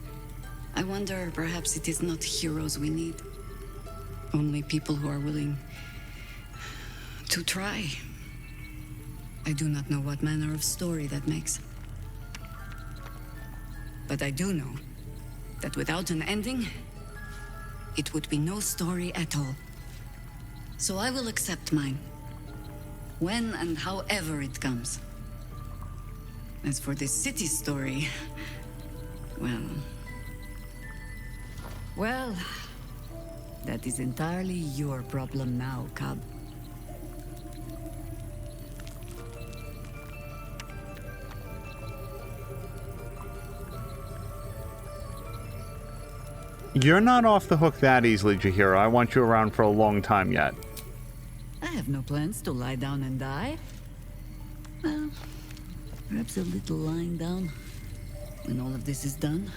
I wonder perhaps it is not heroes we need. Only people who are willing to try. I do not know what manner of story that makes. But I do know that without an ending, it would be no story at all. So I will accept mine. When and however it comes. As for this city story, well, that is entirely your problem now, Cub. You're not off the hook that easily, Jaheira. I want you around for a long time yet. I have no plans to lie down and die. Well, perhaps a little lying down when all of this is done.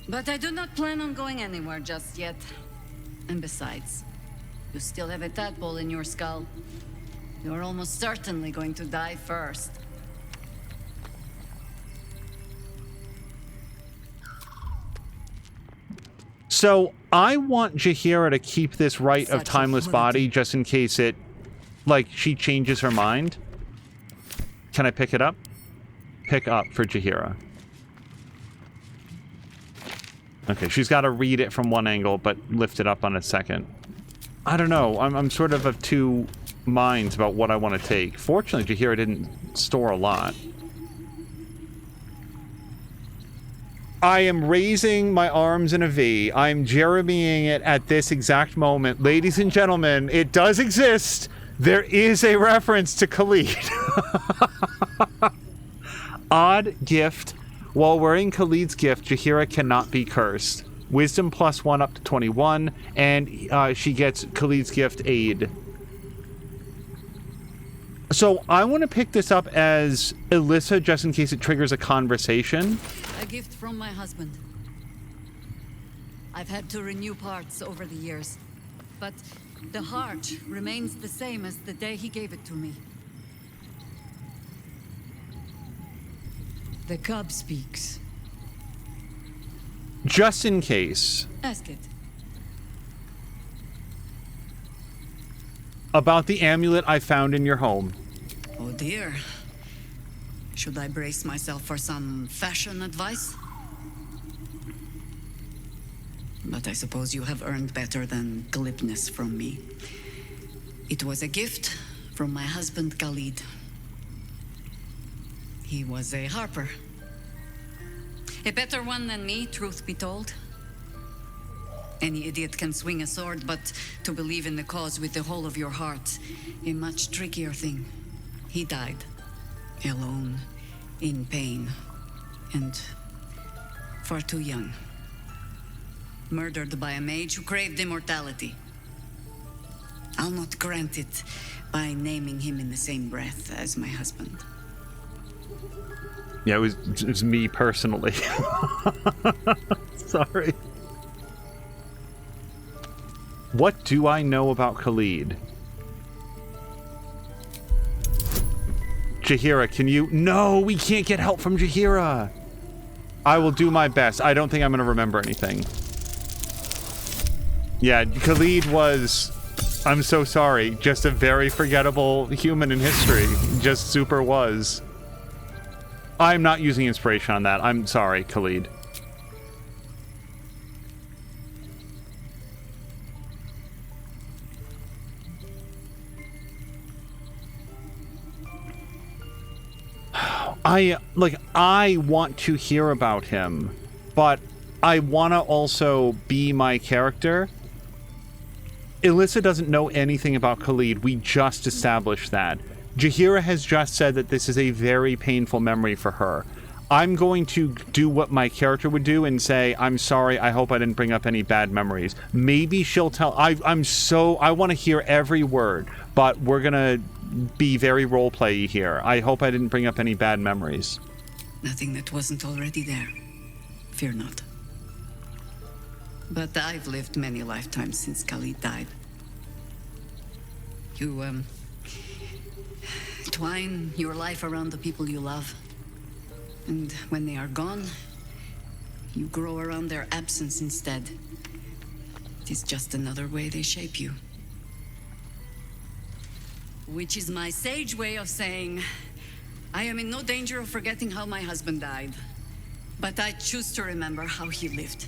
But I do not plan on going anywhere just yet. And besides, you still have a tadpole in your skull. You're almost certainly going to die first. So I want Jaheira to keep this rite of timeless body just in case it, like, she changes her mind. Can I pick it up? Pick up for Jaheira. Okay, she's got to read it from one angle, but lift it up on a second. I don't know. I'm sort of two minds about what I want to take. Fortunately, Jaheira didn't store a lot. I am raising my arms in a V. I'm Jeremying it at this exact moment. Ladies and gentlemen, it does exist. There is a reference to Khalid. Odd gift. While wearing Khalid's gift, Jaheira cannot be cursed. Wisdom +1 up to 21, and she gets Khalid's gift aid. So I want to pick this up as Alyssa, just in case it triggers a conversation. A gift from my husband. I've had to renew parts over the years, but the heart remains the same as the day he gave it to me. The cub speaks. Just in case. Ask it. About the amulet I found in your home. Oh dear. Should I brace myself for some fashion advice? But I suppose you have earned better than glibness from me. It was a gift from my husband Khalid. He was a harper. A better one than me, truth be told. Any idiot can swing a sword, but to believe in the cause with the whole of your heart, a much trickier thing. He died. Alone. In pain. And far too young. Murdered by a mage who craved immortality. I'll not grant it by naming him in the same breath as my husband. Yeah, it was me personally. Sorry. What do I know about Khalid? Jaheira, can you... No, we can't get help from Jaheira. I will do my best. I don't think I'm going to remember anything. Yeah, Khalid was... I'm so sorry. Just a very forgettable human in history. Just super was. I'm not using inspiration on that. I'm sorry, Khalid. I want to hear about him, but I want to also be my character. Alyssa doesn't know anything about Khalid. We just established that. Jaheira has just said that this is a very painful memory for her. I'm going to do what my character would do and say, I'm sorry, I hope I didn't bring up any bad memories. Maybe she'll tell... I want to hear every word, but we're going to be very roleplay-y here. I hope I didn't bring up any bad memories. Nothing that wasn't already there. Fear not. But I've lived many lifetimes since Khalid died. You, twine your life around the people you love. And when they are gone, you grow around their absence instead. It is just another way they shape you. Which is my sage way of saying, I am in no danger of forgetting how my husband died. But I choose to remember how he lived.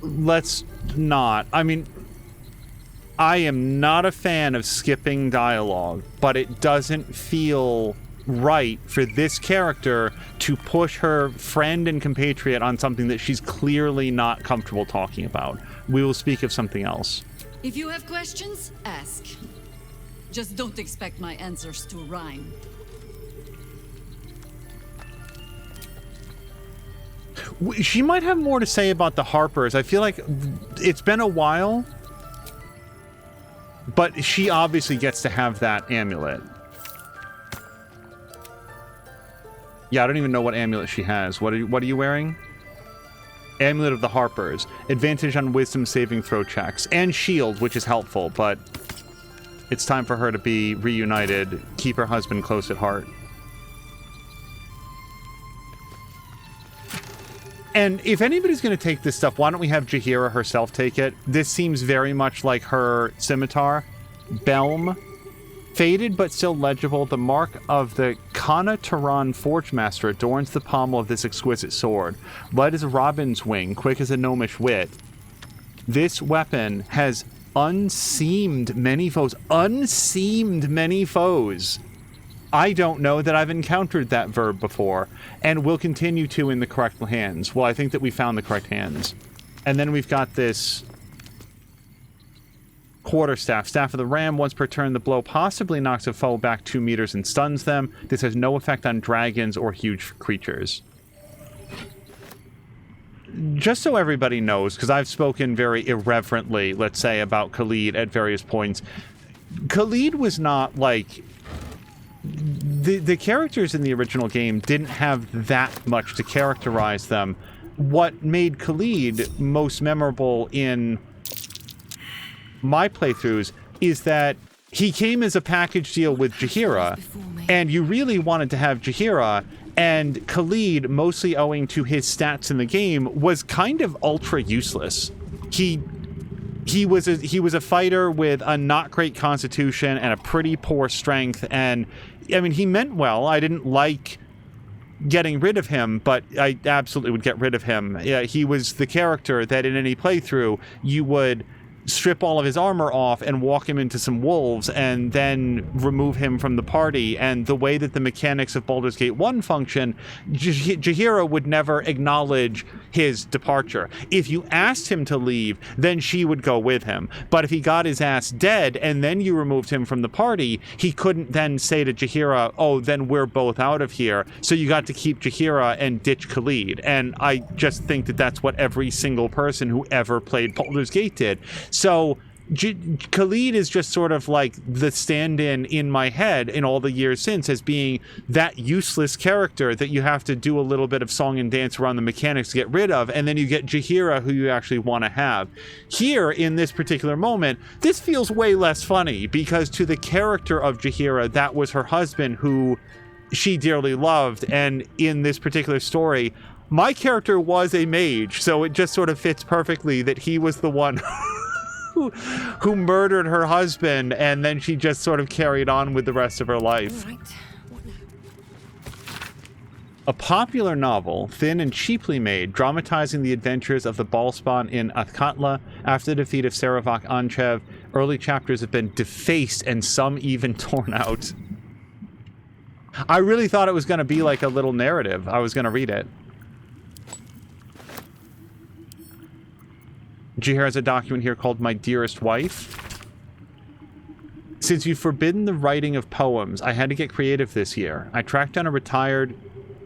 Let's not. I mean, I am not a fan of skipping dialogue, but it doesn't feel right for this character to push her friend and compatriot on something that she's clearly not comfortable talking about. We will speak of something else. If you have questions, ask. Just don't expect my answers to rhyme. She might have more to say about the Harpers. I feel like it's been a while, but she obviously gets to have that amulet. Yeah, I don't even know what amulet she has. What are you wearing? Amulet of the Harpers. Advantage on wisdom saving throw checks. And shield, which is helpful, but it's time for her to be reunited. Keep her husband close at heart. And if anybody's going to take this stuff, why don't we have Jaheira herself take it? This seems very much like her scimitar. Belm. Faded but still legible, the mark of the Kana Turan Forgemaster adorns the pommel of this exquisite sword. Light as a robin's wing, quick as a gnomish wit. This weapon has unseamed many foes. Unseamed many foes. I don't know that I've encountered that verb before, and will continue to in the correct hands. Well, I think that we found the correct hands. And then we've got this quarterstaff. Staff of the Ram. Once per turn, the blow possibly knocks a foe back 2 meters and stuns them. This has no effect on dragons or huge creatures. Just so everybody knows, because I've spoken very irreverently, let's say, about Khalid at various points. Khalid was not like... The characters in the original game didn't have that much to characterize them. What made Khalid most memorable in my playthroughs is that he came as a package deal with Jaheira, and you really wanted to have Jaheira, and Khalid, mostly owing to his stats in the game, was kind of ultra useless. He was a fighter with a not great constitution and a pretty poor strength, and I mean, he meant well. I didn't like getting rid of him, but I absolutely would get rid of him. Yeah, he was the character that in any playthrough you would strip all of his armor off and walk him into some wolves and then remove him from the party. And the way that the mechanics of Baldur's Gate 1 function, Jaheira would never acknowledge his departure. If you asked him to leave, then she would go with him. But if he got his ass dead and then you removed him from the party, he couldn't then say to Jaheira, oh, then we're both out of here. So you got to keep Jaheira and ditch Khalid. And I just think that that's what every single person who ever played Baldur's Gate did. So Khalid is just sort of like the stand-in in my head in all the years since as being that useless character that you have to do a little bit of song and dance around the mechanics to get rid of, and then you get Jaheira, who you actually want to have. Here, in this particular moment, this feels way less funny, because to the character of Jaheira, that was her husband who she dearly loved, and in this particular story, my character was a mage, so it just sort of fits perfectly that he was the one who murdered her husband, and then she just sort of carried on with the rest of her life. Right. A popular novel, thin and cheaply made, dramatizing the adventures of the Ballspawn in Athkatla after the defeat of Saravak Anchev. Early chapters have been defaced and some even torn out. I really thought it was going to be like a little narrative. I was going to read it. Jaheira has a document here called My Dearest Wife. Since you've forbidden the writing of poems, I had to get creative this year. I tracked down a retired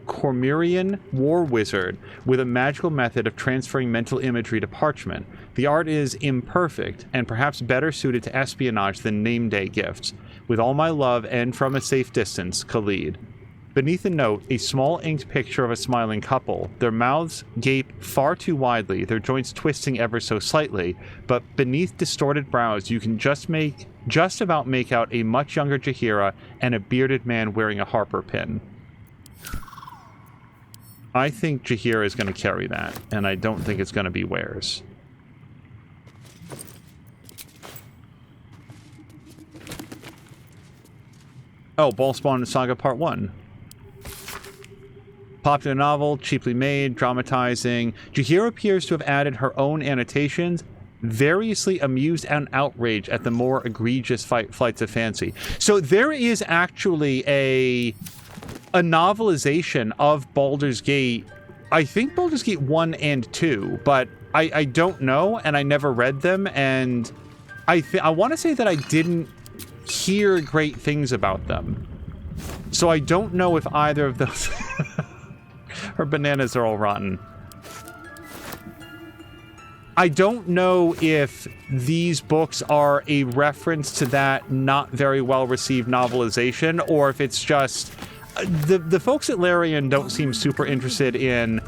Cormyrean war wizard with a magical method of transferring mental imagery to parchment. The art is imperfect and perhaps better suited to espionage than name day gifts. With all my love and from a safe distance, Khalid. Beneath the note, a small inked picture of a smiling couple. Their mouths gape far too widely, their joints twisting ever so slightly, but beneath distorted brows you can just about make out a much younger Jaheira and a bearded man wearing a Harper pin. I think Jaheira is going to carry that, and I don't think it's going to be Wares. Oh, Ballspawn Saga Part 1. Popular novel, cheaply made, dramatizing. Jaheira appears to have added her own annotations, variously amused and outraged at the more egregious flights of fancy. So there is actually a novelization of Baldur's Gate. I think Baldur's Gate 1 and 2, but I don't know, and I never read them, and I want to say that I didn't hear great things about them. So I don't know if either of those... Her bananas are all rotten. I don't know if these books are a reference to that not very well received novelization, or if it's just the folks at Larian don't seem super interested in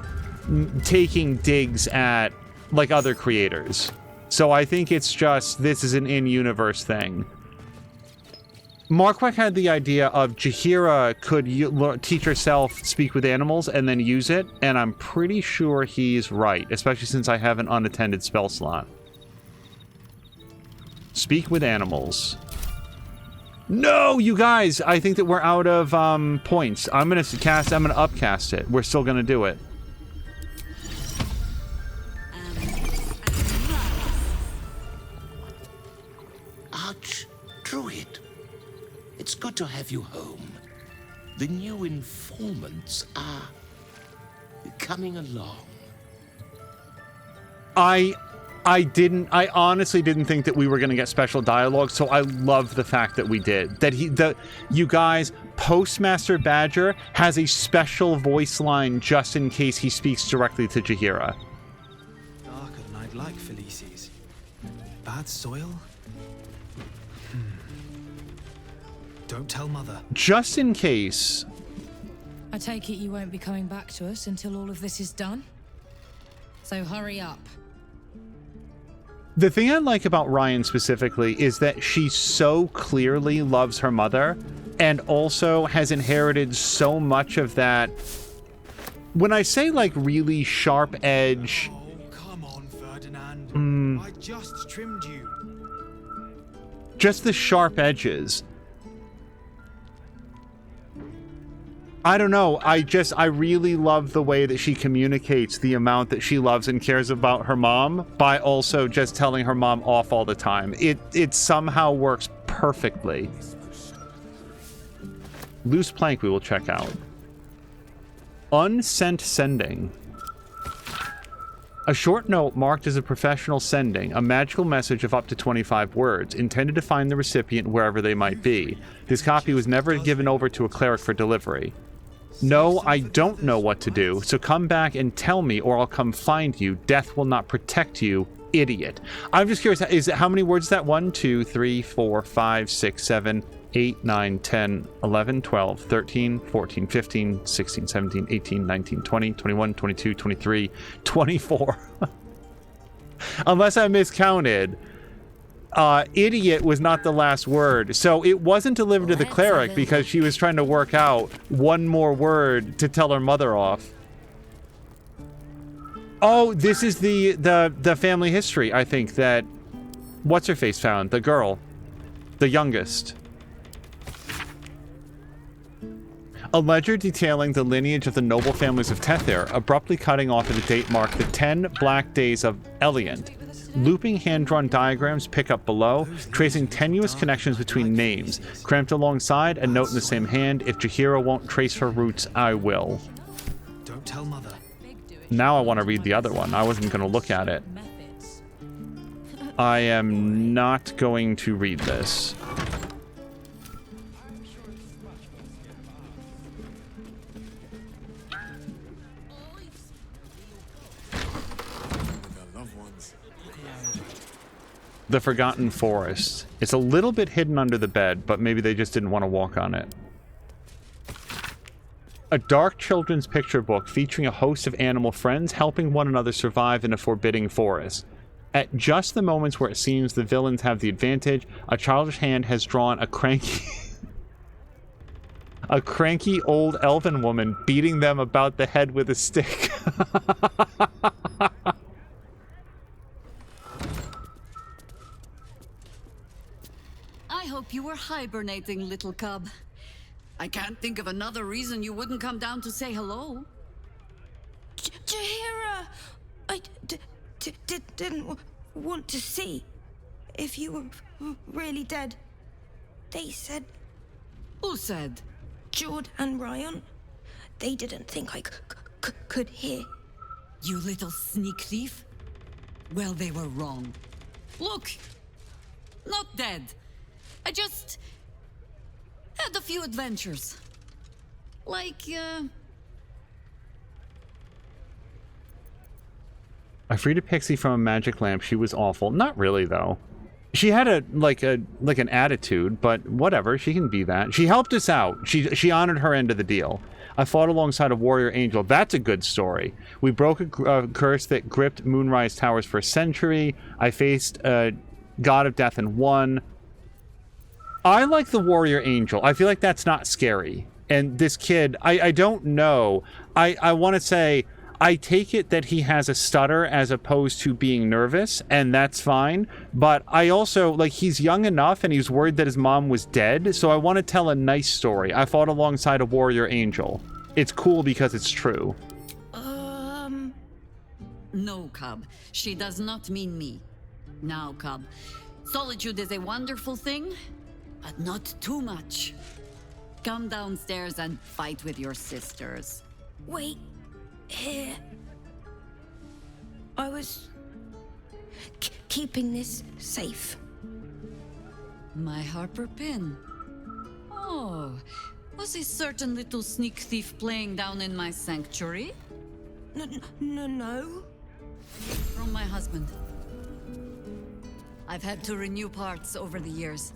taking digs at like other creators. So I think it's just this is an in-universe thing. Marquardt had the idea of Jaheira could teach herself speak with animals and then use it, and I'm pretty sure he's right, especially since I have an unattended spell slot. Speak with animals. No, you guys! I think that we're out of points. I'm gonna upcast it. We're still gonna do it. Archdruid. It's good to have you home. The new informants are coming along. I honestly didn't think that we were going to get special dialogue, so I love the fact that we did. You guys, Postmaster Badger has a special voice line just in case he speaks directly to Jaheira. Darker than I'd like, Felices. Bad soil? Don't tell Mother. Just in case. I take it you won't be coming back to us until all of this is done? So hurry up. The thing I like about Ryan specifically is that she so clearly loves her mother and also has inherited so much of that. When I say like really sharp edge... Oh, come on, Ferdinand. I just trimmed you. Just the sharp edges. I don't know. I really love the way that she communicates the amount that she loves and cares about her mom by also just telling her mom off all the time. It somehow works perfectly. Loose plank we will check out. Unsent sending. A short note marked as a professional sending, a magical message of up to 25 words, intended to find the recipient wherever they might be. This copy was never given over to a cleric for delivery. No, I don't know what to do, so come back and tell me or I'll come find you. Death will not protect you, idiot. I'm just curious, how many words is that? 1, 2, 3, 4, 5, 6, 7, 8, 9, 10, 11, 12, 13, 14, 15, 16, 17, 18, 19, 20, 21, 22, 23, 24. Unless I miscounted. Idiot was not the last word. So it wasn't delivered to the cleric because she was trying to work out one more word to tell her mother off. Oh, this is the family history, I think, that What's-Her-Face found. The girl. The youngest. A ledger detailing the lineage of the noble families of Tether, abruptly cutting off at the date marked the 10 black days of Eliant. Looping hand-drawn diagrams pick up below, tracing tenuous connections between names. Cramped alongside, a note in the same hand, if Jaheira won't trace her roots, I will. Don't tell Mother. Now I want to read the other one. I wasn't going to look at it. I am not going to read this. The Forgotten Forest. It's a little bit hidden under the bed, but maybe they just didn't want to walk on it. A dark children's picture book featuring a host of animal friends helping one another survive in a forbidding forest. At just the moments where it seems the villains have the advantage, a childish hand has drawn a cranky old elven woman beating them about the head with a stick. I hope you were hibernating, little cub. I can't think of another reason you wouldn't come down to say hello. Jaheira! I didn't want to see if you were really dead. They said... Who said? Jord and Ryan. They didn't think I could hear. You little sneak thief? Well, they were wrong. Look! Not dead. I just... had a few adventures. Like, I freed a pixie from a magic lamp. She was awful. Not really, though. She had an attitude, but whatever. She can be that. She helped us out. She honored her end of the deal. I fought alongside a warrior angel. That's a good story. We broke a curse that gripped Moonrise Towers for a century. I faced a god of death and won. I like the warrior angel. I feel like that's not scary. And this kid, I don't know. I want to say, I take it that he has a stutter as opposed to being nervous, and that's fine. But I also, like, he's young enough and he's worried that his mom was dead, so I want to tell a nice story. I fought alongside a warrior angel. It's cool because it's true. No, Cub. She does not mean me. Now, Cub, solitude is a wonderful thing, but not too much. Come downstairs and fight with your sisters. Wait. Here. I was... keeping this safe. My Harper pin. Oh, was a certain little sneak thief playing down in my sanctuary? No. From my husband. I've had to renew parts over the years,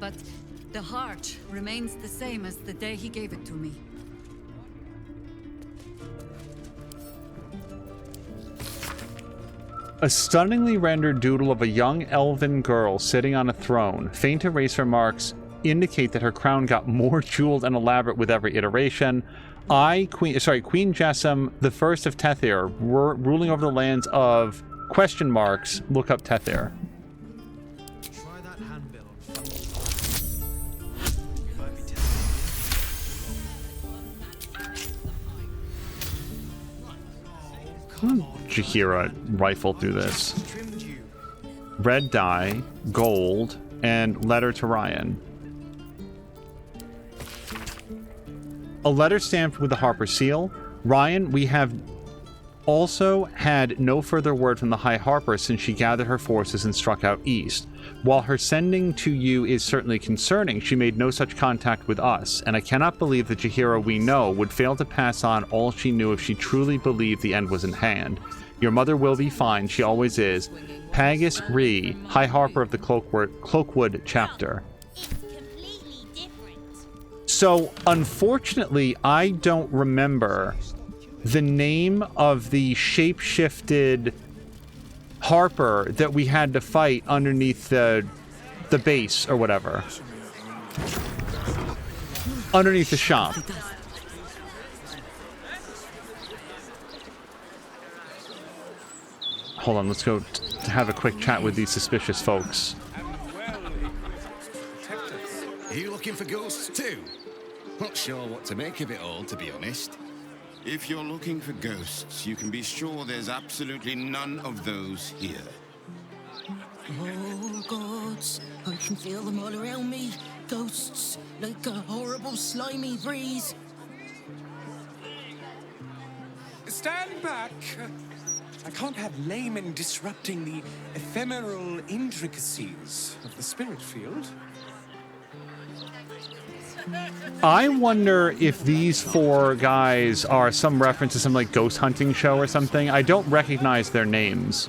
but the heart remains the same as the day he gave it to me. A stunningly rendered doodle of a young elven girl sitting on a throne. Faint eraser marks indicate that her crown got more jeweled and elaborate with every iteration. Queen Jessam, the first of Tethir, ruling over the lands of ... Look up Tethir. Try that handbill on Jaheira rifle through this. Red dye, gold, and letter to Ryan. A letter stamped with the Harper seal. Ryan, we have also had no further word from the High Harper since she gathered her forces and struck out east. While her sending to you is certainly concerning, she made no such contact with us, and I cannot believe that Jaheira we know would fail to pass on all she knew if she truly believed the end was in hand. Your mother will be fine, she always is. Pagus Ree, High Harper of the Cloakwood chapter. So, unfortunately, I don't remember the name of the shape-shifted Harper that we had to fight underneath the base or whatever. Underneath the shop. Hold on, let's go have a quick chat with these suspicious folks. Are you looking for ghosts too? Not sure what to make of it all, to be honest. If you're looking for ghosts, you can be sure there's absolutely none of those here. Oh, gods. I can feel them all around me. Ghosts, like a horrible slimy breeze. Stand back. I can't have laymen disrupting the ephemeral intricacies of the spirit field. I wonder if these four guys are some reference to some like ghost hunting show or something. I don't recognize their names.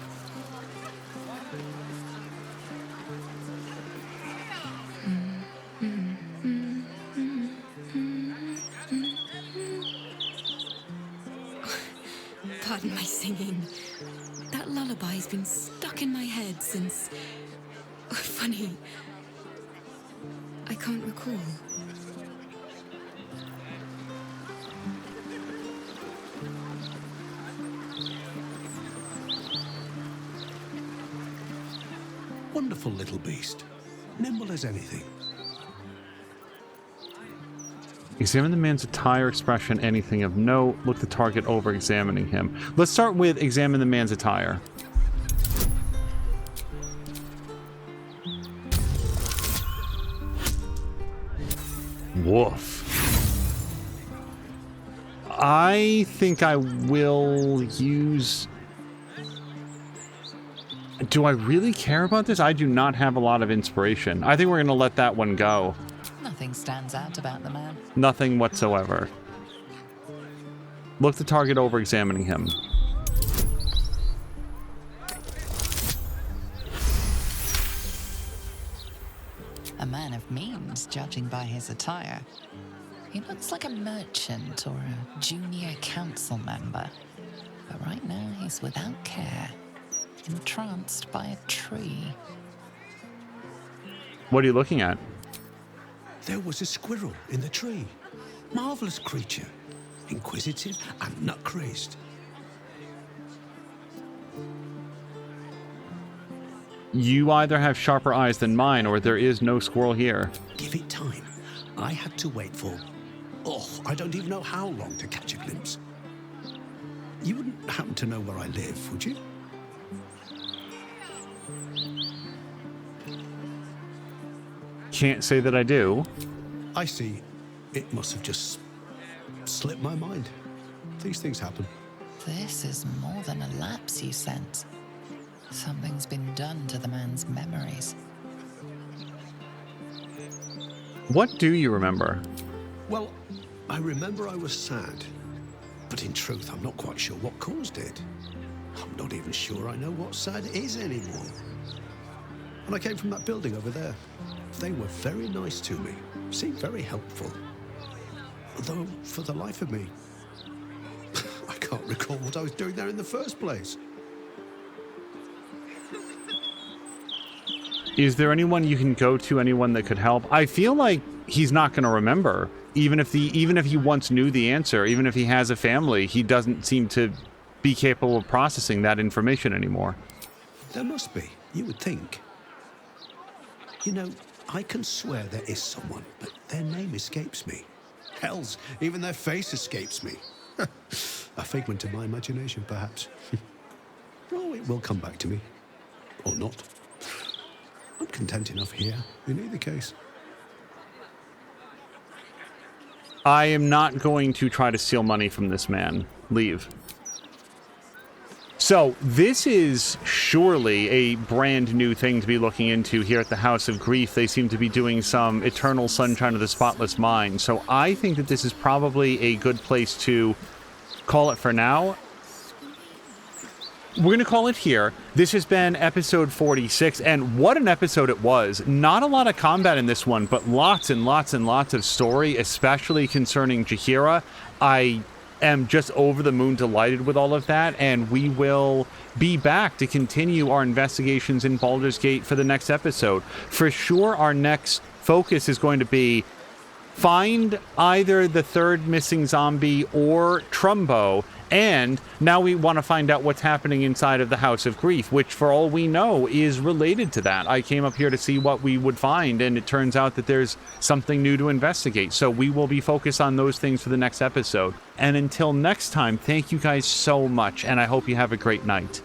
Pardon my singing. That lullaby's been stuck in my head since... Oh, funny. I can't recall. Wonderful little beast. Nimble as anything. Examine the man's attire, expression, anything of note. Look the target over, examining him. Let's start with examine the man's attire. Woof. I think I will use... Do I really care about this? I do not have a lot of inspiration. I think we're going to let that one go. Nothing stands out about the man. Nothing whatsoever. Look the target over examining him. A man of means, judging by his attire. He looks like a merchant or a junior council member. But right now he's without care, entranced by a tree. What are you looking at? There was a squirrel in the tree. Marvelous creature. Inquisitive and nut-crazed. You either have sharper eyes than mine, or there is no squirrel here. Give it time. I had to wait for... Oh, I don't even know how long to catch a glimpse. You wouldn't happen to know where I live, would you? Can't say that I do. I see. It must have just slipped my mind. These things happen. This is more than a lapse, you sense. Something's been done to the man's memories. What do you remember? Well, I remember I was sad. But in truth, I'm not quite sure what caused it. I'm not even sure I know what sad is anymore. And I came from that building over there. They were very nice to me. Seemed very helpful. Though, for the life of me, I can't recall what I was doing there in the first place. Is there anyone you can go to, anyone that could help? I feel like he's not going to remember. Even if he once knew the answer, even if he has a family, he doesn't seem to be capable of processing that information anymore. There must be, you would think. You know, I can swear there is someone, but their name escapes me. Hells, even their face escapes me. A figment of my imagination, perhaps. Oh, it will come back to me. Or not. I'm content enough here, in either case. I am not going to try to steal money from this man. Leave. So, this is surely a brand new thing to be looking into here at the House of Grief. They seem to be doing some Eternal Sunshine of the Spotless Mind. So I think that this is probably a good place to call it for now. We're going to call it here. This has been episode 46, and what an episode it was. Not a lot of combat in this one, but lots and lots and lots of story, especially concerning Jaheira. I am just over the moon delighted with all of that, and we will be back to continue our investigations in Baldur's Gate for the next episode. For sure, our next focus is going to be find either the third missing zombie or Trumbo, and now we want to find out what's happening inside of the House of Grief, which for all we know is related to that. I came up here to see what we would find, and it turns out that there's something new to investigate. So we will be focused on those things for the next episode. And until next time, thank you guys so much, and I hope you have a great night.